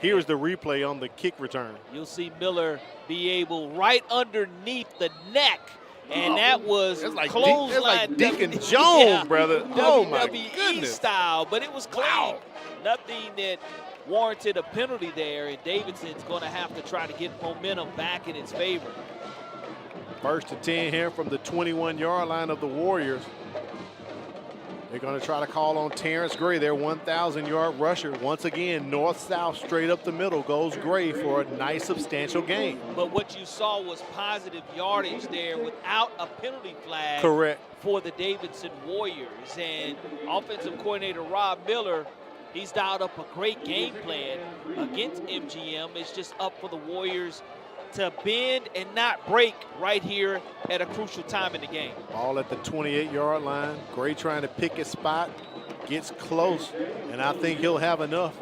Here's the replay on the kick return. You'll see Miller be able right underneath the neck, and that was clothesline. That's like Deacon Jones, brother. Oh, my WWE goodness. style, but it was clean. Wow. Nothing that warranted a penalty there, and Davidson's going to have to try to get momentum back in its favor. First and 10 here from the 21-yard line of the Warriors. They're going to try to call on Terrence Gray, their 1,000-yard rusher. Once again, north-south, straight up the middle goes Gray for a nice, substantial gain. But what you saw was positive yardage there without a penalty flag. Correct. For the Davidson Warriors. And offensive coordinator Rob Miller, he's dialed up a great game plan against MGM. It's just up for the Warriors to bend and not break right here at a crucial time in the game. Ball at the 28-yard line. Gray trying to pick his spot, gets close, and I think he'll have enough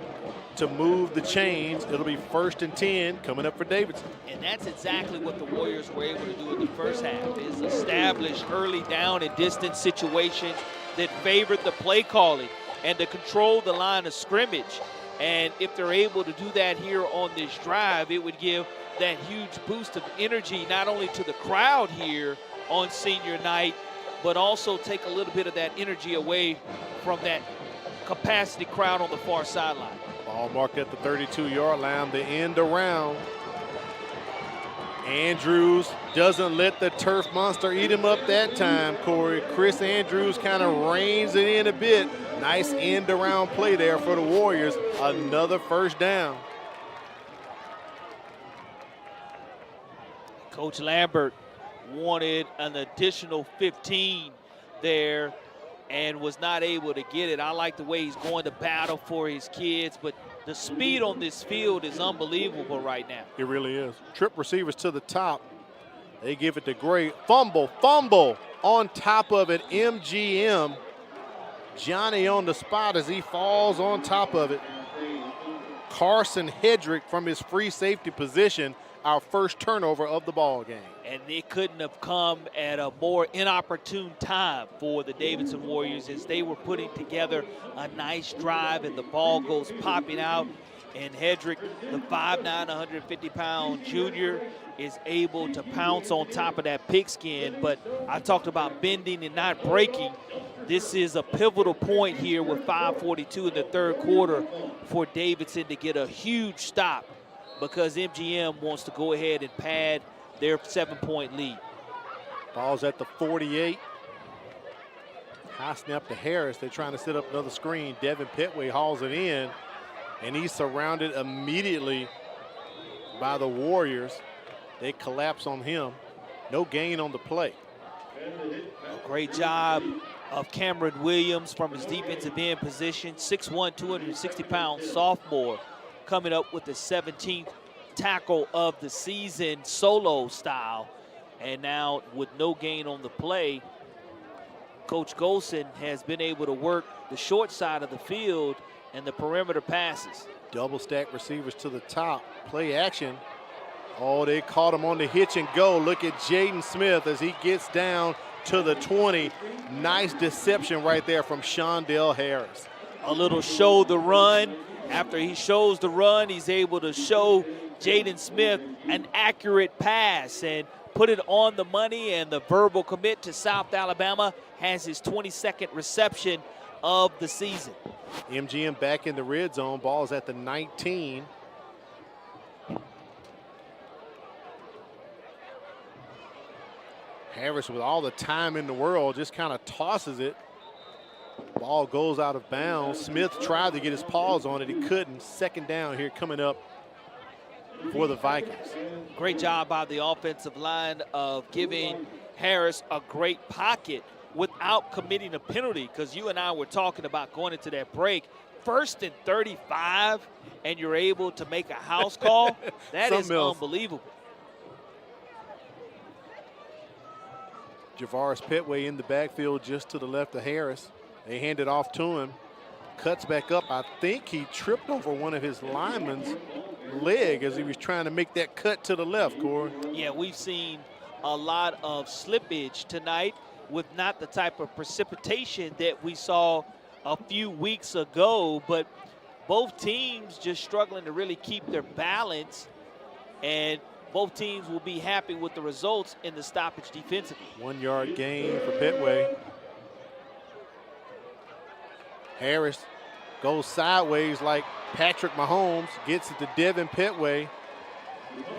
to move the chains. It'll be 1st and 10 coming up for Davidson. And that's exactly what the Warriors were able to do in the first half, is establish early down and distance situations that favored the play calling and to control the line of scrimmage. And if they're able to do that here on this drive, it would give that huge boost of energy not only to the crowd here on senior night, but also take a little bit of that energy away from that capacity crowd on the far sideline. Ball marked at the 32-yard line, the end around. Andrews doesn't let the turf monster eat him up that time, Corey. Chris Andrews kind of reins it in a bit. Nice end around play there for the Warriors. Another first down. Coach Lambert wanted an additional 15 there and was not able to get it. I like the way he's going to battle for his kids, but the speed on this field is unbelievable right now. It really is. Trip receivers to the top. They give it to Gray. Fumble on top of it. MGM. Johnny on the spot as he falls on top of it. Carson Hedrick from his free safety position, our first turnover of the ball game. And it couldn't have come at a more inopportune time for the Davidson Warriors as they were putting together a nice drive and the ball goes popping out. And Hedrick, the 5'9", 150-pound junior, is able to pounce on top of that pigskin. But I talked about bending and not breaking. This is a pivotal point here with 5:42 in the third quarter for Davidson to get a huge stop, because MGM wants to go ahead and pad their 7-point lead. Ball's at the 48. High snap to Harris. They're trying to set up another screen. Devin Petway hauls it in, and he's surrounded immediately by the Warriors. They collapse on him. No gain on the play. A great job of Cameron Williams from his defensive end position. 6'1", 260-pound sophomore, coming up with the 17th tackle of the season, solo style. And now with no gain on the play, Coach Golson has been able to work the short side of the field and the perimeter passes. Double stack receivers to the top. Play action. Oh, they caught him on the hitch and go. Look at Jaden Smith as he gets down to the 20. Nice deception right there from Shondell Harris. A little show the run. After he shows the run, he's able to show Jaden Smith an accurate pass and put it on the money, and the verbal commit to South Alabama has his 22nd reception of the season. MGM back in the red zone. Ball's at the 19. Harris, with all the time in the world, just kind of tosses it. Ball goes out of bounds. Smith tried to get his paws on it. He couldn't. Second down here coming up for the Vikings. Great job by the offensive line of giving Harris a great pocket without committing a penalty, because you and I were talking about going into that break. 1st and 35, and you're able to make a house call. That is unbelievable. Javaris Petway in the backfield just to the left of Harris. They hand it off to him. Cuts back up. I think he tripped over one of his linemen's leg as he was trying to make that cut to the left, Corey. Yeah, we've seen a lot of slippage tonight with not the type of precipitation that we saw a few weeks ago, but both teams just struggling to really keep their balance, and both teams will be happy with the results in the stoppage defensively. 1 yard gain for Petway. Harris goes sideways like Patrick Mahomes, gets it to Devin Petway.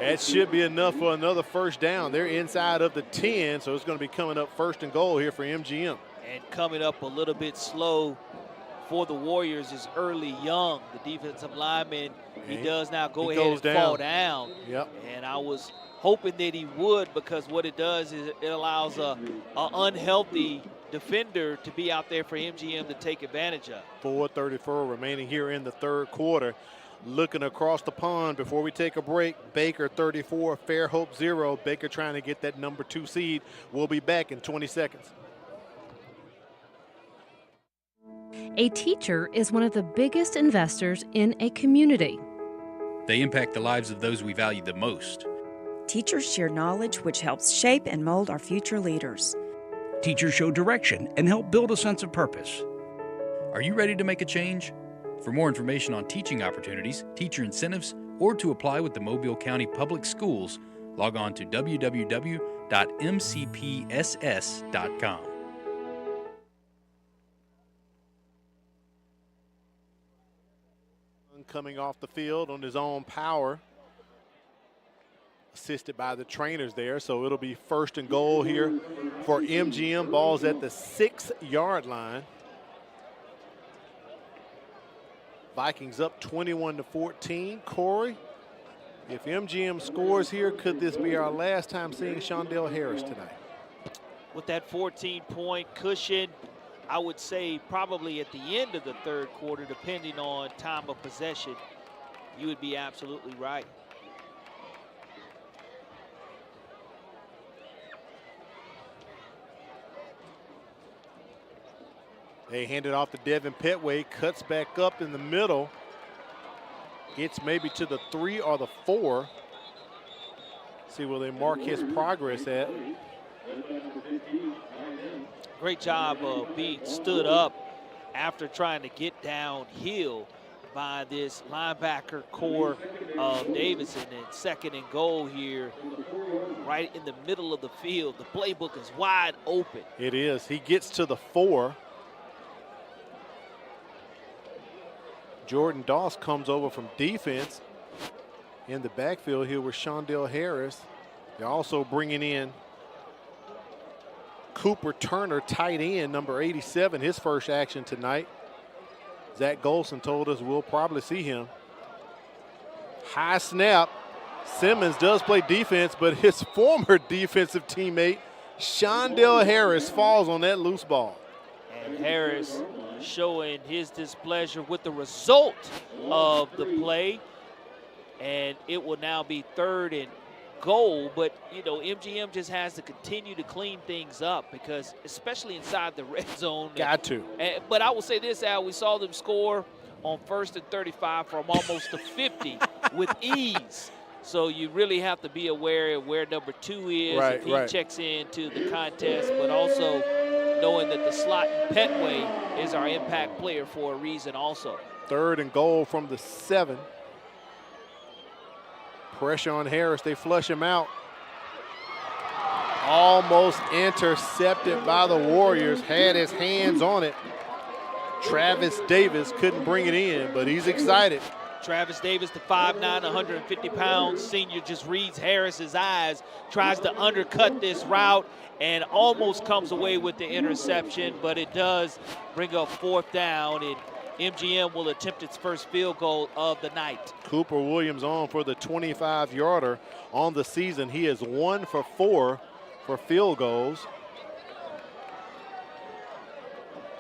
That should be enough for another first down. They're inside of the 10, so it's going to be coming up 1st and goal here for MGM. And coming up a little bit slow for the Warriors is Early Young, the defensive lineman. He does now go ahead and fall down. Yep. And I was hoping that he would, because what it does is it allows a unhealthy defender to be out there for MGM to take advantage of. 4:34 remaining here in the third quarter. Looking across the pond before we take a break. Baker 34, Fairhope 0. Baker trying to get that number 2 seed. We'll be back in 20 seconds. A teacher is one of the biggest investors in a community. They impact the lives of those we value the most. Teachers share knowledge which helps shape and mold our future leaders. Teachers show direction and help build a sense of purpose. Are you ready to make a change? For more information on teaching opportunities, teacher incentives, or to apply with the Mobile County Public Schools, log on to www.mcpss.com. Coming off the field on his own power, assisted by the trainers there, so it'll be 1st and goal here for MGM. Ball's at the 6-yard line. Vikings up 21-14. Corey, if MGM scores here, could this be our last time seeing Shondell Harris tonight? With that 14-point cushion, I would say probably at the end of the third quarter, depending on time of possession, you would be absolutely right. They hand it off to Devin Petway, cuts back up in the middle, gets maybe to the 3 or the 4. See where they mark his progress at. Great job of being stood up after trying to get downhill by this linebacker core of Davidson. And 2nd and goal here, right in the middle of the field. The playbook is wide open. It is. He gets to the 4. Jordan Doss comes over from defense in the backfield here with Shondell Harris. They're also bringing in Cooper Turner, tight end, number 87, his first action tonight. Zach Golson told us we'll probably see him. High snap. Simmons does play defense, but his former defensive teammate, Shondell Harris, falls on that loose ball. And Harris showing his displeasure with the result of the play. And it will now be 3rd and goal, but you know, MGM just has to continue to clean things up, because especially inside the red zone. But I will say this, Al, we saw them score on 1st and 35 from almost the 50 with ease. So you really have to be aware of where number 2 is if he checks into the contest, but also knowing that the slot Petway is our impact player for a reason also. 3rd and goal from the 7. Pressure on Harris, they flush him out. Almost intercepted by the Warriors, had his hands on it. Travis Davis couldn't bring it in, but he's excited. Travis Davis, the 5'9", 150-pound senior, just reads Harris's eyes, tries to undercut this route, and almost comes away with the interception, but it does bring up 4th down, and MGM will attempt its first field goal of the night. Cooper Williams on for the 25-yarder on the season. He is 1 for 4 for field goals.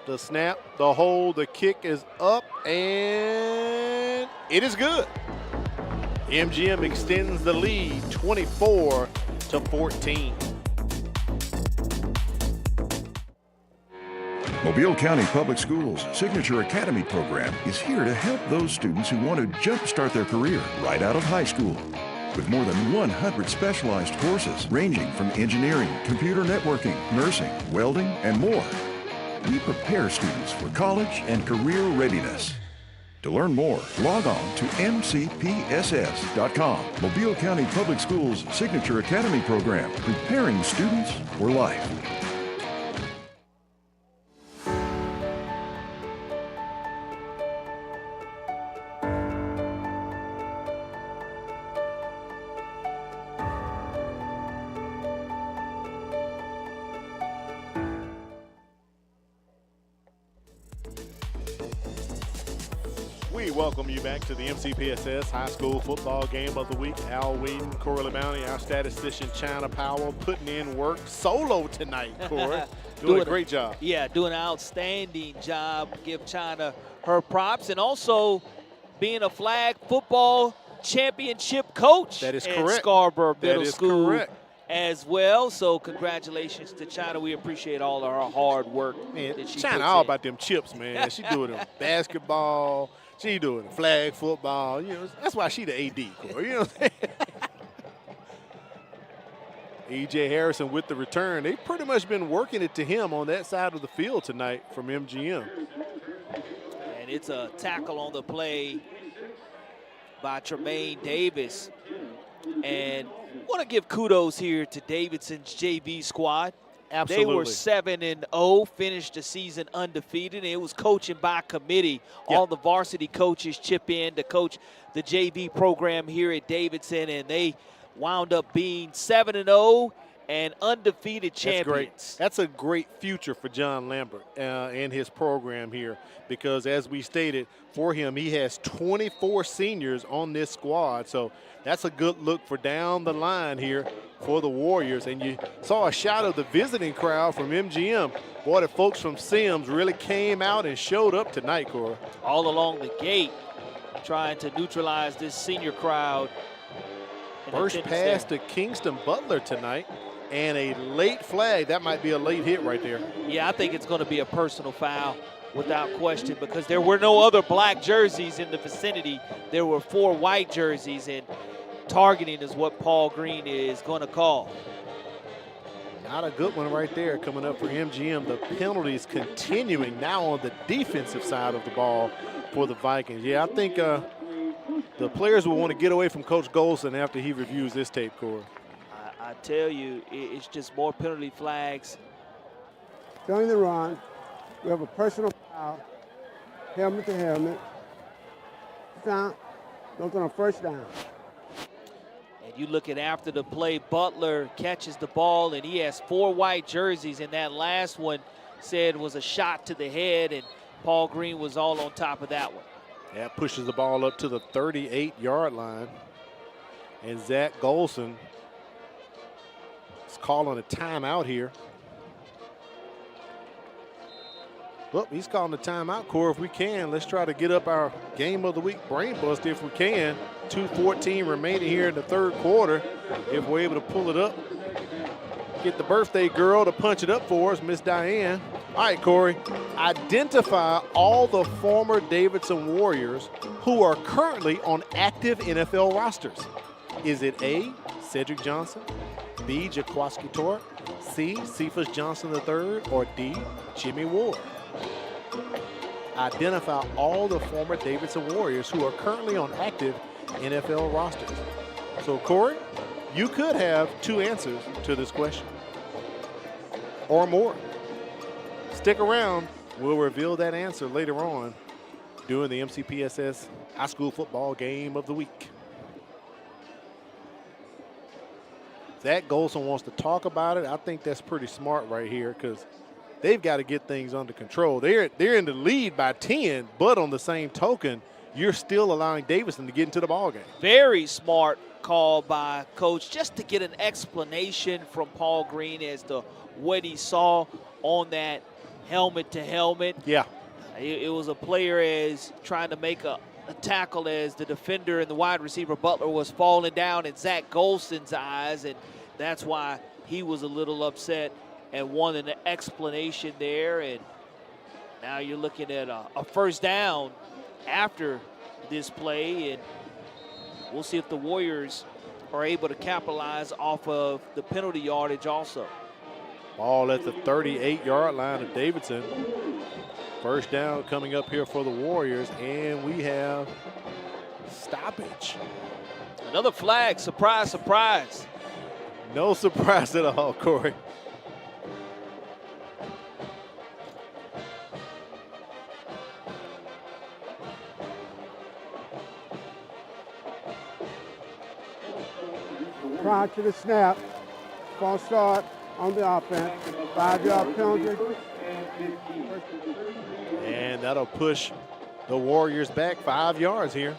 The snap, the hold, the kick is up, and it is good. MGM extends the lead 24-14. Mobile County Public Schools' Signature Academy program is here to help those students who want to jumpstart their career right out of high school. With more than 100 specialized courses ranging from engineering, computer networking, nursing, welding, and more. We prepare students for college and career readiness. To learn more, log on to MCPSS.com. Mobile County Public Schools' Signature Academy program, preparing students for life. We welcome you back to the MCPSS High School Football Game of the Week. Al Wheaton, Corey Bounty, our statistician China Powell putting in work solo tonight, Corey. doing a great job. Yeah, doing an outstanding job. Give China her props, and also being a flag football championship coach. That is at correct. Scarborough Middle That is School correct. as well. So congratulations to China. We appreciate all of her hard work. Man, that she China puts all in. about them chips, man. She doing them basketball. She doing flag football. You know, that's why she the AD, Corey. You know what I'm saying? E.J. Harrison with the return. They've pretty much been working it to him on that side of the field tonight from MGM. And it's a tackle on the play by Tremaine Davis. And I want to give kudos here to Davidson's JV squad. Absolutely. They were 7-0, finished the season undefeated. And it was coaching by committee. Yeah. All the varsity coaches chip in to coach the JV program here at Davidson, and they wound up being 7-0 and undefeated champions. That's a great future for John Lambert and his program here, because as we stated, for him, he has 24 seniors on this squad. So that's a good look for down the line here for the Warriors. And you saw a shot of the visiting crowd from MGM. Boy, the folks from Sims really came out and showed up tonight, Cora. All along the gate, trying to neutralize this senior crowd. First pass to Kingston Butler tonight, and a late flag. That might be a late hit right there. Yeah, I think it's going to be a personal foul without question, because there were no other black jerseys in the vicinity. There were 4 white jerseys, and targeting is what Paul Green is going to call. Not a good one right there coming up for MGM. The penalties continuing now on the defensive side of the ball for the Vikings. Yeah, I think the players will want to get away from Coach Golson after he reviews this tape, Corey. I tell you, it's just more penalty flags. During the run, we have a personal foul, helmet to helmet. Down, goes on a first down. And you look at after the play, Butler catches the ball, and he has 4 white jerseys, and that last one said was a shot to the head, and Paul Green was all on top of that one. That pushes the ball up to the 38-yard line. And Zach Golson is calling a timeout here. Well, he's calling a timeout, Corey, if we can. Let's try to get up our Game of the Week brain bust if we can. 2:14 remaining here in the third quarter. If we're able to pull it up. Get the birthday girl to punch it up for us, Miss Diane. All right, Corey. Identify all the former Davidson Warriors who are currently on active NFL rosters. Is it A, Cedric Johnson, B, Jaquaski Torre, C, Cephas Johnson III, or D, Jimmy Ward? Identify all the former Davidson Warriors who are currently on active NFL rosters. So, Corey, you could have 2 answers to this question or more. Stick around. We'll reveal that answer later on during the MCPSS high school football game of the week. Zach Golson wants to talk about it. I think that's pretty smart right here because they've got to get things under control. They're in the lead by 10, but on the same token, you're still allowing Davidson to get into the ball game. Very smart call by Coach just to get an explanation from Paul Green as to what he saw on that helmet to helmet. Yeah. It was a player as trying to make a tackle as the defender and the wide receiver Butler was falling down in Zach Golson's eyes, and that's why he was a little upset and wanted an explanation there. And now you're looking at a first down after this play, and we'll see if the Warriors are able to capitalize off of the penalty yardage also. Ball at the 38-yard line of Davidson. First down coming up here for the Warriors, and we have stoppage. Another flag, surprise, surprise. No surprise at all, Corey. Prior to the snap, false start on the offense, 5-yard penalty. And that'll push the Warriors back 5 yards here.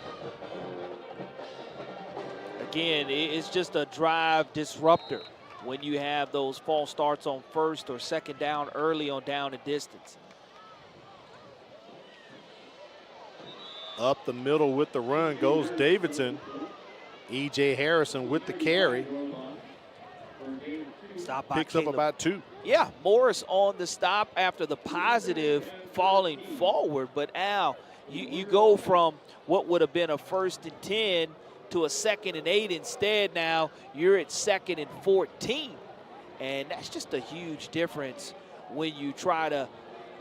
Again, it's just a drive disruptor when you have those false starts on first or second down early on down and distance. Up the middle with the run goes Davidson. E.J. Harrison with the carry. Stop by Picks up about 2. Yeah, Morris on the stop after the positive falling forward. But Al, you go from what would have been a 1st and 10 to a 2nd and 8 instead. Now you're at 2nd and 14. And that's just a huge difference when you try to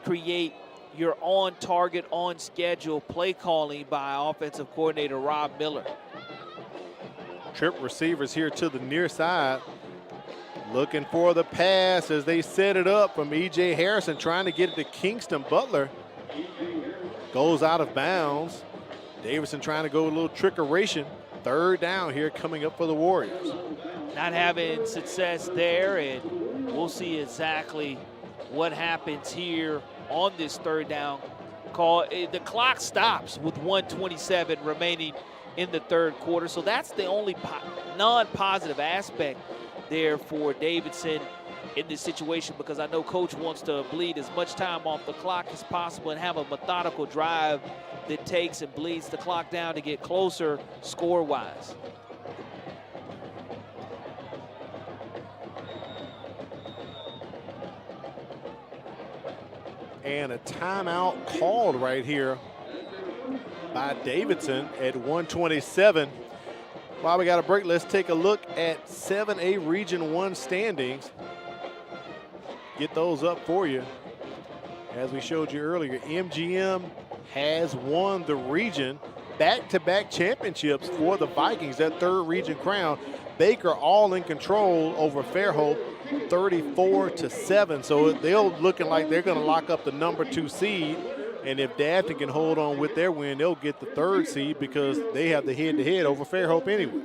create your on target, on schedule play calling by offensive coordinator Rob Miller. Trip receivers here to the near side. Looking for the pass as they set it up from E.J. Harrison, trying to get it to Kingston Butler. Goes out of bounds. Davidson trying to go a little trickeration. 3rd down here coming up for the Warriors. Not having success there, and we'll see exactly what happens here on this 3rd down call. The clock stops with 1:27 remaining in the 3rd quarter, so that's the only non-positive aspect there for Davidson in this situation, because I know Coach wants to bleed as much time off the clock as possible and have a methodical drive that takes and bleeds the clock down to get closer score-wise. And a timeout called right here by Davidson at 1:27. While we got a break, let's take a look at 7A Region 1 standings. Get those up for you. As we showed you earlier, MGM has won the region, back-to-back championships for the Vikings, that 3rd region crown. Baker all in control over Fairhope, 34-7. So they're looking like they're going to lock up the number 2 seed. And if Daphne can hold on with their win, they'll get the 3rd seed because they have the head-to-head over Fairhope anyway.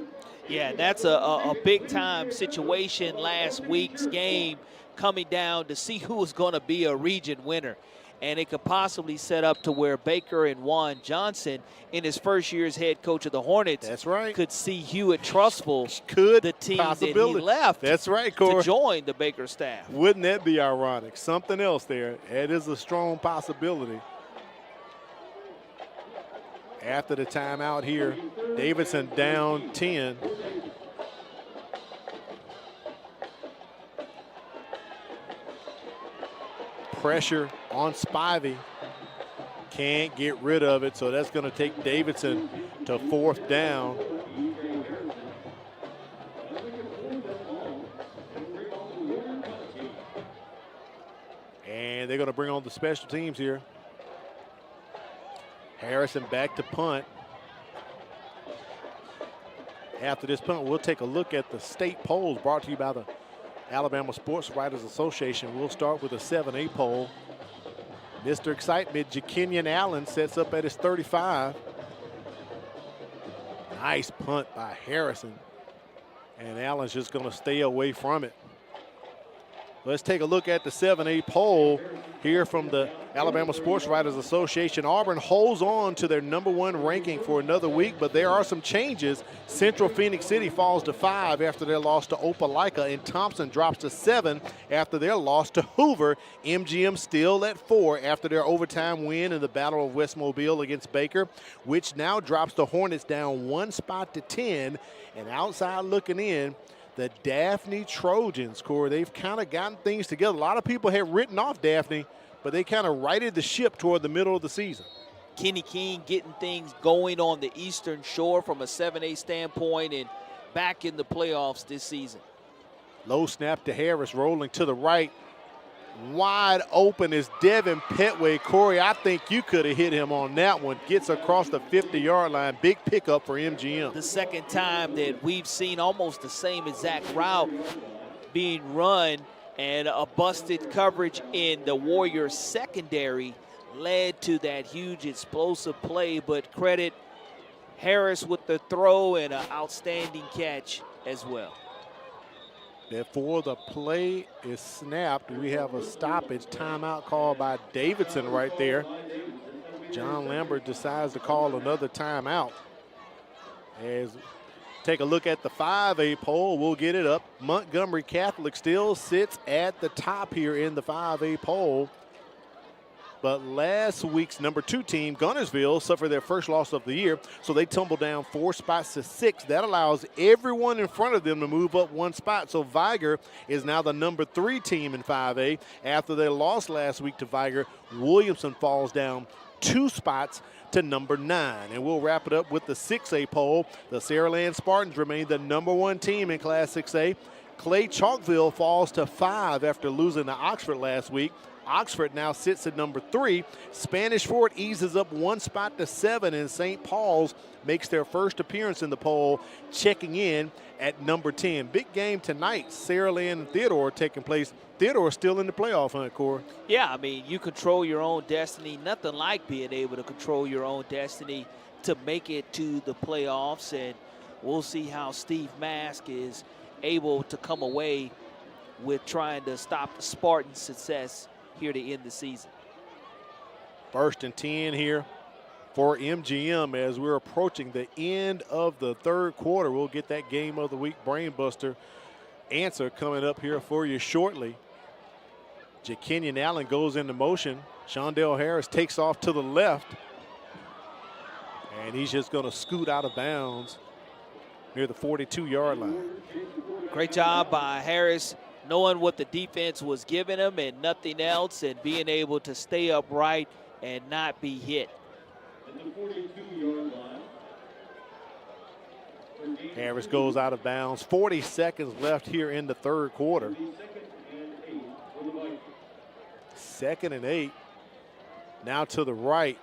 Yeah, that's a big-time situation last week's game, coming down to see who was going to be a region winner. And it could possibly set up to where Baker and Juan Johnson, in his first year as head coach of the Hornets, that's right, could see Hewitt Trustful, the team that he left, that's right, Corey, to join the Baker staff. Wouldn't that be ironic? Something else there. It is a strong possibility. After the timeout here, Davidson down 10. Pressure on Spivey. Can't get rid of it, so that's going to take Davidson to 4th down. And they're going to bring on the special teams here. Harrison back to punt. After this punt, we'll take a look at the state polls brought to you by the Alabama Sports Writers Association. We'll start with a 7A poll. Mr. Excitement, Jakenyon Allen, sets up at his 35. Nice punt by Harrison. And Allen's just going to stay away from it. Let's take a look at the 7A poll here from the Alabama Sports Writers Association. Auburn holds on to their #1 ranking for another week, but there are some changes. Central Phoenix City falls to 5 after their loss to Opelika, and Thompson drops to 7 after their loss to Hoover. MGM still at 4 after their overtime win in the Battle of West Mobile against Baker, which now drops the Hornets down 1 spot to 10. And outside looking in, the Daphne Trojans, Corey, they've kind of gotten things together. A lot of people had written off Daphne, but they kind of righted the ship toward the middle of the season. Kenny King getting things going on the Eastern Shore from a 7A standpoint and back in the playoffs this season. Low snap to Harris, rolling to the right. Wide open is Devin Petway. Corey, I think you could have hit him on that one. Gets across the 50-yard line. Big pickup for MGM. The second time that we've seen almost the same exact route being run, and a busted coverage in the Warriors secondary led to that huge explosive play. But credit Harris with the throw and an outstanding catch as well. Before the play is snapped, we have a stoppage timeout called by Davidson right there. John Lambert decides to call another timeout. As take a look at the 5A poll, we'll get it up. Montgomery Catholic still sits at the top here in the 5A poll. But last week's #2 team, Gunnersville, suffered their first loss of the year, so they tumbled down 4 spots to 6. That allows everyone in front of them to move up 1 spot. So Viger is now the #3 team in 5A. After they lost last week to Viger, Williamson falls down 2 spots to #9. And we'll wrap it up with the 6A poll. The Saraland Spartans remain the #1 team in Class 6A. Clay Chalkville falls to 5 after losing to Oxford last week. Oxford now sits at #3. Spanish Fort eases up 1 spot to 7, and St. Paul's makes their first appearance in the poll, checking in at #10. Big game tonight, Saraland and Theodore taking place. Theodore still in the playoff hunt, Corey. Yeah, I mean, you control your own destiny. Nothing like being able to control your own destiny to make it to the playoffs, and we'll see how Steve Mask is able to come away with trying to stop the Spartans' success here to end the season. 1st and 10 here for MGM as we're approaching the end of the 3rd quarter. We'll get that game of the week brainbuster answer coming up here for you shortly. JaKenyon Allen goes into motion. Shondell Harris takes off to the left, and he's just going to scoot out of bounds near the 42-yard line. Great job by Harris, knowing what the defense was giving him and nothing else, and being able to stay upright and not be hit. Harris goes out of bounds. 40 seconds left here in the 3rd quarter. 2nd and 8. Now to the right.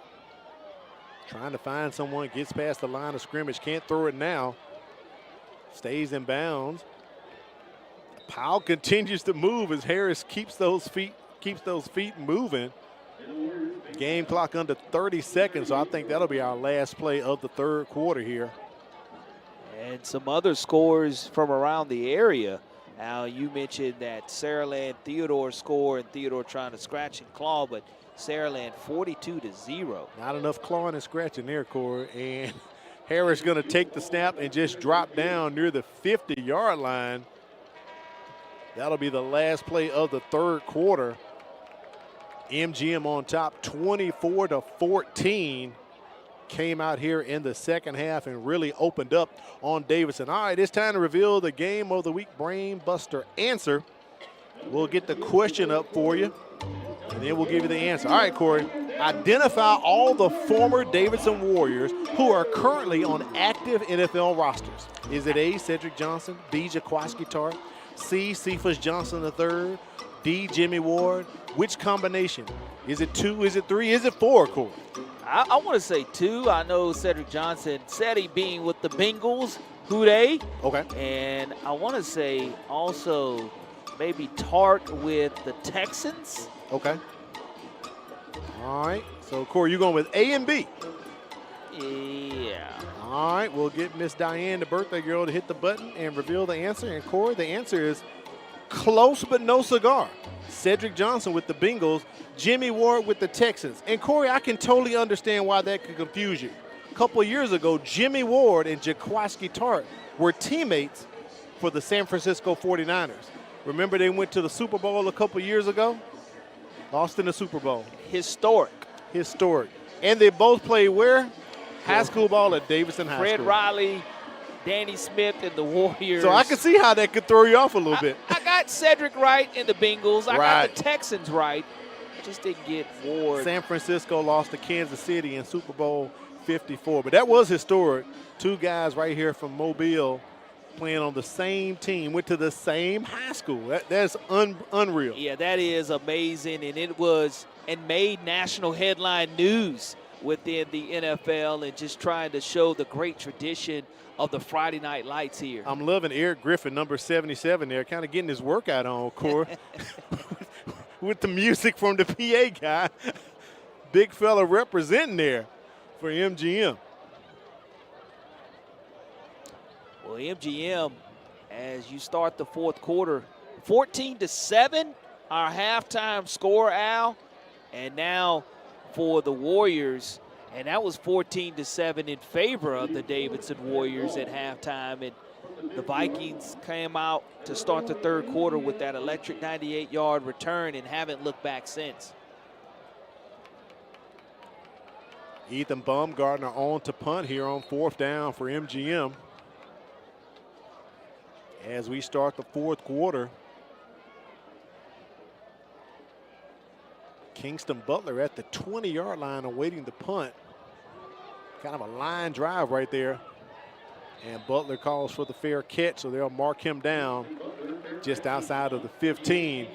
Trying to find someone, gets past the line of scrimmage. Can't throw it now. Stays in bounds. Powell continues to move as Harris keeps those feet moving. Game clock under 30 seconds, so I think that'll be our last play of the 3rd quarter here. And some other scores from around the area. Al, you mentioned that Saraland Theodore score, and Theodore trying to scratch and claw, but Saraland 42-0. Not enough clawing and scratching there, Corey. And Harris going to take the snap and just drop down near the 50-yard line. That'll be the last play of the 3rd quarter. MGM on top 24-14. Came out here in the 2nd half and really opened up on Davidson. All right, it's time to reveal the game of the week brain buster answer. We'll get the question up for you, and then we'll give you the answer. All right, Corey, identify all the former Davidson Warriors who are currently on active NFL rosters. Is it A, Cedric Johnson, B, Jaquaski Tart, C, Cephas Johnson III, D, Jimmy Ward? Which combination? Is it 2, is it 3, is it 4, Corey? I want to say 2. I know Cedric Johnson said he being with the Bengals. Who they? Okay. And I want to say also maybe Tart with the Texans. Okay. All right. So, Corey, you're going with A and B? Yeah. All right, we'll get Miss Diane, the birthday girl, to hit the button and reveal the answer. And Corey, the answer is close but no cigar. Cedric Johnson with the Bengals, Jimmy Ward with the Texans. And Corey, I can totally understand why that could confuse you. A couple of years ago, Jimmy Ward and Jaquiski Tart were teammates for the San Francisco 49ers. Remember they went to the Super Bowl a couple of years ago? Lost in the Super Bowl. Historic. And they both played where? High school ball at Davidson High School. Fred Riley, Danny Smith, and the Warriors. So I can see how that could throw you off a little bit. I got Cedric right in the Bengals. I Right. got the Texans right. Just didn't get Ward. San Francisco lost to Kansas City in Super Bowl 54. But that was historic. Two guys right here from Mobile playing on the same team, went to the same high school. That's unreal. Yeah, that is amazing. And it was and made national headline news within the NFL, and just trying to show the great tradition of the Friday Night Lights here. I'm loving Eric Griffin, number 77 there, kind of getting his workout on, Corey. With the music from the PA guy. Big fella representing there for MGM. Well, MGM, as you start the fourth quarter, 14-7, our halftime score, Al. And now for the Warriors, and that was 14-7 in favor of the Davidson Warriors at halftime. And the Vikings came out to start the third quarter with that electric 98-yard return and haven't looked back since. Ethan Baumgartner on to punt here on fourth down for MGM. As we start the fourth quarter, Kingston Butler at the 20-yard line awaiting the punt. Kind of a line drive right there. And Butler calls for the fair catch, so they'll mark him down just outside of the 15.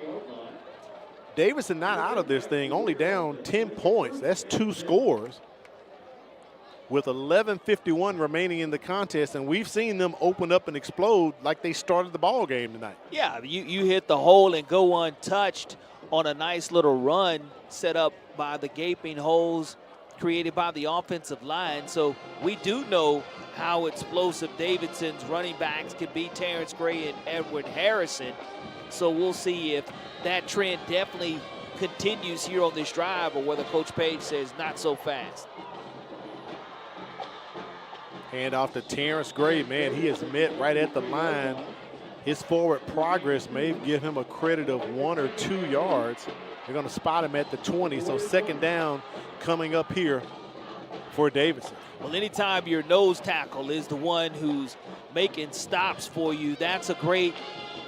Davidson not out of this thing, only down 10 points. That's 2 scores with 11:51 remaining in the contest, and we've seen them open up and explode like they started the ball game tonight. Yeah, you hit the hole and go untouched on a nice little run set up by the gaping holes created by the offensive line. So we do know how explosive Davidson's running backs can be, Terrence Gray and Edward Harrison. So we'll see if that trend definitely continues here on this drive, or whether Coach Page says not so fast. Hand off to Terrence Gray. Man, he is met right at the line. His forward progress may give him a credit of 1 or 2 yards. They're going to spot him at the 20, so second down coming up here for Davidson. Well, anytime your nose tackle is the one who's making stops for you, that's a great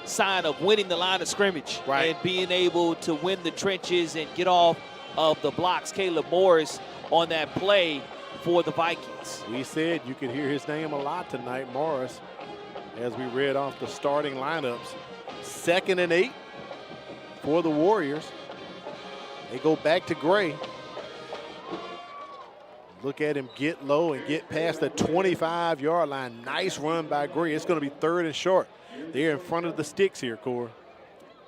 sign of winning the line of scrimmage. Right. And being able to win the trenches and get off of the blocks. Caleb Morris on that play for the Vikings. We said you could hear his name a lot tonight, Morris, as we read off the starting lineups. 2nd and 8 for the Warriors. They go back to Gray. Look at him get low and get past the 25-yard line. Nice run by Gray. It's going to be 3rd and short. They're in front of the sticks here, Corey.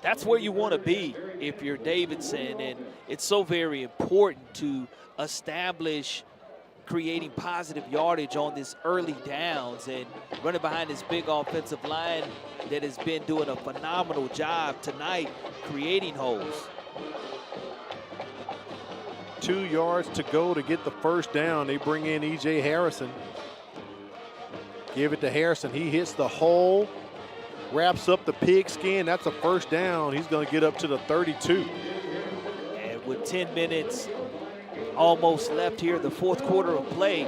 That's where you want to be if you're Davidson, and it's so very important to establish creating positive yardage on this early downs and running behind this big offensive line that has been doing a phenomenal job tonight creating holes. 2 yards to go to get the first down. They bring in E.J. Harrison. Give it to Harrison. He hits the hole, wraps up the pigskin. That's a first down. He's going to get up to the 32. And with 10 minutes almost left here, the fourth quarter of play.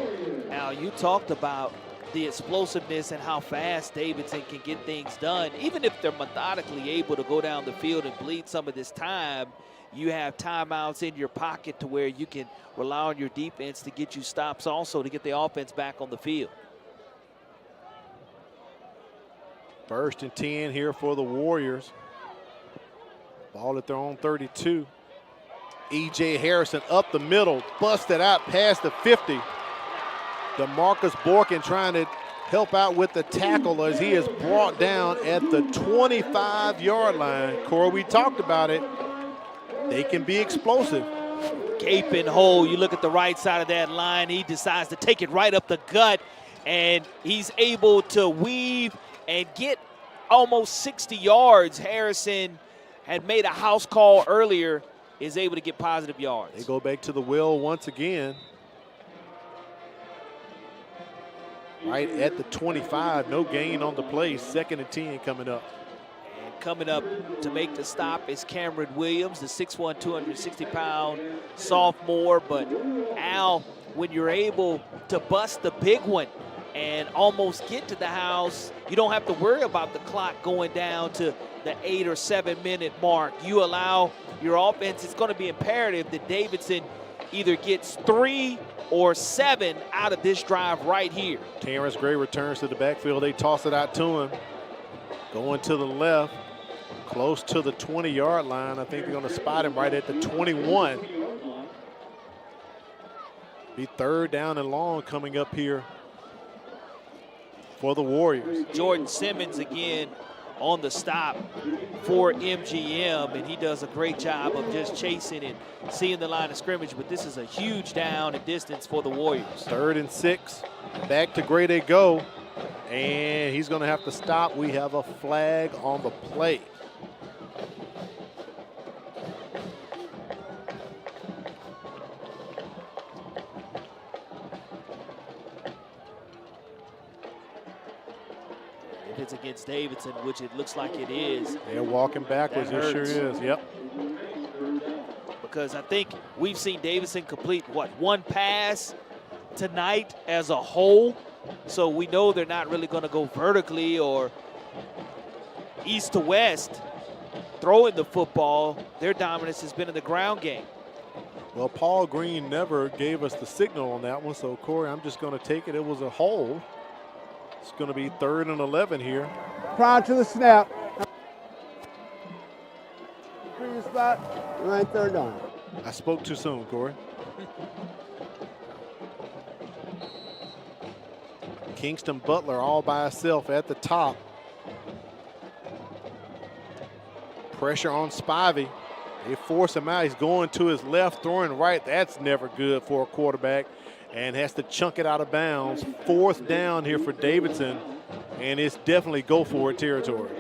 Now, you talked about the explosiveness and how fast Davidson can get things done. Even if they're methodically able to go down the field and bleed some of this time, you have timeouts in your pocket to where you can rely on your defense to get you stops also to get the offense back on the field. 1st and 10 here for the Warriors. Ball at their own 32. E.J. Harrison up the middle, busted out past the 50. DeMarcus Borkin trying to help out with the tackle as he is brought down at the 25-yard line. Corey, we talked about it. They can be explosive. Gaping hole. You look at the right side of that line. He decides to take it right up the gut and he's able to weave and get almost 60 yards. Harrison had made a house call earlier, is able to get positive yards. They go back to the well once again. Right at the 25, no gain on the play, 2nd and 10 coming up. And coming up to make the stop is Cameron Williams, the 6'1", 260-pound sophomore. But Al, when you're able to bust the big one and almost get to the house, you don't have to worry about the clock going down to the 8 or 7 minute mark. You allow your offense, it's going to be imperative that Davidson either gets 3 or 7 out of this drive right here. Terrence Gray returns to the backfield. They toss it out to him. Going to the left, close to the 20-yard line. I think they're going to spot him right at the 21. Be 3rd down and long coming up here for the Warriors. Jordan Simmons again on the stop for MGM, and he does a great job of just chasing and seeing the line of scrimmage, but this is a huge down and distance for the Warriors. 3rd and 6, back to Gray they go, and he's going to have to stop. We have a flag on the play. It's against Davidson, which it looks like it is. They're walking backwards. It sure is. Yep. Because I think we've seen Davidson complete, what, 1 pass tonight as a whole. So we know they're not really going to go vertically or east to west throwing the football. Their dominance has been in the ground game. Well, Paul Green never gave us the signal on that one. So, Corey, I'm just going to take it. It was a hold. It's going to be 3rd and 11 here. Prior to the snap. Previous spot, right 3rd down. I spoke too soon, Corey. Kingston Butler all by himself at the top. Pressure on Spivey. They force him out. He's going to his left, throwing right. That's never good for a quarterback. And has to chunk it out of bounds. 4th down here for Davidson, and it's definitely go for it territory.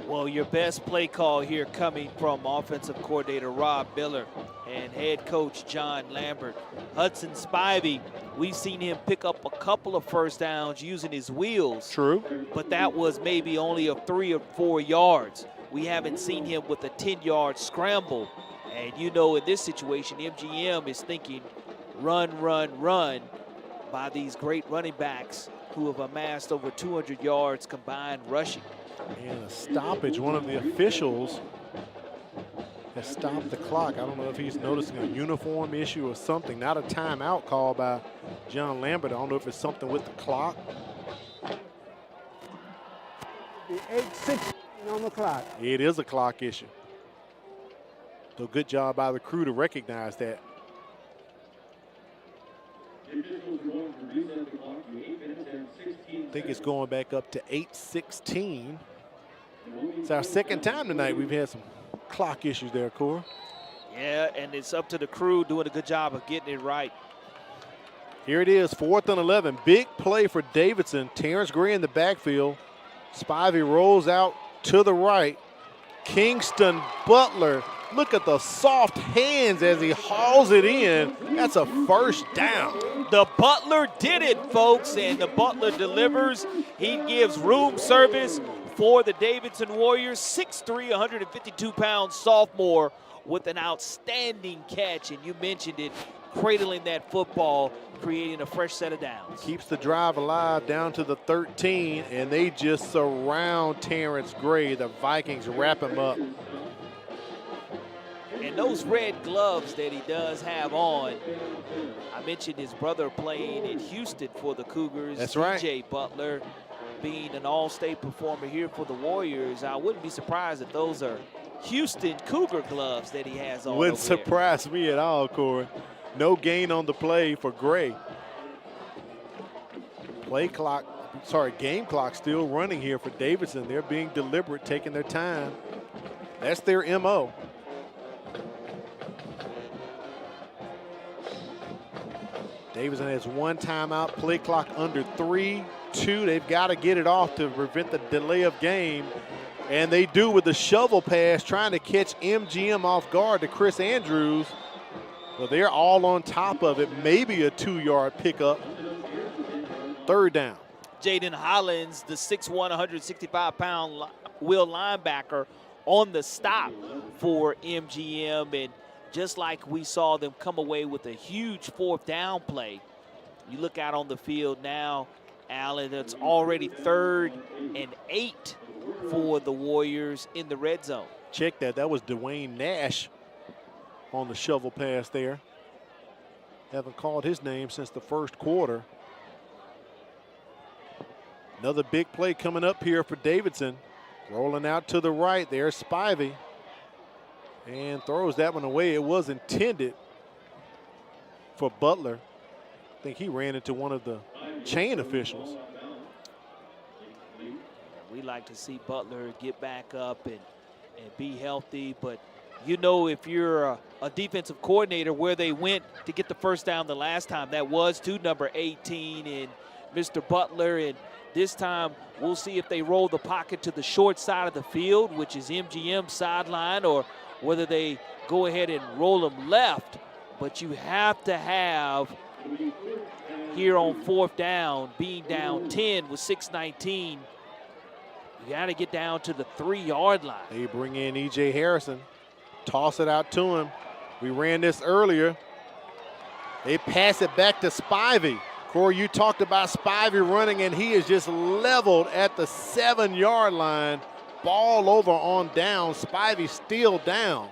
Well, your best play call here coming from offensive coordinator Rob Miller and head coach John Lambert. Hudson Spivey, we've seen him pick up a couple of 1st downs using his wheels. True. But that was maybe only of 3 or 4 yards. We haven't seen him with a 10-yard scramble. And you know, in this situation, MGM is thinking run, run, run by these great running backs who have amassed over 200 yards combined rushing. And a stoppage. One of the officials has stopped the clock. I don't know if he's noticing a uniform issue or something. Not a timeout call by John Lambert. I don't know if it's something with the clock. The 8:16 on the clock. It is a clock issue. So good job by the crew to recognize that. I think it's going back up to 8:16. It's our 2nd time tonight we've had some clock issues there, Cora. Yeah, and it's up to the crew doing a good job of getting it right. Here it is, 4th and 11. Big play for Davidson. Terrence Gray in the backfield. Spivey rolls out to the right. Kingston Butler, look at the soft hands as he hauls it in. That's a 1st down. The Butler did it, folks, and the Butler delivers. He gives room service for the Davidson Warriors. 6'3", 152-pound sophomore with an outstanding catch, and you mentioned it, cradling that football, creating a fresh set of downs. Keeps the drive alive down to the 13, and they just surround Terrence Gray. The Vikings wrap him up. And those red gloves that he does have on, I mentioned his brother playing in Houston for the Cougars. That's right. DJ Butler being an all-state performer here for the Warriors. I wouldn't be surprised if those are Houston Cougar gloves that he has on. Wouldn't surprise me at all, Corey. No gain on the play for Gray. Game clock still running here for Davidson. They're being deliberate, taking their time. That's their MO. Davidson has 1 timeout, play clock under 3-2. They've got to get it off to prevent the delay of game. And they do with the shovel pass, trying to catch MGM off guard to Chris Andrews. Well, they're all on top of it. Maybe a 2-yard pickup. 3rd down. Jaden Hollins, the 6'1", 165-pound will linebacker, on the stop for MGM. And just like we saw them come away with a huge 4th down play, you look out on the field now, Allen, it's already 3rd and 8 for the Warriors in the red zone. Check that. That was Dwayne Nash on the shovel pass there. Haven't called his name since the 1st quarter. Another big play coming up here for Davidson. Rolling out to the right. There's Spivey. And throws that one away. It was intended for Butler. I think he ran into one of the chain officials. We like to see Butler get back up and be healthy, but you know, if you're a defensive coordinator, where they went to get the 1st down the last time, that was to number 18 and Mr. Butler. And this time we'll see if they roll the pocket to the short side of the field, which is MGM sideline, or whether they go ahead and roll them left. But you have to have, here on 4th down, being down 10 with 6:19, you got to get down to the 3-yard line. They bring in E.J. Harrison, toss it out to him. We ran this earlier. They pass it back to Spivey. Corey, you talked about Spivey running, and he is just leveled at the 7-yard line. Ball over on down. Spivey still down.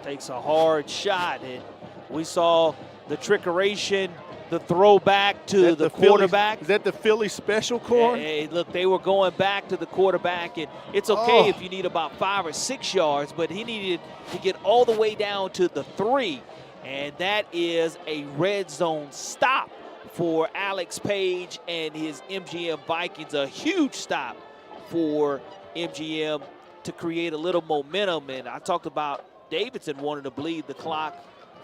Takes a hard shot, and we saw the trickeration, the throwback to the quarterback. Is that the Philly special, Corey? Hey, look, they were going back to the quarterback, and it's okay if you need about 5 or 6 yards, but he needed to get all the way down to the 3, and that is a red zone stop for Alex Page and his MGM Vikings. A huge stop for MGM to create a little momentum, and I talked about Davidson wanted to bleed the clock.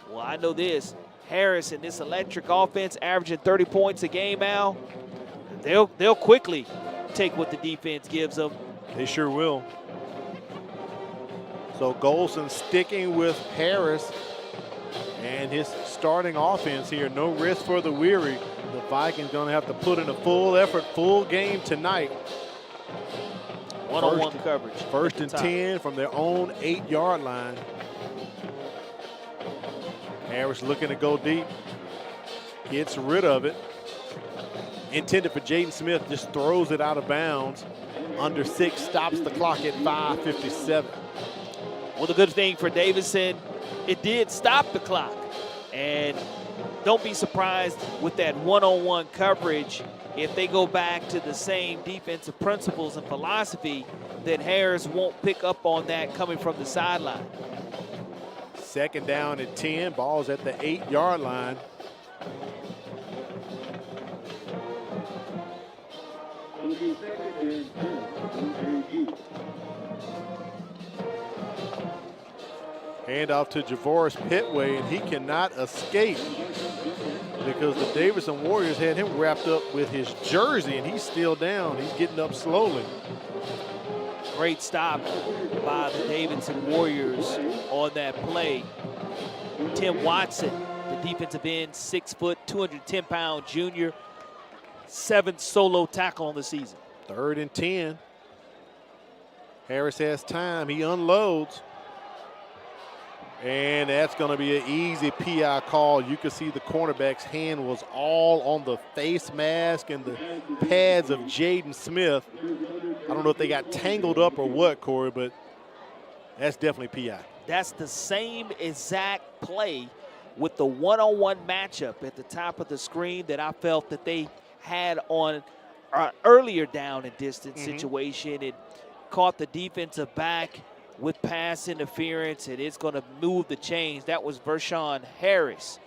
Well, I know this. Harris and this electric offense averaging 30 points a game, Al, they'll quickly take what the defense gives them. They sure will. So Golson sticking with Harris and his starting offense here. No rest for the weary. The Vikings going to have to put in a full effort, full game tonight. One-on-one coverage. 1st and 10 from their own 8-yard line. Harris looking to go deep. Gets rid of it. Intended for Jaden Smith, just throws it out of bounds. Under 6, stops the clock at 5:57. Well, the good thing for Davidson, it did stop the clock. And don't be surprised with that one-on-one coverage if they go back to the same defensive principles and philosophy, that Harris won't pick up on that coming from the sideline. 2nd down at 10. Ball's at the 8-yard line. Handoff to Javoris Petway, and he cannot escape because the Davidson Warriors had him wrapped up with his jersey, and he's still down. He's getting up slowly. Great stop by the Davidson Warriors on that play. Tim Watson, the defensive end, 6 foot, 210-pound junior, 7th solo tackle on the season. 3rd and 10. Harris has time. He unloads. And that's going to be an easy PI call. You can see the cornerback's hand was all on the face mask and the pads of Jaden Smith. I don't know if they got tangled up or what, Corey, but that's definitely PI. That's the same exact play with the one-on-one matchup at the top of the screen that I felt that they had on earlier down and distance situation. It caught the defensive back with pass interference, and it's going to move the chains. That was Vershawn Harris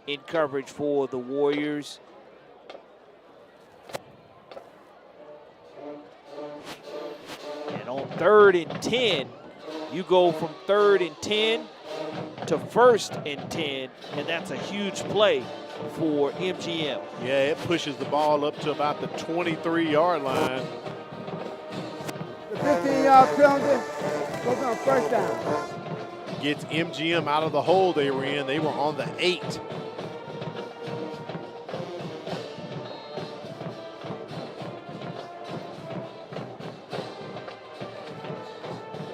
in coverage for the Warriors. And on 3rd and 10, you go from 3rd and 10 to 1st and 10, and that's a huge play for MGM. Yeah, it pushes the ball up to about the 23-yard line. The 15-yard penalty goes on first down. Gets MGM out of the hole they were in. They were on the 8.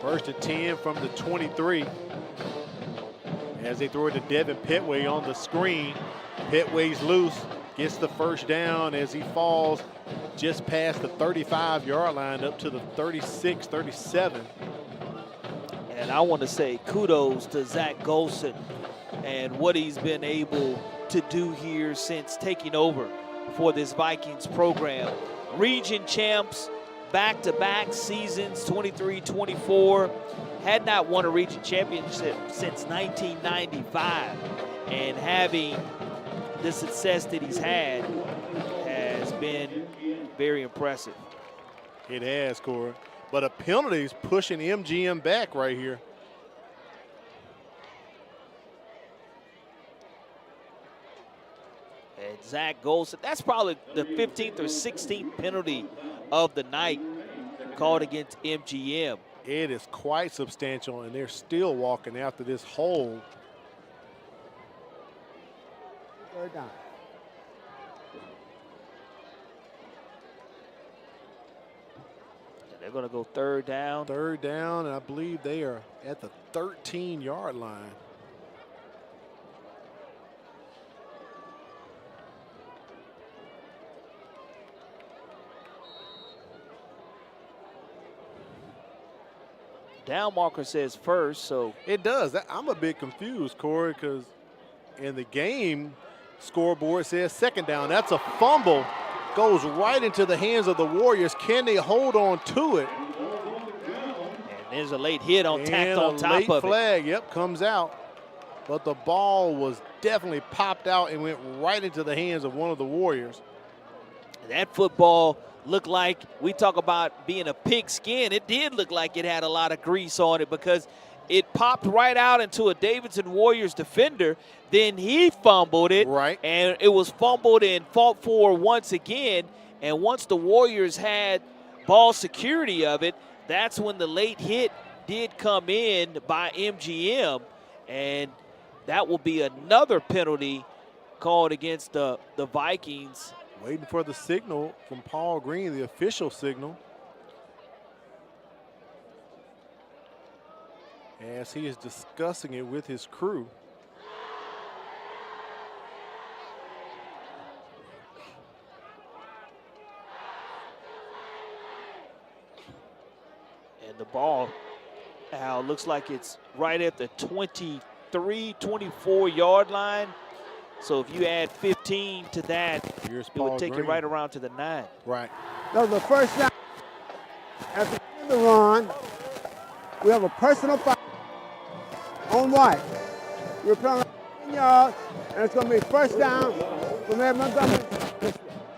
First and 10 from the 23. As they throw it to Devin Petway on the screen. Petway's loose, gets the first down as he falls just past the 35-yard line up to the 36, 37. And I want to say kudos to Zach Golson and what he's been able to do here since taking over for this Vikings program. Region champs, back-to-back seasons, 23-24. Had not won a region championship since 1995. And having the success that he's had has been very impressive. It has, Corey. But a penalty is pushing MGM back right here. And Zach Golson, that's probably the 15th or 16th penalty of the night called against MGM. It is quite substantial, and they're still walking after this hole. Third down. They're going to go third down. Third down, and I believe they are at the 13-yard line. Down marker says first, so. It does. I'm a bit confused, Corey, because in the game scoreboard says second down. That's a fumble. Goes right into the hands of the Warriors. Can they hold on to it? And there's a late hit on tacked on top late of flag, yep, comes out. But the ball was definitely popped out and went right into the hands of one of the Warriors. That football looked like, we talk about being a pigskin, it did look like it had a lot of grease on it because it popped right out into a Davidson Warriors defender. Then he fumbled it. Right. And it was fumbled and fought for once again. And once the Warriors had ball security of it, that's when the late hit did come in by MGM. And that will be another penalty called against the Vikings. Waiting for the signal from Paul Green, the official signal. As he is discussing it with his crew. And the ball, Al, looks like it's right at the 23, 24-yard line. So if you add 15 to that, it would take it right around to the 9. Right. That was the first down. At the end of the run, we have a personal foul on White. We're playing 10 yards, and it's going to be first down from Montgomery.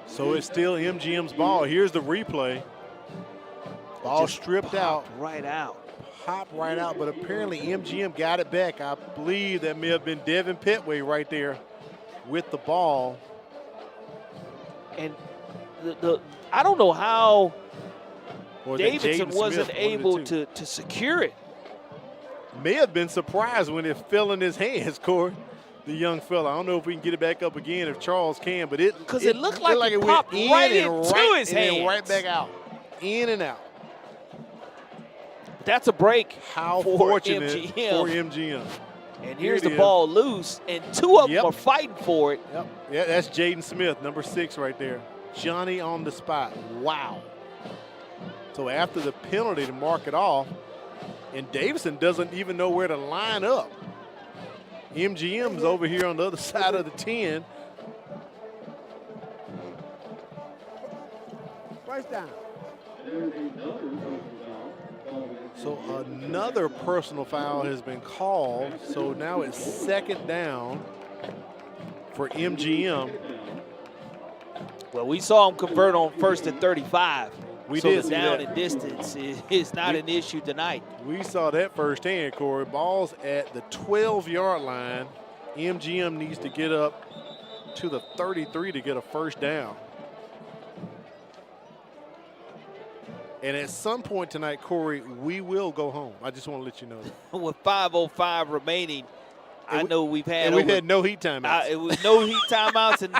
So it's still MGM's ball. Here's the replay. Ball stripped out. Right out. Popped right out, but apparently MGM got it back. I believe that may have been Devin Petway right there with the ball. And I don't know how Or Davidson Jaden wasn't Smith, able to secure it. May have been surprised when it fell in his hands, Corey. The young fella. I don't know if we can get it back up again if Charles can, but it looked like it popped right into his hands. And right back out. In and out. That's a break. How for fortunate MGM. for MGM. And here's the ball loose, and two of them are fighting for it. Yep. Yeah, that's Jaden Smith, number 6 right there. Johnny on the spot. Wow. So after the penalty to mark it off, and Davidson doesn't even know where to line up. MGM's over here on the other side of the 10. First down. So another personal foul has been called. So now it's second down for MGM. Well, we saw him convert on 1st and 35. We so did the see down that. and distance is not an issue tonight. We saw that firsthand, Corey. Ball's at the 12-yard line. MGM needs to get up to the 33 to get a first down. And at some point tonight, Corey, we will go home. I just want to let you know that. With 5:05 remaining, I know we've had and we've had no heat timeouts. It was no heat timeouts and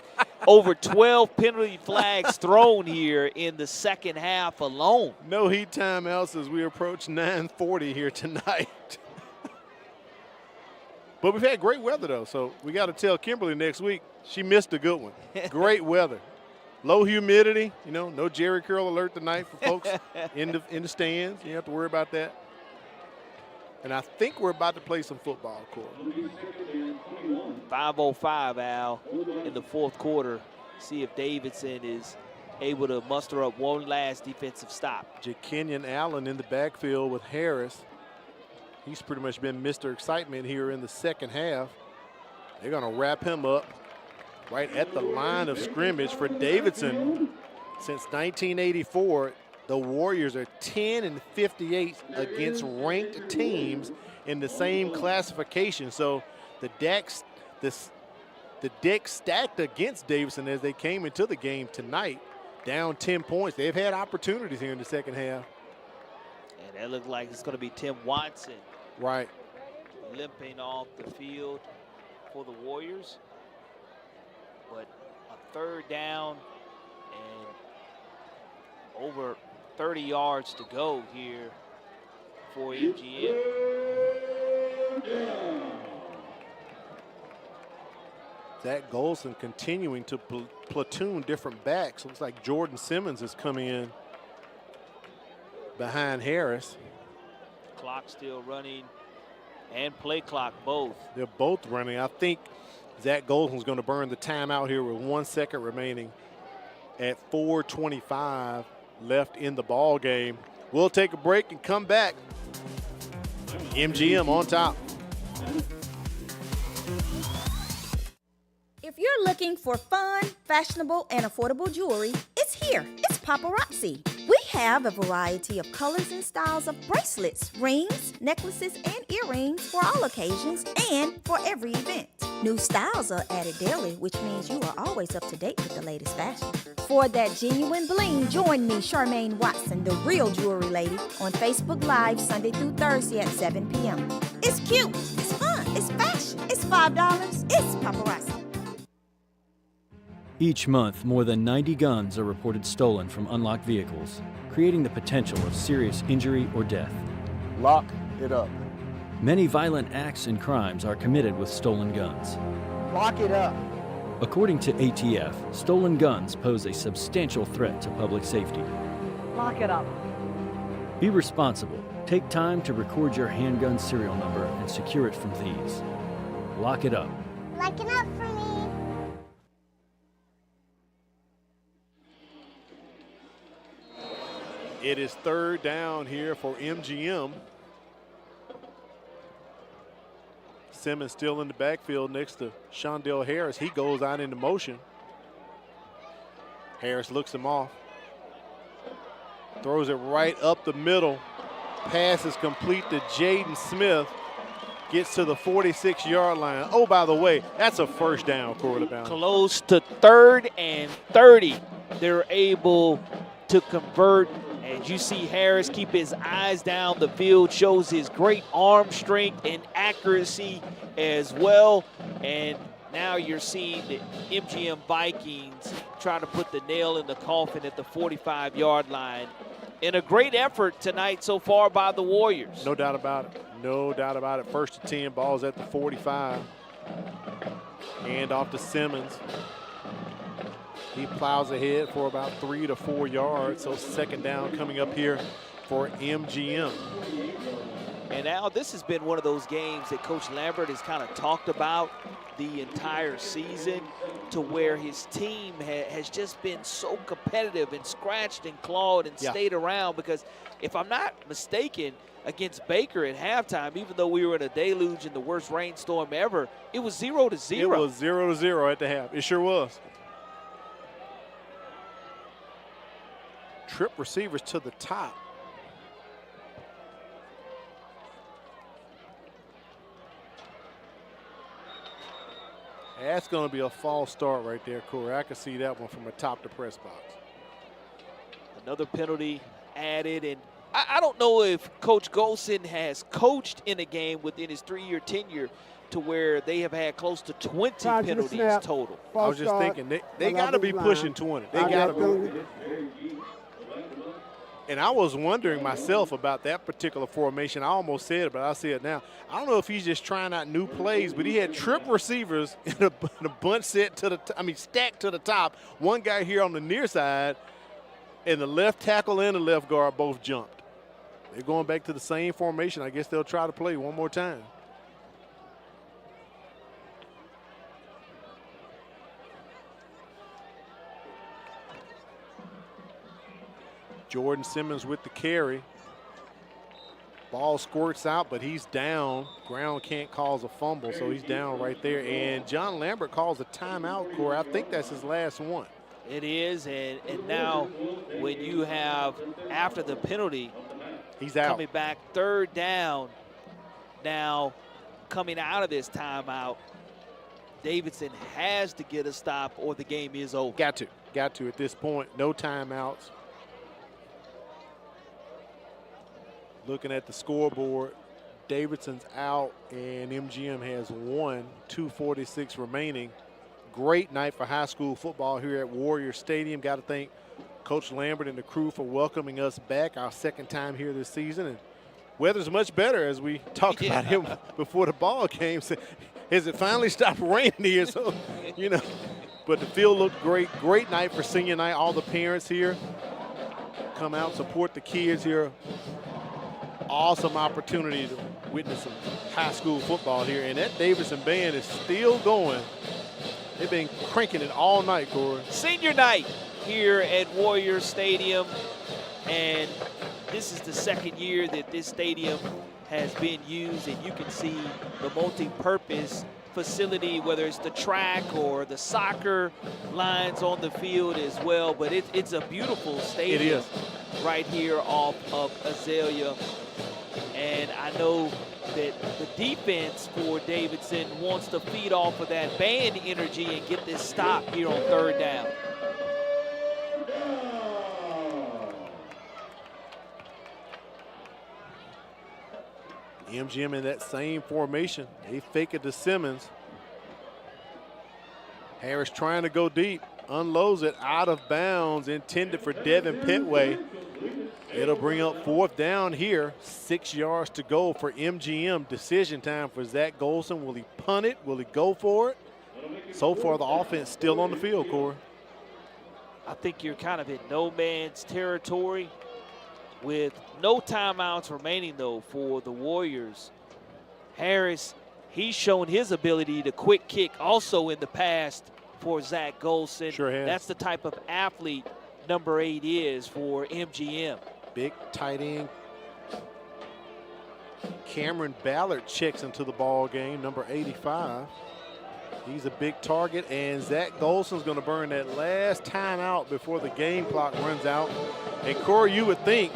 over 12 penalty flags thrown here in the second half alone. No heat timeouts as we approach 9:40 here tonight. But we've had great weather, though, so we got to tell Kimberly next week she missed a good one. Great weather. Low humidity, you know, no Jerry curl alert tonight for folks in the stands. You don't have to worry about that. And I think we're about to play some football, Corey. 5:05, Al, in the fourth quarter. See if Davidson is able to muster up one last defensive stop. Kenyon Allen in the backfield with Harris. He's pretty much been Mr. Excitement here in the second half. They're going to wrap him up right at the line of scrimmage for Davidson. Since 1984, the Warriors are 10-58 against ranked teams in the same classification. So the deck stacked against Davidson as they came into the game tonight, down 10 points. They've had opportunities here in the second half. And that looked like it's going to be Tim Watson. Right. Limping off the field for the Warriors. But a third down and over 30 yards to go here for MGM. Zach Golson continuing to platoon different backs. Looks like Jordan Simmons is coming in behind Harris. Clock still running and play clock both. They're both running. I think Zach Golson's going to burn the timeout here with 1 second remaining at 4:25 left in the ball game. We'll take a break and come back. MGM on top. If you're looking for fun, fashionable, and affordable jewelry, it's here. It's Paparazzi. We have a variety of colors and styles of bracelets, rings, necklaces, and earrings for all occasions and for every event. New styles are added daily, which means you are always up to date with the latest fashion. For that genuine bling, join me, Charmaine Watson, the real jewelry lady, on Facebook Live Sunday through Thursday at 7 p.m. It's cute, it's fun, it's fashion, it's $5, it's Paparazzi. Each month, more than 90 guns are reported stolen from unlocked vehicles, creating the potential of serious injury or death. Lock it up. Many violent acts and crimes are committed with stolen guns. Lock it up. According to ATF, stolen guns pose a substantial threat to public safety. Lock it up. Be responsible. Take time to record your handgun serial number and secure it from thieves. Lock it up. Lock it up for me. It is third down here for MGM. Simmons still in the backfield next to Shondell Harris. He goes out into motion. Harris looks him off. Throws it right up the middle. Pass is complete to Jaden Smith. Gets to the 46-yard line. Oh, by the way, that's a first down, Corey LeBounty. Close to 3rd and 30. They're able to convert. As you see Harris keep his eyes down the field, shows his great arm strength and accuracy as well. And now you're seeing the MGM Vikings try to put the nail in the coffin at the 45-yard line. And a great effort tonight so far by the Warriors. No doubt about it. No doubt about it. 1st and 10, ball's at the 45. Hand off to Simmons. He plows ahead for about 3 to 4 yards. So second down coming up here for MGM. And Al, this has been one of those games that Coach Lambert has kind of talked about the entire season, to where his team has just been so competitive and scratched and clawed and stayed around. Because if I'm not mistaken, against Baker at halftime, even though we were in a deluge in the worst rainstorm ever, it was 0-0. It was 0-0 at the half. It sure was. Trip receivers to the top. That's going to be a false start right there, Corey. I can see that one from atop the press box. Another penalty added, and I don't know if Coach Golson has coached in a game within his 3-year tenure to where they have had close to 20 penalties total. I was just thinking, they got to be pushing 20. They got to be. And I was wondering myself about that particular formation. I almost said it, but I'll say it now. I don't know if he's just trying out new plays, but he had trip receivers in a bunch set to the stacked to the top. One guy here on the near side, and the left tackle and the left guard both jumped. They're going back to the same formation. I guess they'll try to play one more time. Jordan Simmons with the carry. Ball squirts out, but he's down. Ground can't cause a fumble, so he's down right there. And John Lambert calls a timeout, Corey. I think that's his last one. It is, and now when you have, after the penalty, he's out. Coming back 3rd down, now coming out of this timeout, Davidson has to get a stop or the game is over. Got to at this point. No timeouts. Looking at the scoreboard, Davidson's out and MGM has 2:46 remaining. Great night for high school football here at Warrior Stadium. Got to thank Coach Lambert and the crew for welcoming us back, our 2nd time here this season. And weather's much better, as we talked about him before the ball came. So, has it finally stopped raining here? So, but the field looked great. Great night for senior night. All the parents here come out, support the kids here. Awesome opportunity to witness some high school football here. And that Davidson band is still going. They've been cranking it all night, Corey. Senior night here at Warrior Stadium. And this is the 2nd year that this stadium has been used. And you can see the multi-purpose facility, whether it's the track or the soccer lines on the field as well. But it's a beautiful stadium. It is. Right here off of Azalea. And I know that the defense for Davidson wants to feed off of that band energy and get this stop here on 3rd down. MGM in that same formation. They fake it to Simmons. Harris trying to go deep. Unloads it out of bounds, intended for Devin Petway. It'll bring up 4th down here. 6 yards to go for MGM. Decision time for Zach Golson. Will he punt it? Will he go for it? So far, the offense still on the field, Corey. I think you're kind of in no man's territory with no timeouts remaining, though, for the Warriors. Harris, he's shown his ability to quick kick also in the past for Zach Golson. Sure has. That's the type of athlete number 8 is for MGM. Big tight end. Cameron Ballard checks into the ball game, number 85. He's a big target, and Zach Golson's going to burn that last timeout before the game clock runs out. And Corey, you would think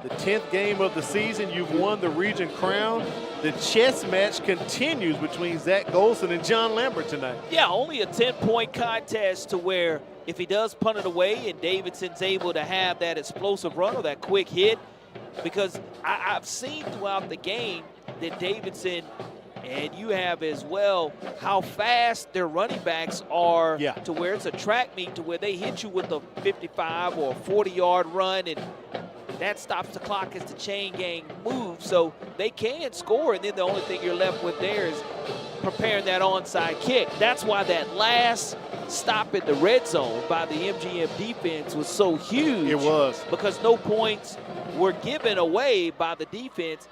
the 10th game of the season, you've won the region crown. The chess match continues between Zach Golson and John Lambert tonight. Yeah, only a 10-point contest to where if he does punt it away and Davidson's able to have that explosive run or that quick hit, because I've seen throughout the game that Davidson, and you have as well, how fast their running backs are to where it's a track meet to where they hit you with a 55 or a 40-yard run, and that stops the clock as the chain gang moves, so they can score, and then the only thing you're left with there is preparing that onside kick. That's why that last stop in the red zone by the MGM defense was so huge. It was. Because no points were given away by the defense.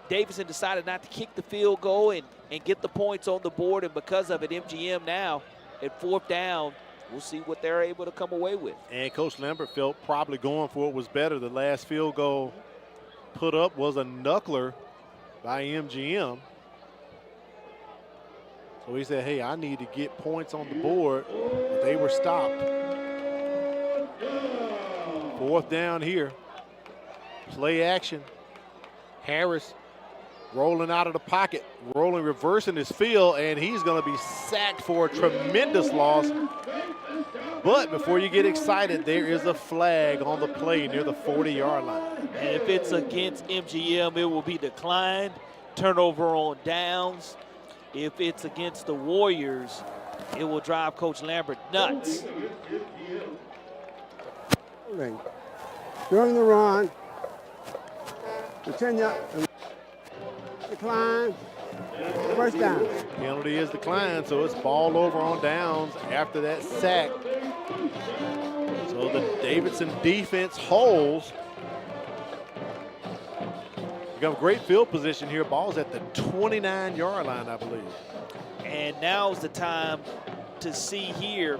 Davidson decided not to kick the field goal and get the points on the board, and because of it, MGM now at 4th down, we'll see what they're able to come away with. And Coach Lambert felt probably going for it was better. The last field goal put up was a knuckler by MGM. So he said, hey, I need to get points on the board, but they were stopped. 4th down here. Play action. Harris rolling out of the pocket, reversing his field, and he's going to be sacked for a tremendous loss. But before you get excited, there is a flag on the play near the 40-yard line. And if it's against MGM, it will be declined. Turnover on downs. If it's against the Warriors, it will drive Coach Lambert nuts. During the run, the 10-yard decline, first down. Penalty is declined, so it's ball over on downs after that sack. So the Davidson defense holds. You got a great field position here. Ball's at the 29-yard line, I believe. And now's the time to see here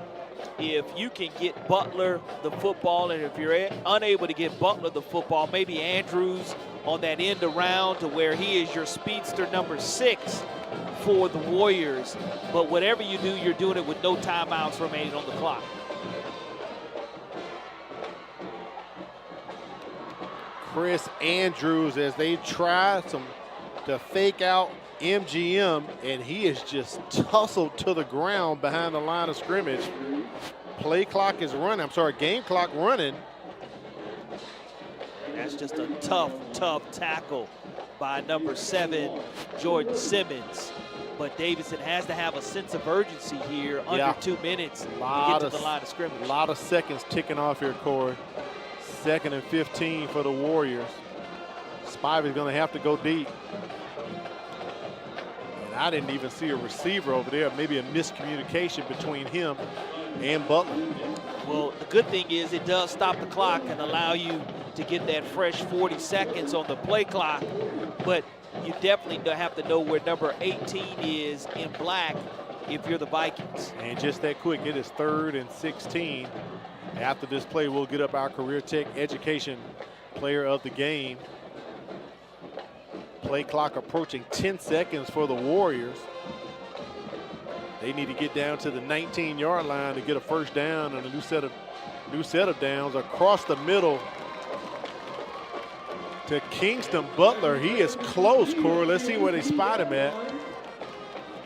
if you can get Butler the football, and if you're unable to get Butler the football, maybe Andrews on that end around to where he is your speedster number 6 for the Warriors. But whatever you do, you're doing it with no timeouts remaining on the clock. Chris Andrews as they try to fake out MGM, and he is just tussled to the ground behind the line of scrimmage. Game clock running. That's just a tough tackle by number 7, Jordan Simmons. But Davidson has to have a sense of urgency here under 2 minutes to get to the line of scrimmage. A lot of seconds ticking off here, Corey. 2nd and 15 for the Warriors. Spivey's going to have to go deep. And I didn't even see a receiver over there. Maybe a miscommunication between him and Butler. Well, the good thing is it does stop the clock and allow you to get that fresh 40 seconds on the play clock. But you definitely have to know where number 18 is in black if you're the Vikings. And just that quick, it is 3rd and 16. After this play, we'll get up our Career Tech Education Player of the Game. Play clock approaching 10 seconds for the Warriors. They need to get down to the 19-yard line to get a first down and a new set of downs across the middle to Kingston Butler. He is close, Corey. Let's see where they spot him at.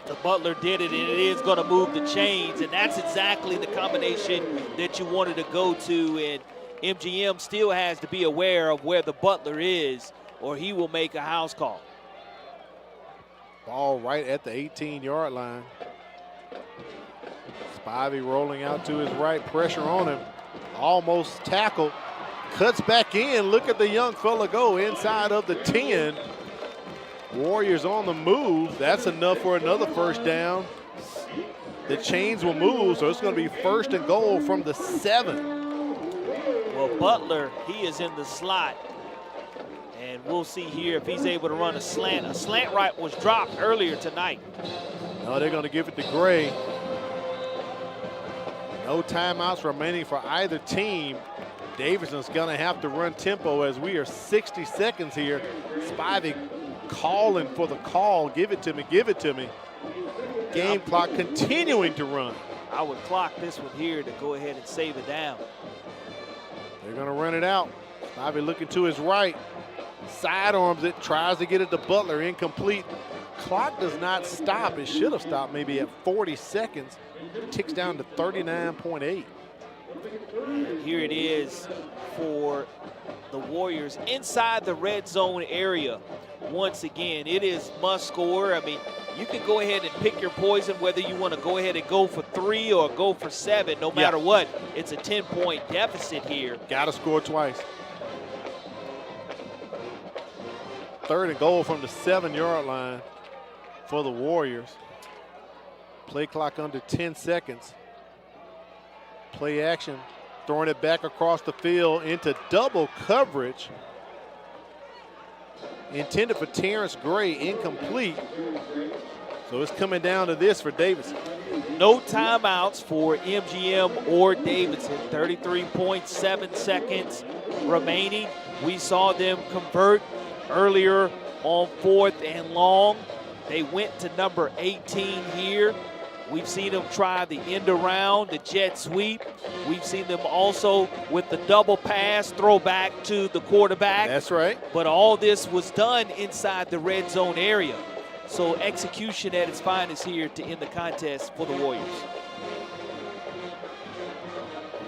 The Butler did it, and it is going to move the chains, and that's exactly the combination that you wanted to go to. And MGM still has to be aware of where the Butler is, or he will make a house call. Ball right at the 18-yard line. Spivey rolling out to his right, pressure on him. Almost tackled, cuts back in. Look at the young fella go inside of the 10. Warriors on the move. That's enough for another first down. The chains will move, so it's going to be 1st and goal from the 7. Well, Butler, he is in the slot. And we'll see here if he's able to run a slant. A slant right was dropped earlier tonight. No, they're going to give it to Gray. No timeouts remaining for either team. Davidson's going to have to run tempo as we are 60 seconds here. Spivey calling for the call. Give it to me, give it to me. Game clock continuing to run. I would clock this one here to go ahead and save it down. They're going to run it out. Spivey looking to his right. Sidearms it, tries to get it to Butler, incomplete. Clock does not stop. It should have stopped maybe at 40 seconds. Ticks down to 39.8. Here it is for the Warriors inside the red zone area. Once again, it is must score. I mean, you can go ahead and pick your poison whether you want to go ahead and go for 3 or go for 7. No matter what, it's a 10-point deficit here. Got to score twice. 3rd and goal from the 7-yard line for the Warriors. Play clock under 10 seconds. Play action, throwing it back across the field into double coverage. Intended for Terrence Gray, incomplete. So it's coming down to this for Davidson. No timeouts for MGM or Davidson. 33.7 seconds remaining. We saw them convert earlier on 4th and long. They went to number 18 here. We've seen them try the end around, the jet sweep. We've seen them also with the double pass, throw back to the quarterback. That's right. But all this was done inside the red zone area. So execution at its finest here to end the contest for the Warriors.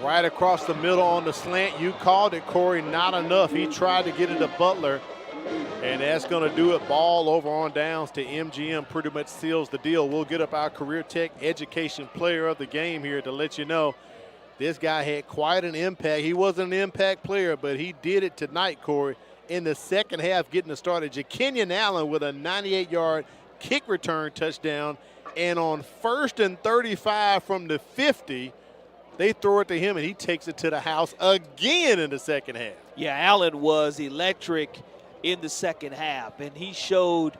Right across the middle on the slant. You called it, Corey. Not enough. He tried to get it to Butler. And that's going to do it. Ball over on downs to MGM. Pretty much seals the deal. We'll get up our Career Tech Education Player of the Game here to let you know this guy had quite an impact. He wasn't an impact player, but he did it tonight, Corey. In the second half, getting it started. Jakenyon Allen with a 98-yard kick return touchdown. And on 1st and 35 from the 50, they throw it to him, and he takes it to the house again in the second half. Yeah, Allen was electric in the second half, and he showed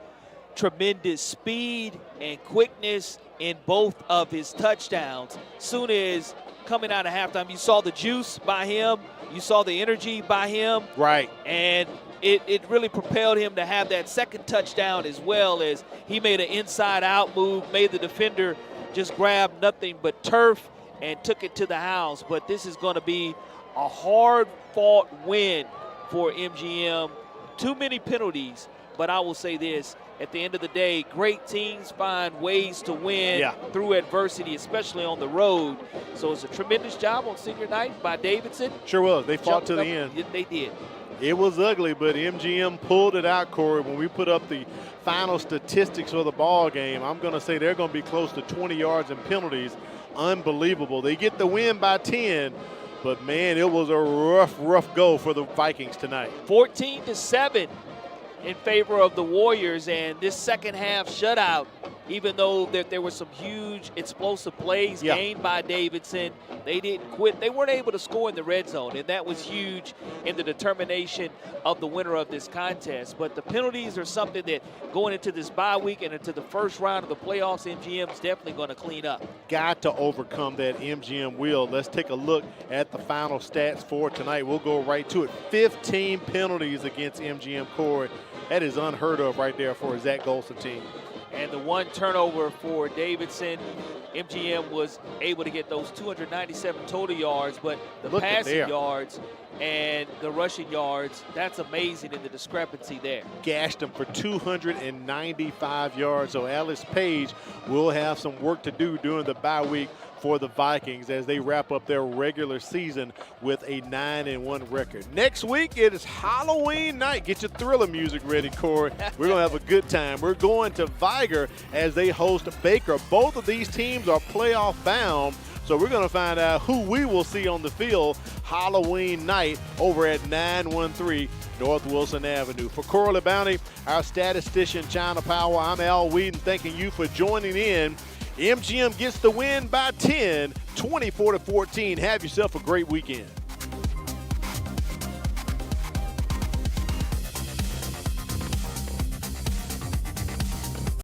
tremendous speed and quickness in both of his touchdowns. Soon as coming out of halftime, you saw the juice by him, you saw the energy by him. Right. And it really propelled him to have that second touchdown, as well as he made an inside-out move, made the defender just grab nothing but turf and took it to the house. But this is going to be a hard-fought win for MGM. Too many penalties, but I will say this. At the end of the day, great teams find ways to win through adversity, especially on the road. So it's a tremendous job on senior night by Davidson. Sure was. They fought to the end. They did. It was ugly, but MGM pulled it out, Corey. When we put up the final statistics for the ball game, I'm going to say they're going to be close to 20 yards in penalties. Unbelievable. They get the win by 10. But, man, it was a rough go for the Vikings tonight. 14-7 in favor of the Warriors, and this second half shutout, even though there were some huge explosive plays gained by Davidson, they didn't quit. They weren't able to score in the red zone, and that was huge in the determination of the winner of this contest. But the penalties are something that going into this bye week and into the first round of the playoffs, MGM is definitely going to clean up. Got to overcome that. MGM will. Let's take a look at the final stats for tonight. We'll go right to it. 15 penalties against MGM, Corey. That is unheard of right there for a Zach Golson team. And the one turnover for Davidson, MGM was able to get those 297 total yards, but the passing yards and the rushing yards, that's amazing in the discrepancy there. Gashed him for 295 yards. So Alice Page will have some work to do during the bye week for the Vikings as they wrap up their regular season with a 9-1 record. Next week, it is Halloween night. Get your Thriller music ready, Corey. We're going to have a good time. We're going to Viger as they host Baker. Both of these teams are playoff bound, so we're going to find out who we will see on the field Halloween night over at 913 North Wilson Avenue. For Corley Bounty, our statistician, China Power, I'm Al Whedon, thanking you for joining in. MGM gets the win by 10, 24-14. Have yourself a great weekend.